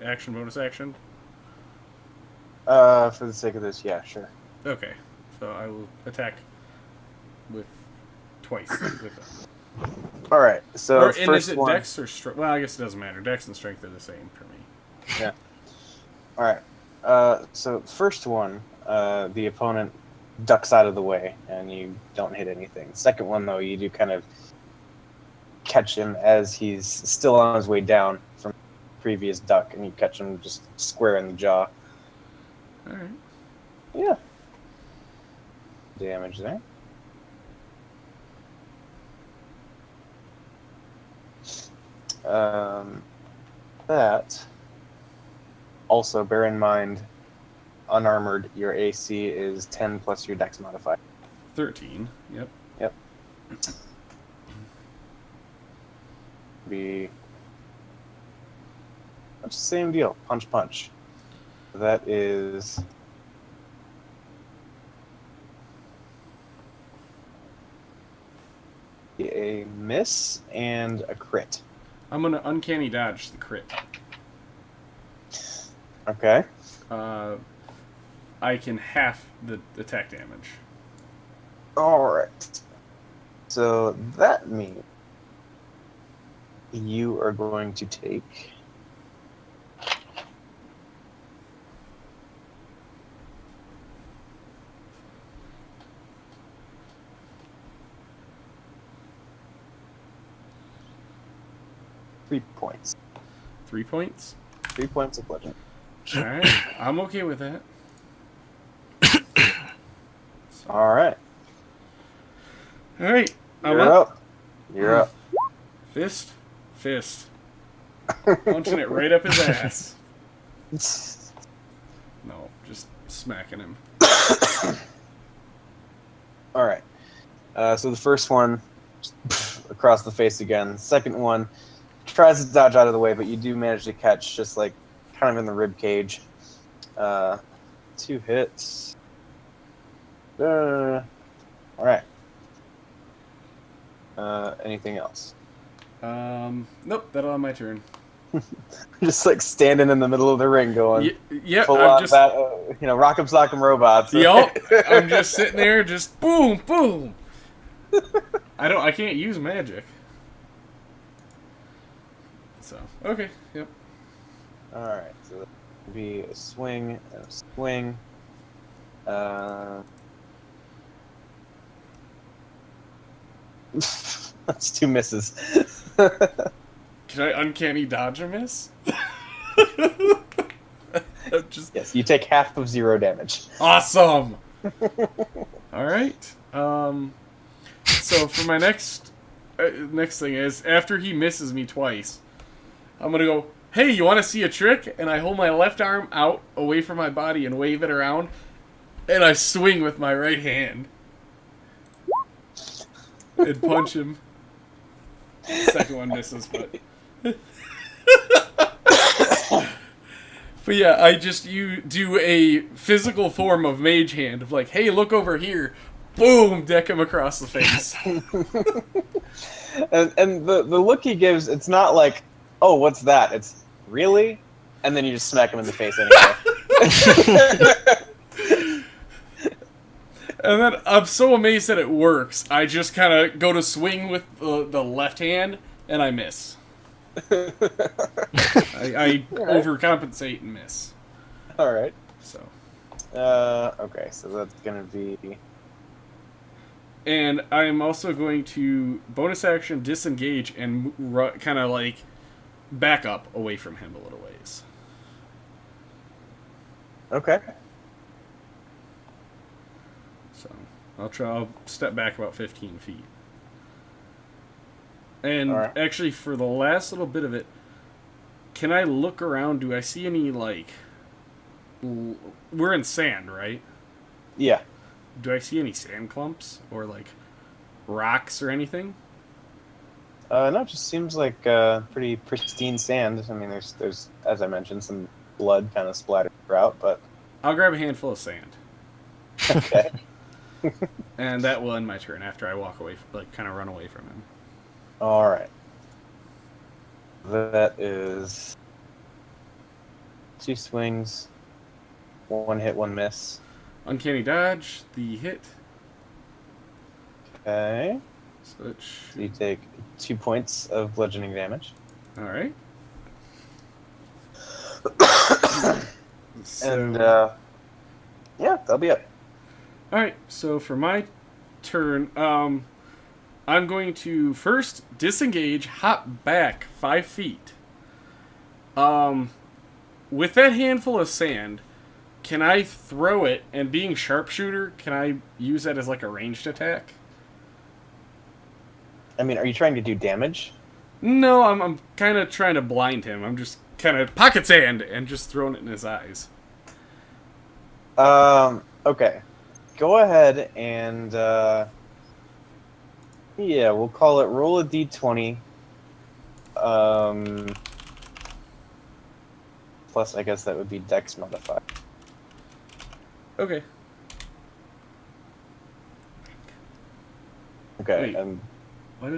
action bonus action? For the sake of this, yeah, sure. Okay. So I will attack with twice with it. All right. So And first is it one. Dex or Strength? Well, I guess it doesn't matter. Dex and Strength are the same for me. Yeah. All right. So first one, the opponent ducks out of the way, and you don't hit anything. Second one, though, you do kind of catch him as he's still on his way down from the previous duck, and you catch him just square in the jaw. All right. Yeah. Damage there. That. Also, bear in mind, unarmored, your AC is 10 plus your Dex modifier. 13. Yep. Yep. Be much the same deal. Punch, punch. That is a miss and a crit. I'm gonna uncanny dodge the crit. Okay. I can half the attack damage. Alright. So that means you are going to take three points. 3 points. 3 points of bludgeoning. All right. I'm okay with that. Alright. All right. I'm You're up. up. You're up. Fist. Punching it right up his ass. No, just smacking him. Alright. So the first one, across the face again. Second one, tries to dodge out of the way, but you do manage to catch just like kind of in the rib cage. 2 hits. Alright. Anything else? Nope, that'll have my turn. Just like standing in the middle of the ring going Yeah, full I'm on just. Rock'em Sock'em Robots. Yup, I'm just sitting there, just boom, boom. I can't use magic. So, okay, yep. Alright, so that would be a swing and a swing. That's 2 misses. Can I uncanny dodge a miss? Just Yes, you take half of 0 damage. awesome. All right. So for my next thing is after he misses me twice, I'm gonna go. Hey, you want to see a trick? And I hold my left arm out away from my body and wave it around, and I swing with my right hand and punch him. Second one misses, but. But yeah, you do a physical form of mage hand of like, hey, look over here, boom, deck him across the face. and the look he gives, it's not like, oh, what's that? It's really? And then you just smack him in the face anyway. And then I'm so amazed that it works. I just kind of go to swing with the left hand, and I miss. I overcompensate and miss. Alright. So. Okay, so that's gonna be... And I'm also going to bonus action disengage and kind of like back up away from him a little ways. Okay. So I'll step back about 15 feet. And Alright. actually, for the last little bit of it, can I look around? Do I see any, like... We're in sand, right? Yeah. Do I see any sand clumps? Or, like, rocks or anything? No, it just seems like pretty pristine sand. I mean, there's as I mentioned, some blood kind of splattered throughout, but I'll grab a handful of sand, okay. and that will end my turn after I walk away, like kind of run away from him. All right. That is 2 swings, 1 hit, 1 miss. Uncanny dodge, the hit. Okay. So it So you take 2 points of bludgeoning damage. all right. And yeah, that'll be it. All right. So for my turn, I'm going to first disengage, hop back 5 feet. With that handful of sand, can I throw it? And being sharpshooter, can I use that as like a ranged attack? I mean, are you trying to do damage? No, I'm kind of trying to blind him. I'm just kind of pocket sand and just throwing it in his eyes. Okay. Go ahead and yeah, we'll call it roll a d20. Plus, I guess that would be Dex modifier. Okay. Okay, Wait. and Why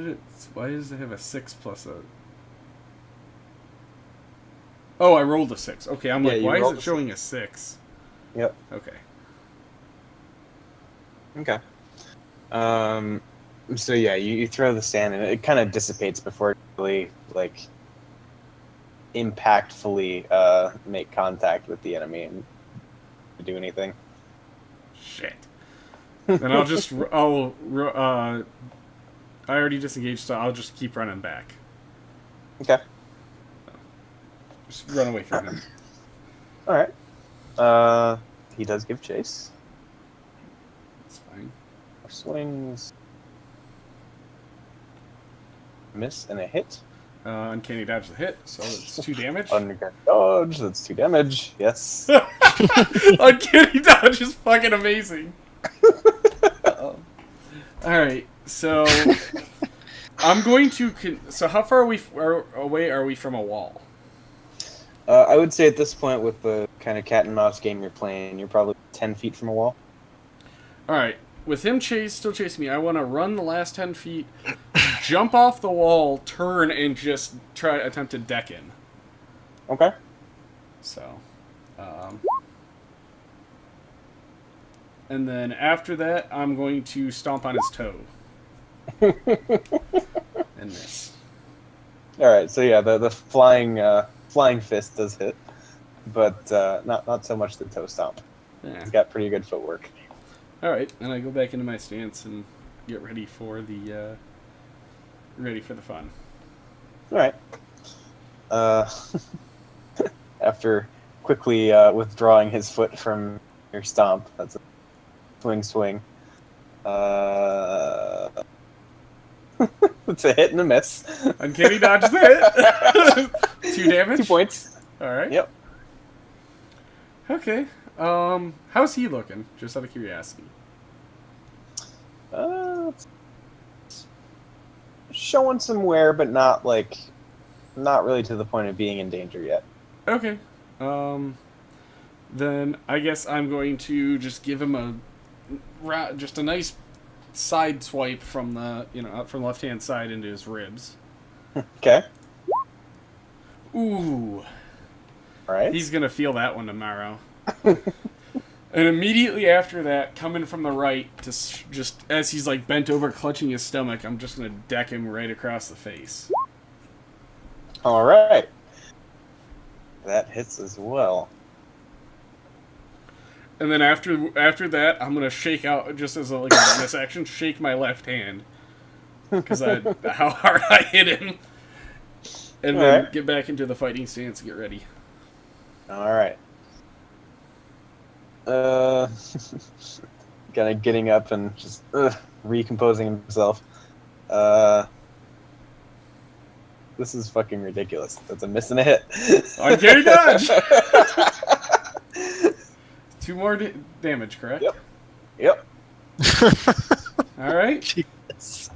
does it have a 6 plus a... Oh, I rolled a 6. Okay, I'm Yeah, like, you why is rolled it a showing a 6? Yep. Okay. Okay. So yeah, you throw the sand and it kind of dissipates before it really like impactfully make contact with the enemy and do anything. Shit. Then I'll just... I already disengaged, so I'll just keep running back. Okay. Just run away from him. All right. He does give chase. That's fine. Swings. Miss and a hit. Uncanny dodge the hit, so it's 2 damage. Underground dodge. That's 2 damage. Yes. Uncanny dodge is fucking amazing. Alright, so I'm going to... So how far away are we from a wall? I would say at this point, with the kind of cat and mouse game you're playing, you're probably 10 feet from a wall. Alright, with him still chasing me, I want to run the last 10 feet, jump off the wall, turn, and just attempt to deck in. Okay. So, and then after that, I'm going to stomp on his toe. And miss. All right. So yeah, the flying fist does hit, but not so much the toe stomp. Yeah. He's got pretty good footwork. Alright, and I go back into my stance and get ready for the fun. All right. After quickly withdrawing his foot from your stomp, that's a swing. It's a hit and a miss. Uncanny dodge the hit. 2 damage. 2 points. Alright. Yep. Okay. How's he looking? Just out of curiosity. Showing some wear, but not really to the point of being in danger yet. Okay. Then I guess I'm going to just give him a nice side swipe from the from the left hand side into his ribs. Okay. Ooh. All right. He's gonna feel that one tomorrow. And immediately after that, coming from the right, just as he's like bent over, clutching his stomach, I'm just gonna deck him right across the face. All right. That hits as well. And then after that, I'm gonna shake out, just as a bonus action, shake my left hand because how hard I hit him, and then Alright. get back into the fighting stance and get ready. All right. Kind of getting up and just recomposing himself. This is fucking ridiculous. That's a miss and a hit. Uncanny dodge! 2 more damage, correct? Yep. All right. Jesus.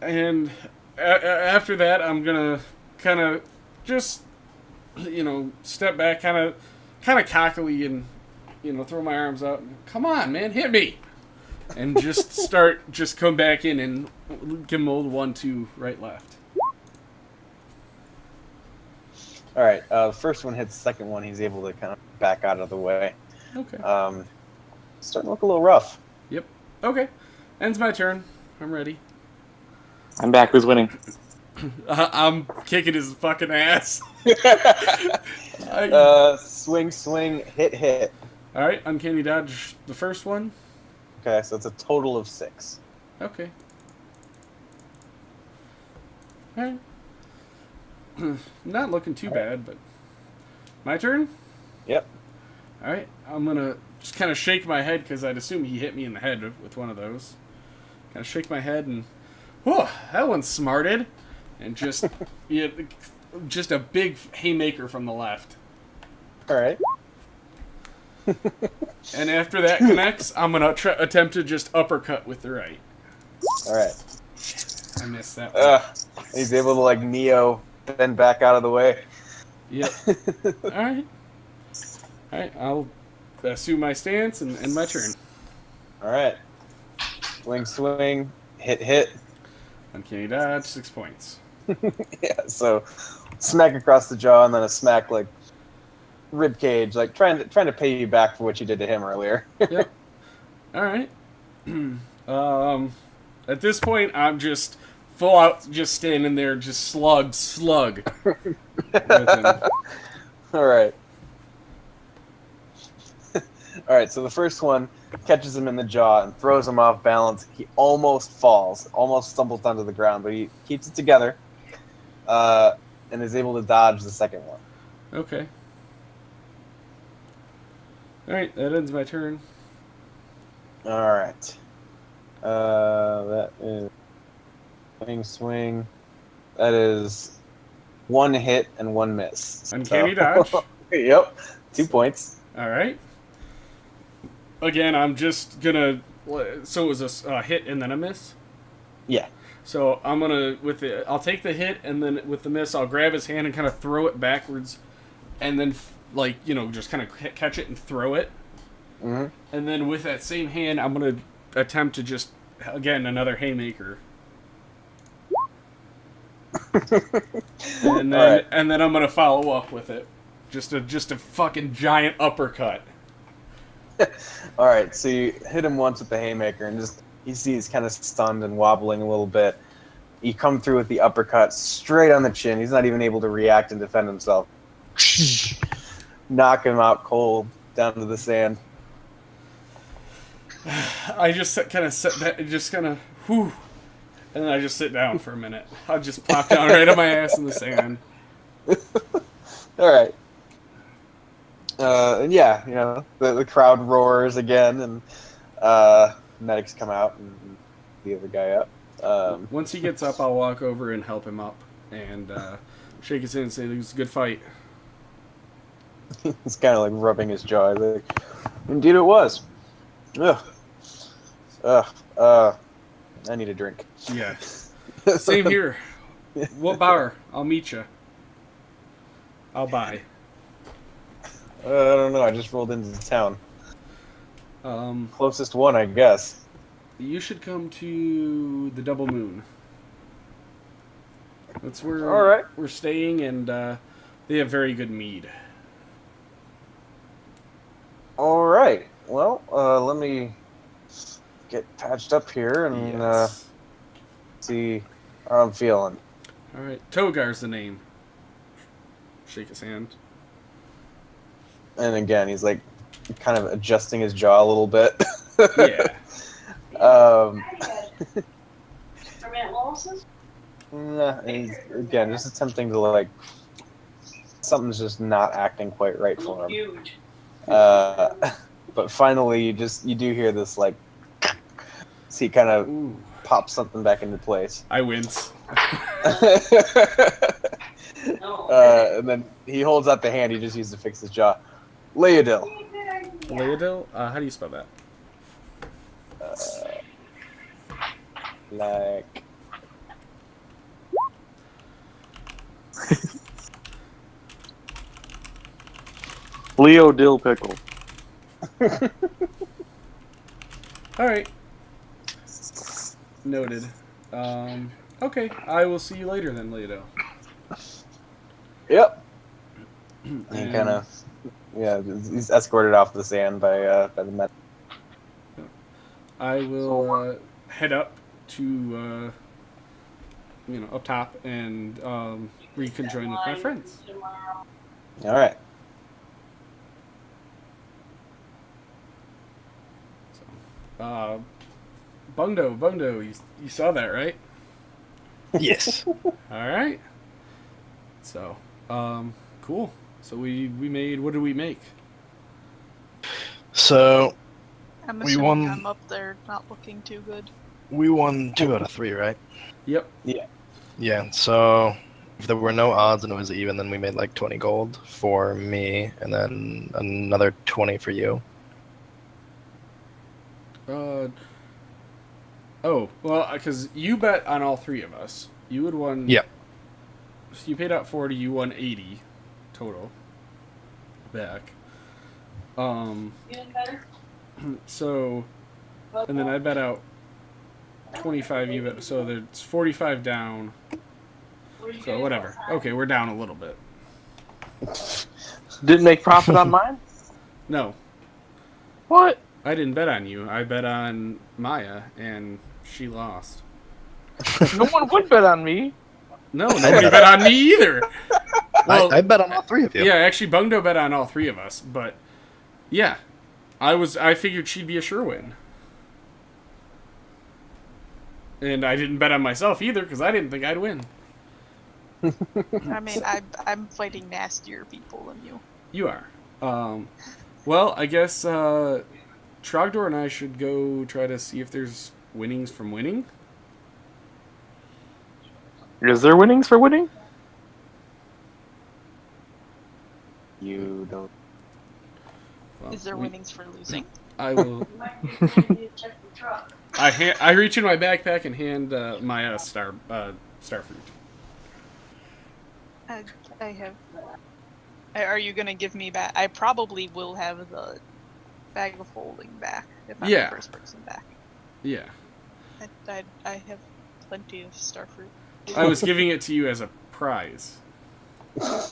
And after that, I'm gonna kind of just, step back, kind of cockily, and throw my arms out. Come on, man, hit me! And just come back in and give him old 1-2 right left. All right. First one hits. Second one, he's able to kind of back out of the way. Okay. Starting to look a little rough. Yep. Okay. Ends my turn. I'm ready. I'm back. Who's winning? I'm kicking his fucking ass. Swing, hit. All right, uncanny dodge the first one. Okay, so it's a total of 6. Okay. All right. Not looking too bad, but my turn. Yep. All right, I'm gonna just kind of shake my head because I'd assume he hit me in the head with one of those. Kind of shake my head and, whoa, that one's smarted, and just just a big haymaker from the left. All right. And after that connects, I'm gonna attempt to just uppercut with the right. All right. I missed that one. He's able to like Neo bend back out of the way. Yep. All right. I'll assume my stance and end my turn. All right. Swing, hit. Uncanny dodge, 6 points. Yeah. So smack across the jaw and then a smack like rib cage, like trying to pay you back for what you did to him earlier. Yep. All right. At this point, I'm just full out, just standing there, just slug with him. All right. All right. So the first one catches him in the jaw and throws him off balance. He almost falls, almost stumbles down to the ground, but he keeps it together, and is able to dodge the second one. Okay. All right, that ends my turn. All right. That is swing. That is 1 hit and 1 miss. Uncanny dodge. Yep. 2 points. All right. Again, I'm just gonna. So it was a hit and then a miss. Yeah. So I'm gonna I'll take the hit and then with the miss, I'll grab his hand and kind of throw it backwards, and then just kind of catch it and throw it. Mm-hmm. And then with that same hand, I'm gonna attempt to just again another haymaker. And then I'm gonna follow up with it, just a fucking giant uppercut. All right, so you hit him once with the haymaker, and you see he's kind of stunned and wobbling a little bit. You come through with the uppercut straight on the chin. He's not even able to react and defend himself. Knock him out cold down to the sand. I just kind of sit back, whew, and then I just sit down for a minute. I'll just plop down right on my ass in the sand. All right. And yeah, the crowd roars again, and medics come out and the other guy up. Once he gets up, I'll walk over and help him up and shake his hand and say, "It was a good fight." He's kind of like rubbing his jaw. He's like, "Indeed, it was." Ugh. I need a drink. Yeah. Same here. What bar? I'll meet you. I'll buy. I don't know. I just rolled into town. Closest one, I guess. You should come to the Double Moon. That's where All right. we're staying, and they have very good mead. All right. Well, let me get patched up here and Yes. see how I'm feeling. All right. Togar's the name. Shake his hand. And again, he's like kind of adjusting his jaw a little bit. Yeah. Nah, he's, again, just attempting to like, something's just not acting quite right for him. But finally, you do hear this like, so he kind of Ooh. pops something back into place. I wince. And then he holds out the hand he just used to fix his jaw. Leodil. Leodil? How do you spell that? Like Leo dill pickle. All right. Noted. Okay, I will see you later then, Leto. Yep. He And- kind of, yeah, he's escorted off the sand by the men. I will head up to, up top and reconjoin with my friends. All right. Bungdo, you saw that, right? Yes. All right. So, cool. So we made. What did we make? So I'm We assuming won- I'm up there not looking too good. we won 2 out of 3, right? Yep. Yeah. So if there were no odds and it was even, then we made like 20 gold for me, and then another 20 for you. Oh, well, because you bet on all three of us. You had won. Yep. So you paid out 40. You won 80 total. Back. So, and then I bet out 25. You bet. So there's 45 down. So whatever. Okay, we're down a little bit. Didn't make profit on mine? No, What? I didn't bet on you. I bet on Maya, and she lost. No one would bet on me. No, nobody bet on me either. Well, I bet on all 3 of you. yeah, actually, Bungdo bet on all three of us, but yeah, I figured she'd be a sure win, and I didn't bet on myself either because I didn't think I'd win. I mean, I'm fighting nastier people than you. You are. Well, I guess Trogdor and I should go try to see if there's winnings from winning. Is there winnings for winning? You don't. Well, Is there winnings for losing? I will. I reach in my backpack and hand Maya starfruit. I have. Are you gonna give me back? I probably will have the bag of holding back if I'm Yeah. the first person back. Yeah, I have plenty of starfruit. I was giving it to you as a prize. I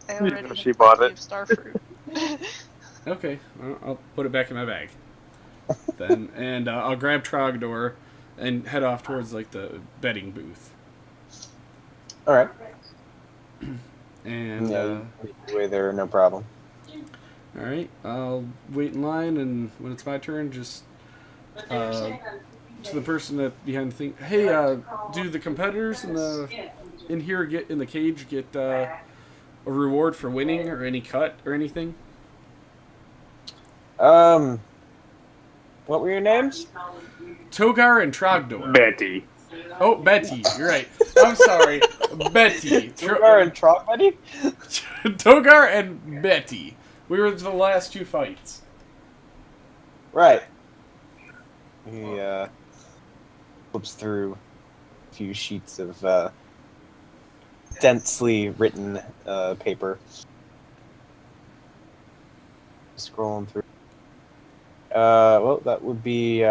already have She bought plenty it. of starfruit. Okay, I'll put it back in my bag. Then, and I'll grab Trogdor and head off towards like the betting booth. All right. And Yeah, you make your way there, no problem. all right, I'll wait in line, and when it's my turn, just to the person that behind the thing. Hey, do the competitors in here get in the cage get a reward for winning or any cut or anything? What were your names? Togar and Trogdor. Betty. Oh, Betty, you're right. I'm sorry, Betty. Togar and Trogbuddy? Togar and Betty. We were the last 2 fights. Right. He flips through a few sheets of densely written paper. Scrolling through. Well, that would be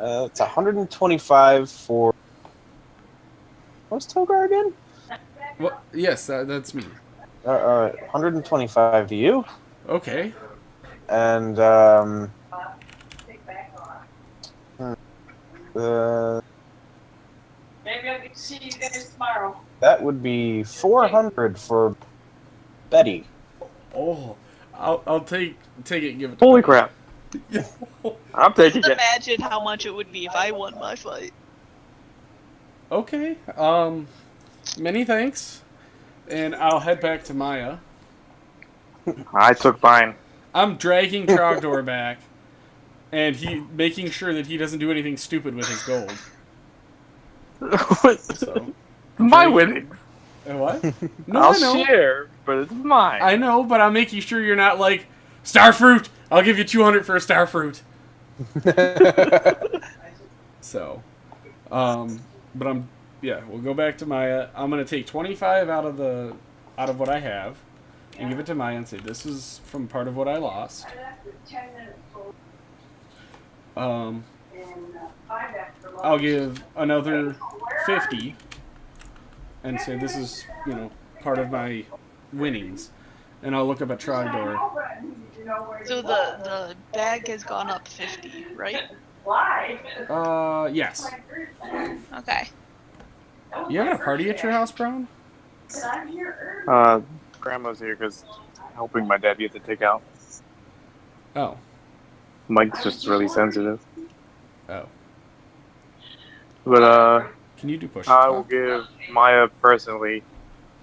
it's 125 for. What's Togar again? Well, yes, that's me. 125 to you, Okay. and Maybe I'll get to see you guys tomorrow. that would be 400 for Betty. Oh, I'll take it and give it to Holy Betty. crap. I'm taking Just it. imagine how much it would be if I won my fight. Okay. Many thanks. And I'll head back to Maya. I took mine. I'm dragging Trogdor back, and he making sure that he doesn't do anything stupid with his gold. So, My Drake. winnings. what? No, I'll I know. share, but it's mine. I know, but I'm making sure you're not like starfruit. I'll give you 200 for a starfruit. So, but we'll go back to Maya. I'm gonna take 25 out of the out of what I have and give it to Maya and say, this is from part of what I lost. I'll give another 50 and say, this is, part of my winnings. And I'll look up at Trogdor. So the bag has gone up 50, right? Yes. Okay. You having a party at your house, Brown? Grandma's here because helping my dad get the takeout. Oh. Mike's just really sensitive. Oh. But Can you do push? I will give Maya personally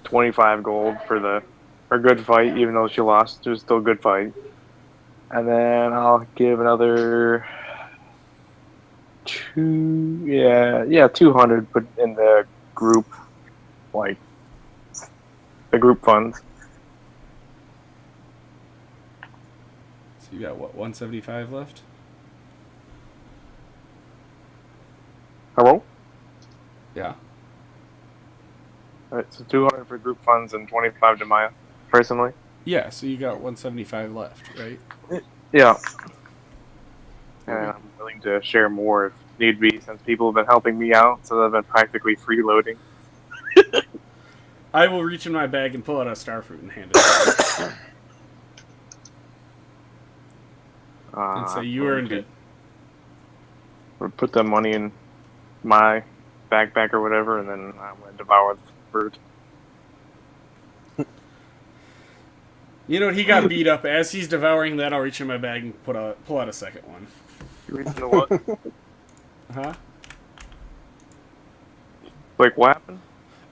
25 gold for her good fight, even though she lost. It was still a good fight. And then I'll give another 200, but in the group, like the group funds. So you got what, 175 left? Hello? Yeah. Alright, so 200 for group funds and 25 to Maya, personally. Yeah, so you got 175 left, right? Yeah. And I'm willing to share more if need be, since people have been helping me out, so they've been practically freeloading. I will reach in my bag and pull out a starfruit and hand it to you. And say, you earned it. Or put the money in my backpack or whatever, and then I'm going to devour the fruit. You know what? He got beat up. As he's devouring that, I'll reach in my bag and pull out a second one. You know what? Huh? Like, what happened?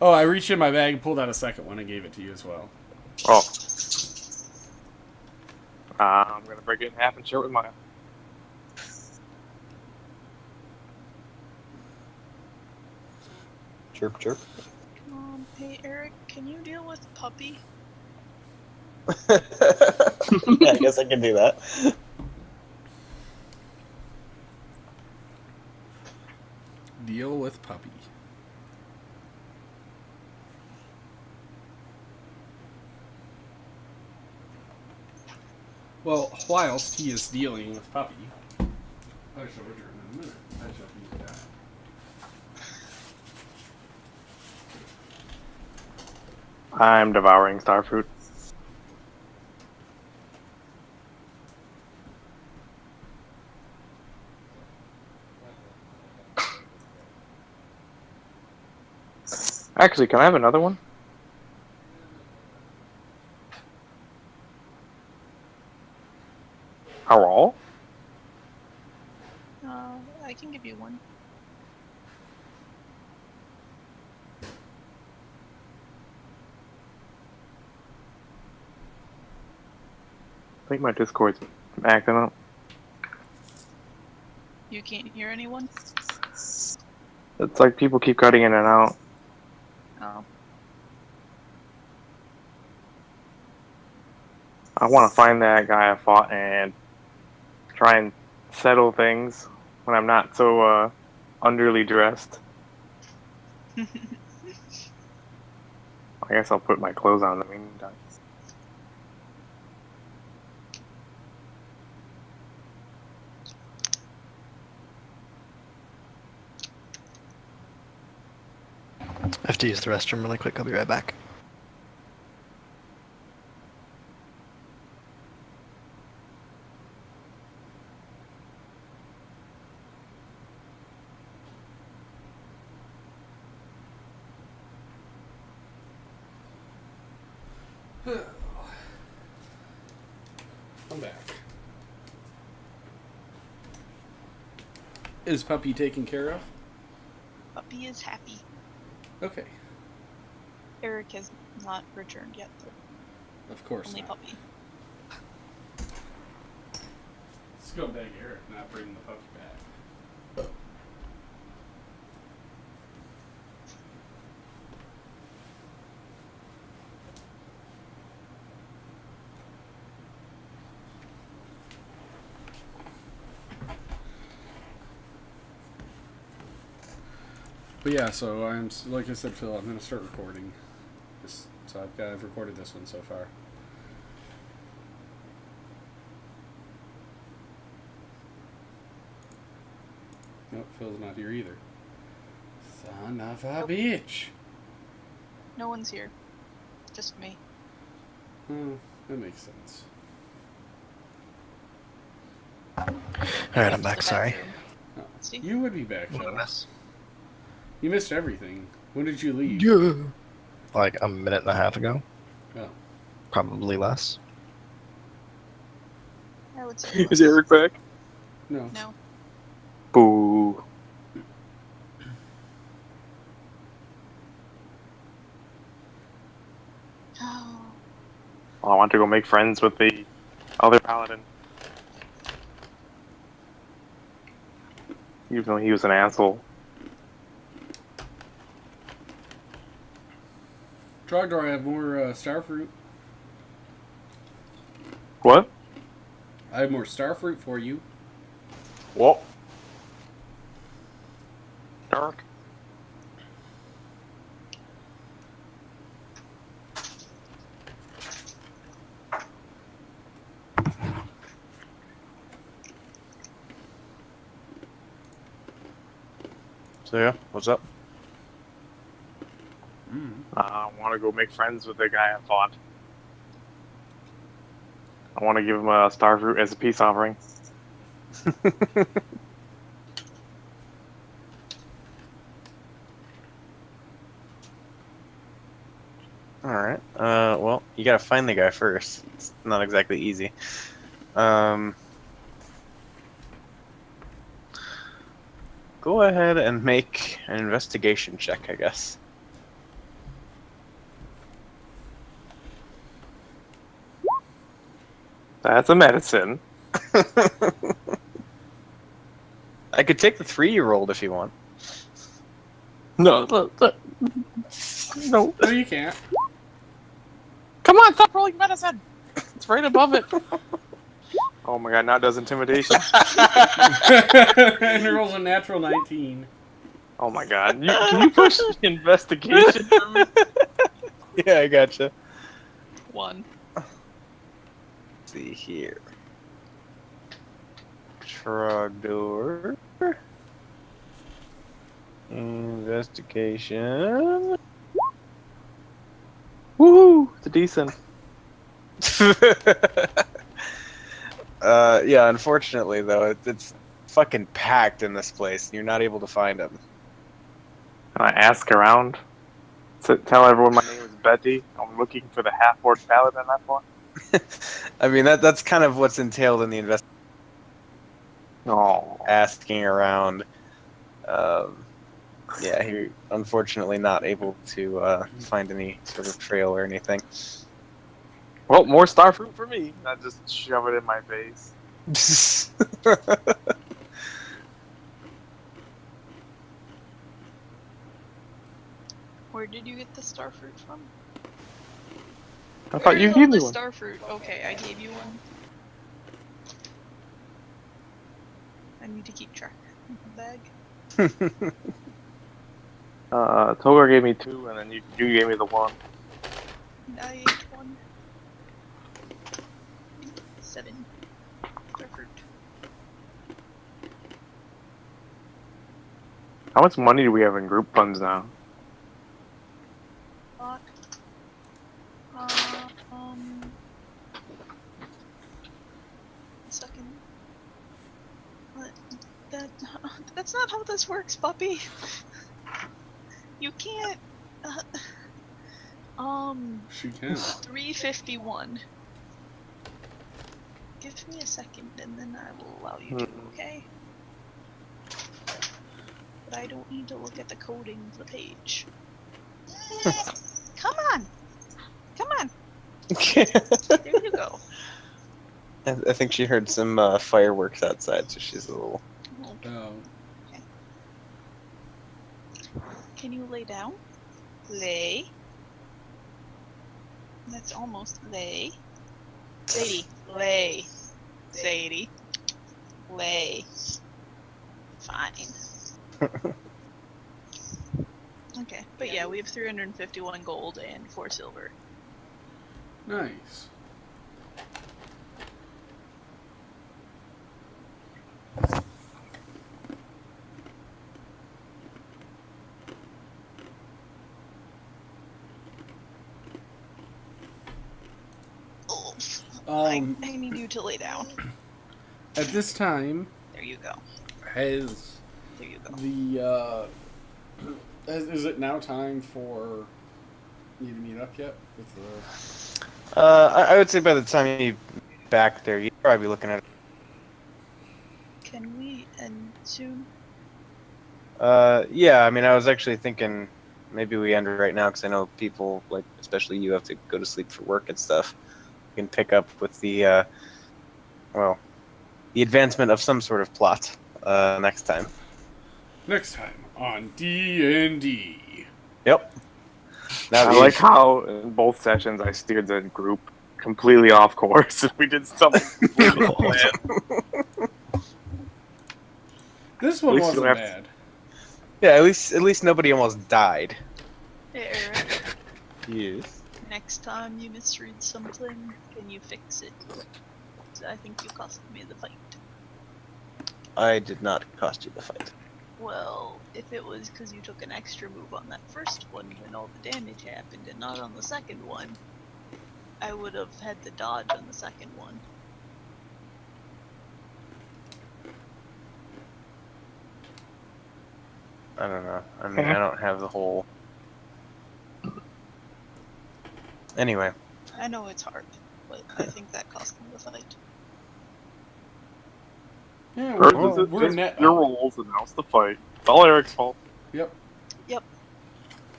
Oh, I reached in my bag and pulled out a second one and gave it to you as well. Oh. I'm going to break it in half and share it with Maya. Chirp, chirp. Hey Eric, can you deal with Puppy? Yeah, I guess I can do that. Deal with Puppy. Well, whilst he is dealing with Puppy, I shall return in a minute. I shall use that. I'm devouring starfruit. Actually, can I have another one? Hello? I can give you one. I think my Discord's acting up. You can't hear anyone? It's like people keep cutting in and out. Oh. I want to find that guy I fought and try and settle things when I'm not so underly dressed. I guess I'll put my clothes on in the meantime. I have to use the restroom really quick. I'll be right back. I'm back. Is Puppy taken care of? Puppy is happy. Okay. Eric has not returned yet, though. Of course Only not. Puppy. Let's go beg Eric, not bring the puppy back. But yeah, so like I said, Phil, I'm gonna start recording. Just so I've recorded this one so far. Nope, Phil's not here either. Son of a bitch. No one's here. Just me. Oh, that makes sense. Alright, I'm back, sorry. Oh, See? you would be back, What a Phil. mess. You missed everything. When did you leave? Yeah. Like a minute and a half ago. Oh. Probably less. I would say Is Eric back? No. no. Boo. Oh, Well, I want to go make friends with the other paladin. Even though he was an asshole. Trogdor, I have more starfruit. What? I have more starfruit for you. What? Dark. So yeah, what's up? I want to go make friends with the guy I fought. I want to give him a starfruit as a peace offering. Alright. Well, you gotta find the guy first. It's not exactly easy. Go ahead and make an investigation check, I guess. That's a medicine. I could take the 3 you rolled if you want. No, no. No, you can't. Come on, stop rolling medicine. It's right above it. Oh my god, now it does intimidation. And it rolls a natural 19. Oh my god. Can you push investigation for me? Yeah, I gotcha. 1. Let's see here. Trogdor. Investigation. Woohoo! It's a decent. Yeah, unfortunately though, it's fucking packed in this place. You're not able to find him. Can I ask around? Tell everyone my name is Betty. I'm looking for the half-orc paladin I fought. I mean, that's kind of what's entailed in the investigation. Oh. Asking around. Yeah, you're unfortunately not able to find any sort of trail or anything. Well, more starfruit for me. Not just shove it in my face. Where did you get the starfruit from? I thought you Where's gave all me the one. starfruit? Okay, I gave you one. I need to keep track of the bag. Togar gave me 2, and then you gave me the 1. And I ate 1. 7. Starfruit. How much money do we have in group funds now? Lot. Second. What? That's not how this works, puppy. You can't. She can. 351. Give me a second, and then I will allow you to. Okay. But I don't need to look at the coding of the page. Come on! Come on! There you go. I think she heard some fireworks outside, so she's a little. Oh. Can you lay down? Lay. That's almost lay. Sadie, lay. Sadie. Lay. Fine. Okay, but yeah, we have 351 gold and 4 silver. Nice. Oh, Um, I need you to lay down. at this time, There you go. has There you go. the is it now time for you to meet up yet with the? I would say by the time you back there, you'd probably be looking at. Can we end soon? Yeah. I mean, I was actually thinking maybe we end right now because I know people, like especially you, have to go to sleep for work and stuff. We can pick up with the well, the advancement of some sort of plot next time. Next time on D&D. Yep. Now I like how in both sessions I steered the group completely off course. We did something completely planned. This one At least you wasn't don't have bad. Yeah, at least nobody almost died. Hey, Eric. Yes. Next time you misread something, can you fix it? 'Cause I think you cost me the fight. I did not cost you the fight. Well, if it was because you took an extra move on that first one when all the damage happened and not on the second one, I would have had the dodge on the second one. I don't know. I mean, I don't have the whole. Anyway, I know it's hard, but I think that cost me the fight. Yeah, First, we're, this we're is net your up. roles, and now's the fight. It's all Eric's fault. Yep.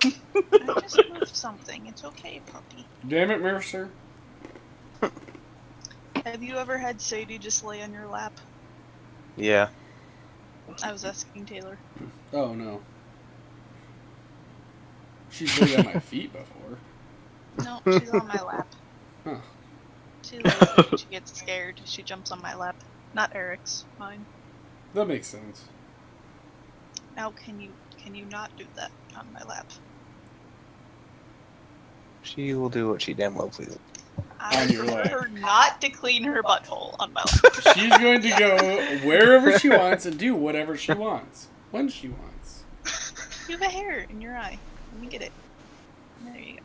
I just moved something. It's okay, puppy. Damn it, Mercer. Have you ever had Sadie just lay on your lap? yeah. I was asking Taylor. Oh no. She's laid at my feet before. No, she's on my lap. Huh. She lays there and she gets scared. She jumps on my lap. Not Eric's, mine. That makes sense. Now can you not do that on my lap? She will do what she damn well pleases. I On your want lap. her not to clean her butthole on my lap. She's going to go wherever she wants and do whatever she wants. When she wants. You have a hair in your eye. Let me get it. There you go.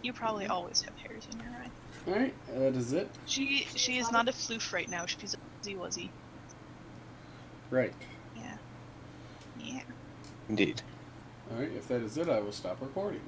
You probably always have hairs in your eye. Alright, that is it. She is not a floof right now. She's a fuzzy wuzzy. Right. Yeah. Yeah. Indeed. Alright, if that is it, I will stop recording.